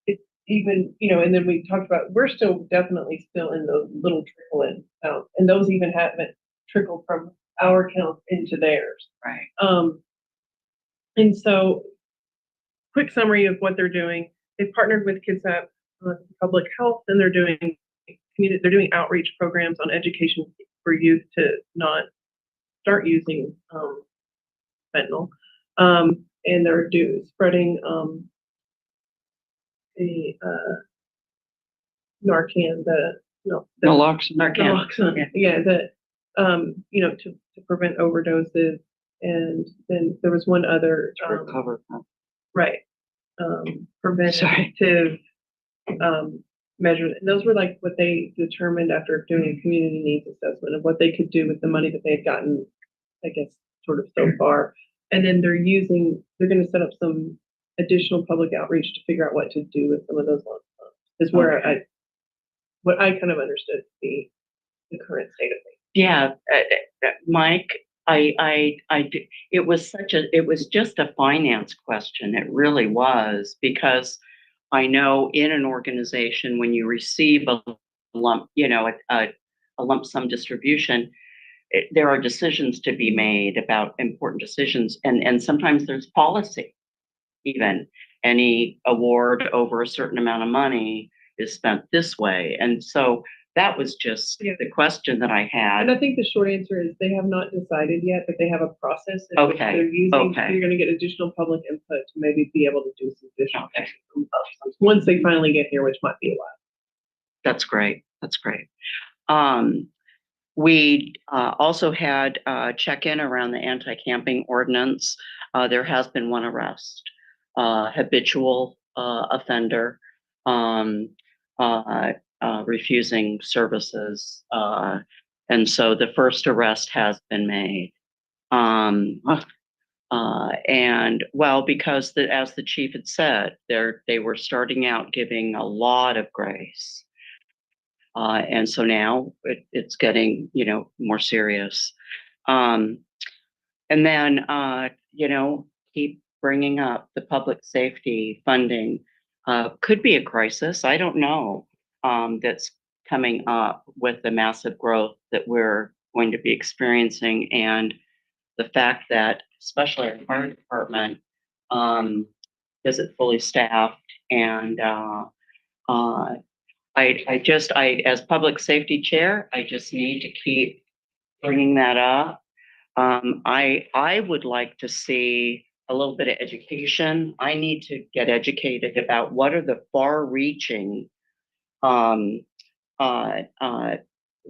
it's even, and then we talked about, we're definitely still in those little trickle-in accounts, and those even haven't trickled from our account into theirs. Right. And so, quick summary of what they're doing. They've partnered with Kids Up Public Health, and they're doing outreach programs on education for youth to not start using fentanyl. And they're spreading the Narcan, Naloxone. Yeah, to prevent overdoses. And then there was one other Recover. right, preventative measures. And those were like what they determined after doing a community needs assessment of what they could do with the money that they've gotten, I guess, sort of so far. And then they're going to set up some additional public outreach to figure out what to do with some of those lump sums. Is where what I kind of understood to be the current state of things. Yeah, Mike, it was just a finance question. It really was, because I know in an organization, when you receive a lump, a lump sum distribution, there are decisions to be made about important decisions. And sometimes there's policy, even. Any award over a certain amount of money is spent this way. And so that was just the question that I had. And I think the short answer is they have not decided yet, but they have a process in which they're using. Okay. You're going to get additional public input to maybe be able to do some additional once they finally get here, which might be a while. That's great. That's great. We also had check-in around the anti-camping ordinance. There has been one arrest, habitual offender, refusing services. And so the first arrest has been made. And well, because as the chief had said, they were starting out giving a lot of grace. And so now it's getting, more serious. And then, keep bringing up the public safety funding. Could be a crisis. I don't know. That's coming up with the massive growth that we're going to be experiencing, and the fact that especially our fire department isn't fully staffed. And as public safety chair, I just need to keep bringing that up. I would like to see a little bit of education. I need to get educated about what are the far-reaching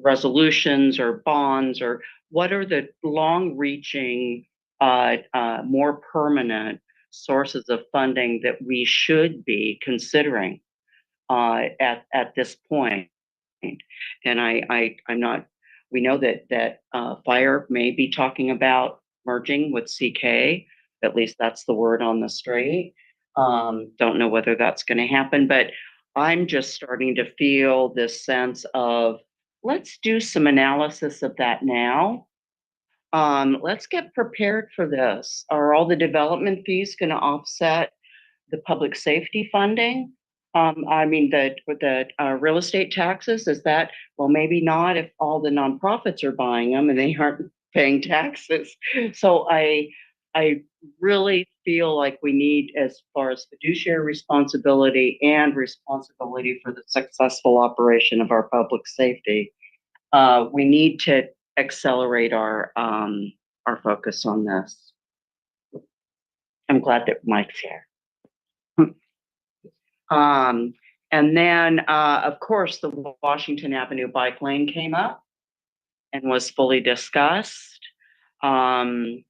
resolutions or bonds, or what are the long-reaching, more permanent sources of funding that we should be considering at this point. And I'm not. We know that fire may be talking about merging with CK At least that's the word on the street. Don't know whether that's going to happen, but I'm just starting to feel this sense of let's do some analysis of that now. Let's get prepared for this. Are all the development fees going to offset the public safety funding? I mean, the real estate taxes, is that, well, maybe not if all the nonprofits are buying them and they aren't paying taxes. So I really feel like we need, as far as fiduciary responsibility and responsibility for the successful operation of our public safety, we need to accelerate our focus on this. I'm glad that Mike's here. And then, of course, the Washington Avenue bike lane came up and was fully discussed. There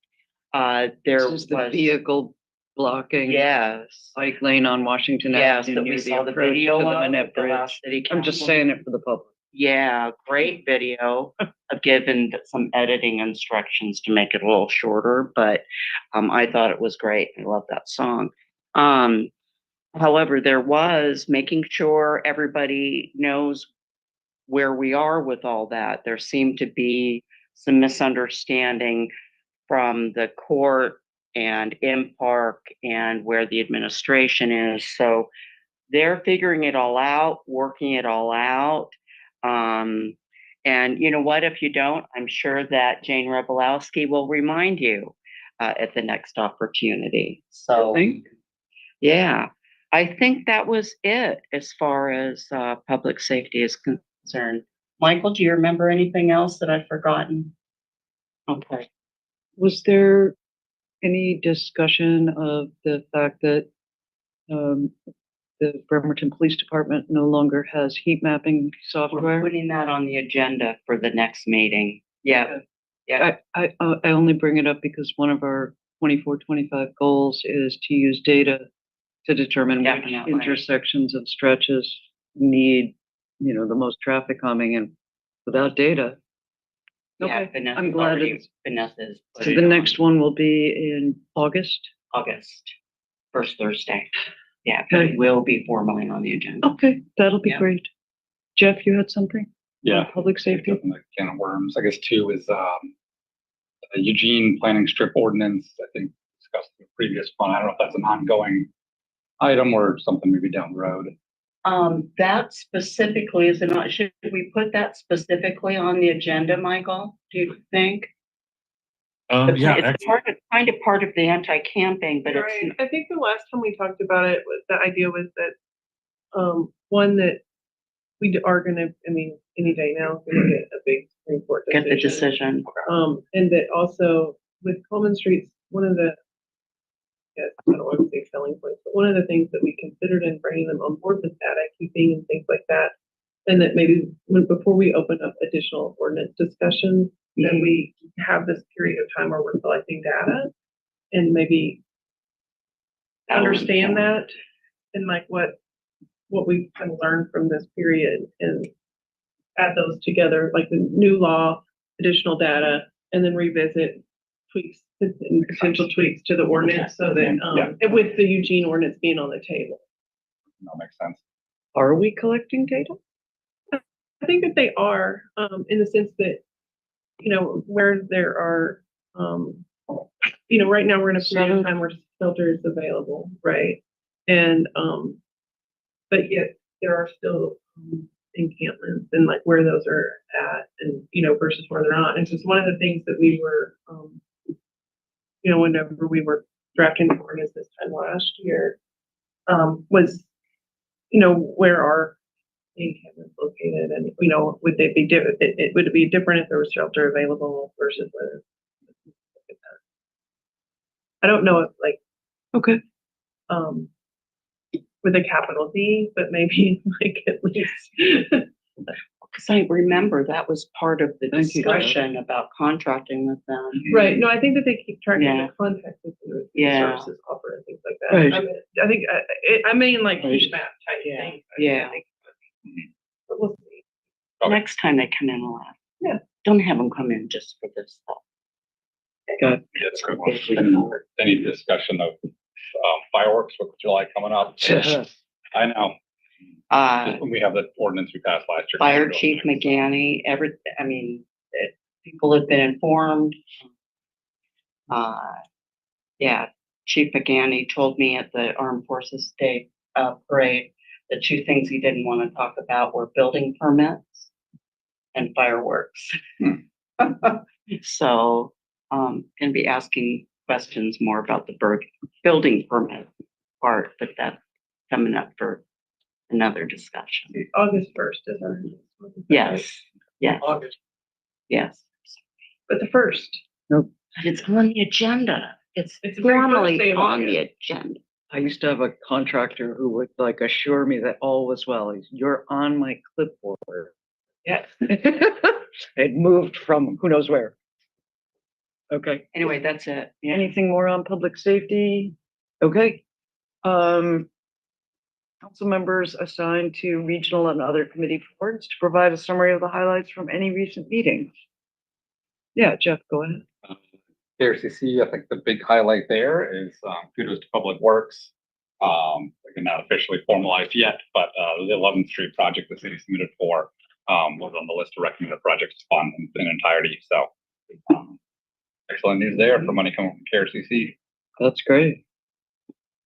This is the was, vehicle blocking. yes, Bike lane on Washington yes, Avenue that we near saw the approach video to the of Manette at the last Bridge. City I'm just Council. saying it for the public. Yeah, great video. I've given some editing instructions to make it a little shorter, but I thought it was great. I love that song. However, there was making sure everybody knows where we are with all that. There seemed to be some misunderstanding from the court and M-Park and where the administration is. So they're figuring it all out, working it all out. And you know what, if you don't, I'm sure that Jane Rebolowski will remind you at the next opportunity. So yeah, I think that was it as far as public safety is concerned. Michael, do you remember anything else that I've forgotten? Okay. Was there any discussion of the fact that the Bremerton Police Department no longer has heat mapping We're software? putting that on the agenda for the next meeting. Yeah. Yeah. I only bring it up because one of our 24-25 goals is to use data to determine which Definitely. intersections and stretches need, the most traffic calming, and without data. Yeah, Okay, Vanessa's I'm glad already- it's, Vanessa's so put it the on next one will be in August. August, first Thursday. Yeah, but Okay. it will be formally on the agenda. Okay, that'll be Yeah. great. Jeff, you had something? Yeah. Public safety? Open the can of worms. I guess two is the Eugene planning strip ordinance. I think discussed in the previous one. I don't know if that's an ongoing item or something maybe down the road. That specifically is not, should we put that specifically on the agenda, Michael? Do you think? Yeah, It's kind of part of the anti-camping, but Right. it's, I think the last time we talked about it, the idea was that, one, that we are gonna, any day now, we're gonna get a big Supreme Court get the decision. decision. And that also with Coleman Streets, one of the, yes, I don't want to say selling points, but one of the things that we considered in bringing them on board was data keeping and things like that. And that maybe before we open up additional ordinance discussions, that we have this period of time where we're collecting data and maybe understand that and like what we can learn from this period and add those together, like the new law, additional data, and then revisit tweaks and potential tweaks to the ordinance so that, with the Eugene ordinance being on the table. That makes sense. Are we collecting data? I think that they are, in the sense that, where there are, right now we're in a period of time where shelter is available, right? And, but yet there are still encampments and like where those are at and, versus where they're not. And just one of the things that we were, whenever we were drafting the ordinance this time last year, was, where are encampments located and, would they be different? Would it be different if there was shelter available versus whether? I don't know if like, okay. With a capital D, but maybe like at least. Because I remember that was part of the Thank you, discussion about contracting with them. Right, no, I think that they keep track of Yeah. the context of the Yeah. services offered and things like that. Right. I think, I mean like Right. heat map type thing. Yeah. But we'll see. Next time they come in, we'll have. Yeah. Don't have them come in just for this stuff. Good. Yes, good one. Any discussion of fireworks with July coming up? I know. We have the ordinance we passed last year. Fire Chief McGanny, people have been informed. Yeah, Chief McGanny told me at the Armed Forces Day parade, the two things he didn't want to talk about were building permits and fireworks. So, gonna be asking questions more about the building permit part, but that's coming up for another discussion. August 1st is our. Yes, yes, August, yes. but the 1st. Nope. It's on the agenda. It's It's the very first formally day of on the August. agenda. I used to have a contractor who would like assure me that all was well. You're on my clipboard. Yes. It moved from who knows where. Okay. Anyway, that's it. Yeah. Anything more on public safety? Okay. Council members assigned to regional and other committee boards to provide a summary of the highlights from any recent meetings. Yeah, Jeff, go ahead. KRCC, I think the big highlight there is kudos to Public Works. Again, not officially formalized yet, but the 11th Street project the city submitted for was on the list of recommended projects to fund in entirety. So excellent news there for money coming from KRCC. That's great.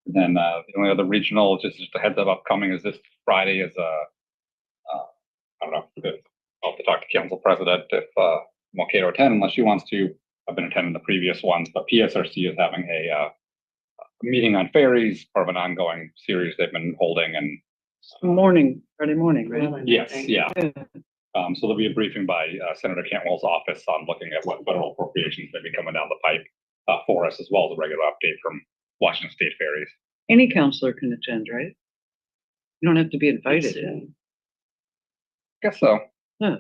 And then the only other regional, just a heads up upcoming is this Friday is I don't know, I'll have to talk to council president if I'm okay to attend unless she wants to. I've been attending the previous ones, but PSRC is having a meeting on ferries, part of an ongoing series they've been holding. And Friday morning, right? yes, yeah. So there'll be a briefing by Senator Cantwell's office on looking at what federal appropriations may be coming down the pipe for us, as well as a regular update from Washington State Ferries. Any counselor can attend, right? You don't have to be invited. Guess so. Yeah.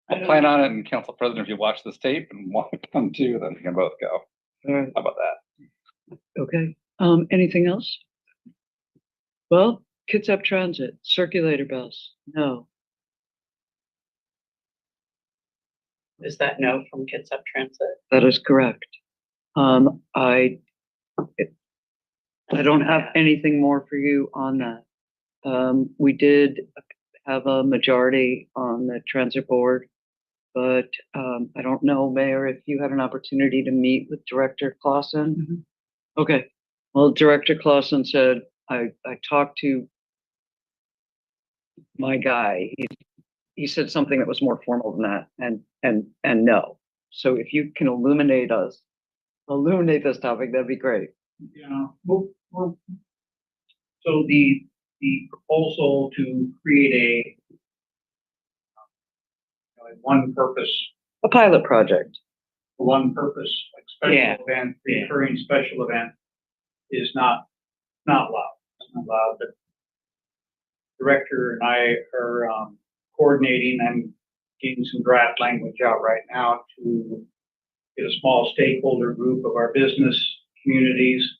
I'll plan on it, and council president, if you watch this tape and want to come too, then we can both go. All right. How about that? Okay. Anything else? Well, Kitsap Transit, circulator bus. No. Is that no from Kitsap Transit? That is correct. I don't have anything more for you on that. We did have a majority on the transit board, but I don't know, Mayor, if you had an opportunity to meet with Director Clausen. Okay. Well, Director Clausen said, I talked to my guy. He said something that was more formal than that, and no. So if you can illuminate this topic, that'd be great. Yeah, so the proposal to create a one purpose, A pilot project. like special Yeah. event, recurring special event is not allowed. It's not allowed. The director and I are coordinating and getting some draft language out right now to get a small stakeholder group of our business communities,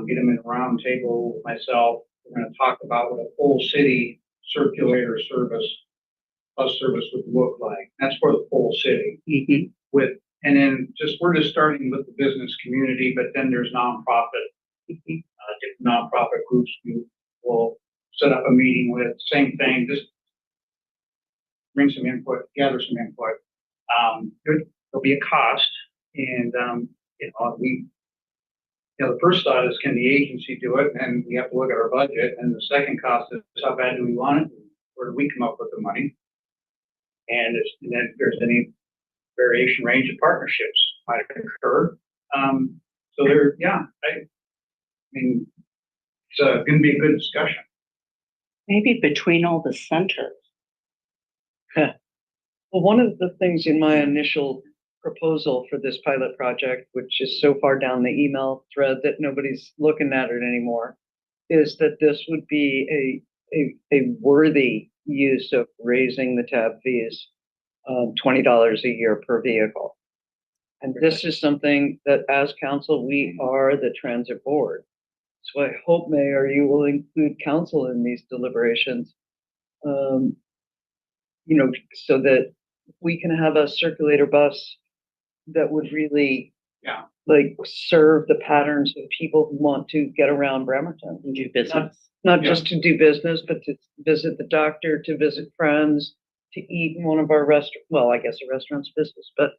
get them in a round table with myself. We're going to talk about what a full city circulator bus service would look like. That's for the full city. And then we're just starting with the business community, but then there's nonprofit, different nonprofit groups we will set up a meeting with. Same thing, just bring some input, gather some input. There'll be a cost, and the first thought is, can the agency do it? And we have to look at our budget. And the second cost is, how bad do we want it? Where do we come up with the money? And then if there's any variation range of partnerships might occur. So I mean, it's going to be a good discussion. Maybe between all the centers. Well, one of the things in my initial proposal for this pilot project, which is so far down the email thread that nobody's looking at it anymore, is that this would be a worthy use of raising the tab fees, $20 a year per vehicle. And this is something that as council, we are the transit board. So I hope, Mayor, you will include council in these deliberations, so that we can have a circulator bus that would really Yeah. like serve the patterns of people who want to get around Bremerton. And do business. Not just to do business, but to visit the doctor, to visit friends, to eat in one of our well, I guess a restaurant's business, but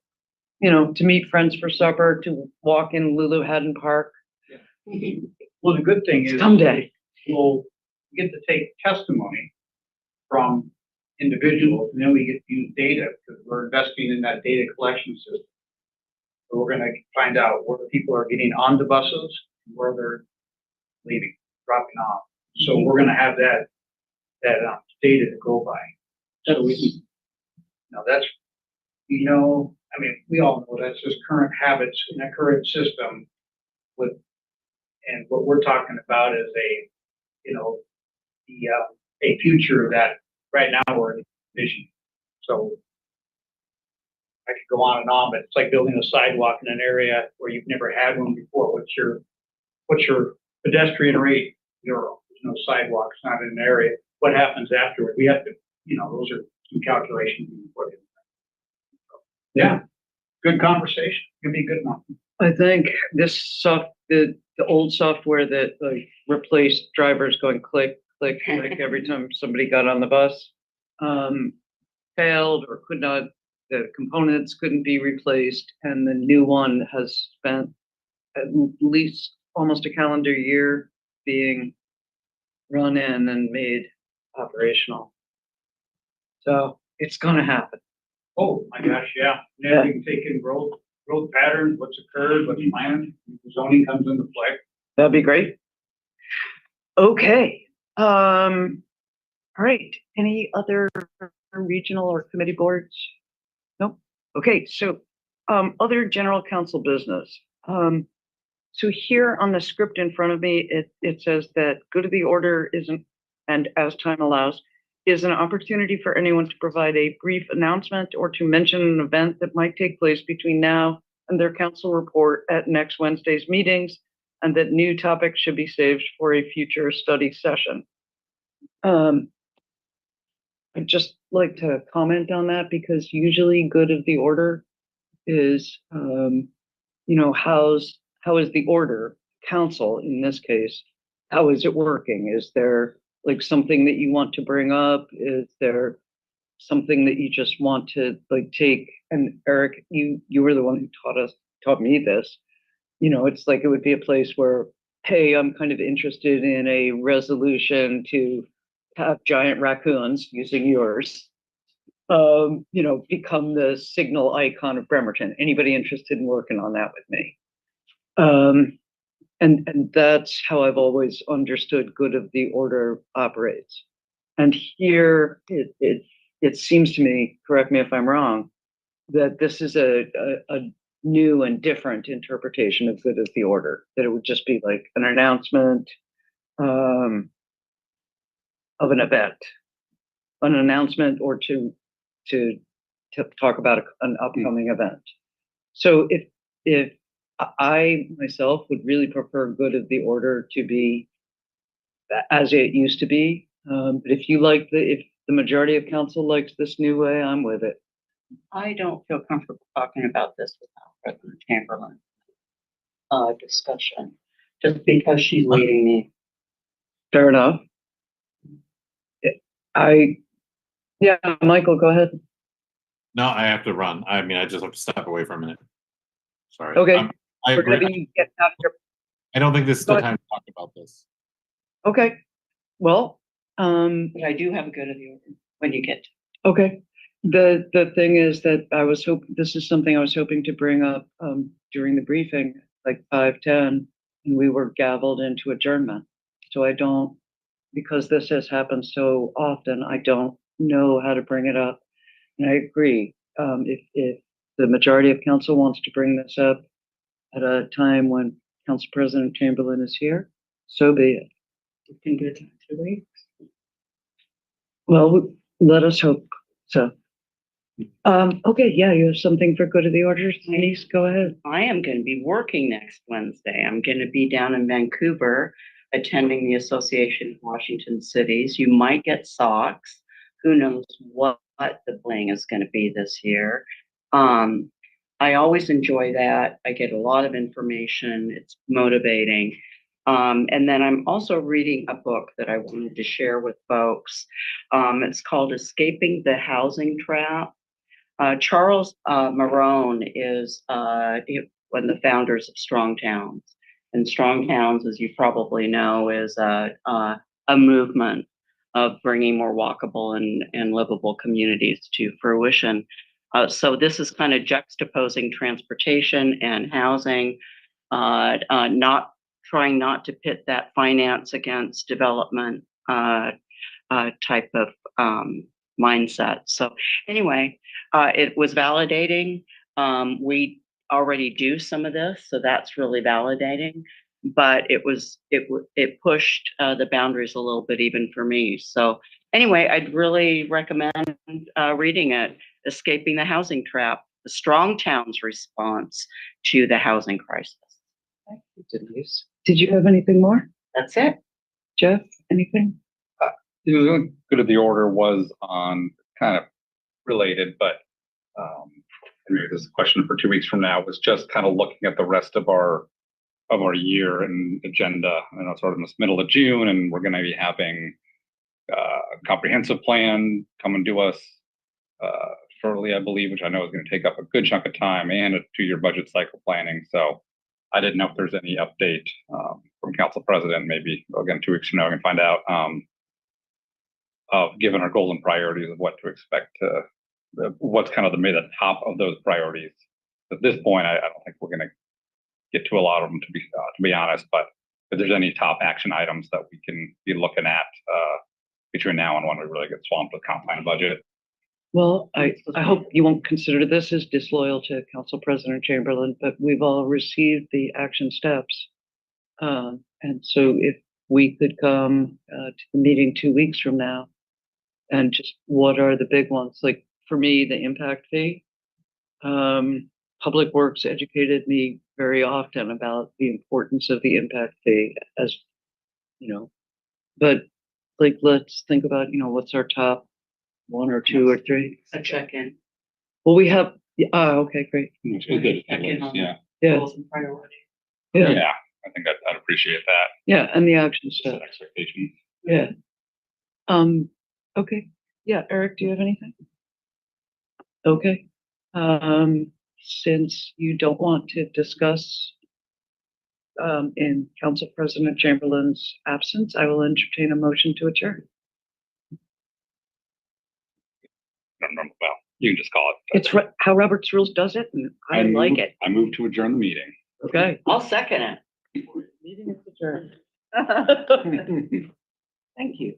you know, to meet friends for supper, to walk in Lulu Haddon Park. Well, the good thing is Someday. we'll get to take testimony from individuals, and then we get to use data because we're investing in that data collection system. So we're going to find out where people are getting on the buses, and where they're leaving, dropping off. So we're going to have that data to go by. So we can, that's, I mean, we all know that's just current habits in a current system with, and what we're talking about is a future that right now we're in vision. So I could go on and on, but it's like building a sidewalk in an area where you've never had one before. What's your pedestrian rate? Zero. There's no sidewalks, not in an area. What happens afterward? We have to, those are some calculations we can put in. So, yeah, good conversation. Give me a good one. I think the old software that like replaced drivers going click, click, click every time somebody got on the bus, failed or could not, the components couldn't be replaced, and the new one has spent at least almost a calendar year being run in and made operational. So it's gonna happen. Oh my gosh, yeah. Now we can take in growth patterns, what's occurred, what's planned, zoning comes into play. That'd be great. Okay. All right. Any other regional or committee boards? Nope. Okay. So, other general council business. So here on the script in front of me, it says that good of the order isn't, and as time allows, is an opportunity for anyone to provide a brief announcement or to mention an event that might take place between now and their council report at next Wednesday's meetings, and that new topics should be saved for a future study session. I'd just like to comment on that because usually good of the order is, how is the order, council in this case, how is it working? Is there like something that you want to bring up? Is there something that you just want to like take? And Eric, you were the one who taught me this. It's like it would be a place where, hey, I'm kind of interested in a resolution to have giant raccoons, using yours, become the signal icon of Bremerton. Anybody interested in working on that with me? And that's how I've always understood good of the order operates. And here it seems to me, correct me if I'm wrong, that this is a new and different interpretation of good of the order, that it would just be like an announcement of an event, an announcement, or to talk about an upcoming event. So if I myself would really prefer good of the order to be as it used to be, but if the majority of council likes this new way, I'm with it. I don't feel comfortable talking about this without President Chamberlain discussion, just because she's leading me. Fair enough. Yeah, Michael, go ahead. No, I have to run. I mean, I just have to step away for a minute. Sorry. Okay. I We're gonna agree. be getting after. I don't think this is Go the ahead. time to talk about this. Okay. Well, But I do have a good of the order when you get to. okay. The thing is that this is something I was hoping to bring up during the briefing, like 5:10, and we were gavelled into adjournment. So because this has happened so often, I don't know how to bring it up. And I agree. If the majority of council wants to bring this up at a time when Council President Chamberlain is here, so be it. We can do it in 2 weeks. Well, let us hope so. Okay, yeah, you have something for good of the order, Denise, go ahead. I am going to be working next Wednesday. I'm going to be down in Vancouver attending the Association of Washington Cities. You might get socks. Who knows what the bling is going to be this year. I always enjoy that. I get a lot of information. It's motivating. And then I'm also reading a book that I wanted to share with folks. It's called Escaping the Housing Trap. Charles Marone is one of the founders of Strong Towns. And Strong Towns, as you probably know, is a movement of bringing more walkable and livable communities to fruition. So this is kind of juxtaposing transportation and housing, not trying not to pit that finance against development type of mindset. So anyway, it was validating. We already do some of this, so that's really validating. But it pushed the boundaries a little bit even for me. So anyway, I'd really recommend reading it, Escaping the Housing Trap, the Strong Towns Response to the Housing Crisis. Thank you, Denise. Did you have anything more? That's it. Jeff, anything? The only good of the order was on kind of related, but maybe this is a question for 2 weeks from now, was just kind of looking at the rest of our year and agenda. I know it's sort of in the middle of June, and we're going to be having a comprehensive plan coming to us shortly, I believe, which I know is going to take up a good chunk of time, and a 2-year budget cycle planning. So I didn't know if there's any update from Council President. Maybe again 2 weeks from now I can find out. Of given our goals and priorities of what to expect what's kind of the top of those priorities. At this point, I don't think we're going to get to a lot of them, to be honest. But if there's any top action items that we can be looking at between now and when we really get swamped with comp plan budget. Well, I hope you won't consider this as disloyal to Council President Chamberlain, but we've all received the action steps. And so if we could come to the meeting 2 weeks from now, and just what are the big ones? Like for me, the impact fee. Public Works educated me very often about the importance of the impact fee, as you know. But like, let's think about, what's our top 1 or 2 or 3? A check-in. Well, we have. Okay, great. Check-in on Yeah. goals and priorities. Yeah. I think I'd appreciate that. Yeah, and the action Set steps. expectations. Yeah. Okay. Yeah, Eric, do you have anything? Okay. Since you don't want to discuss in Council President Chamberlain's absence, I will entertain a motion to adjourn. Well, you can just call it. It's how Robert's Rules does it, and I like it. I move to adjourn the meeting. Okay. I'll second it. Meeting is adjourned. Thank you.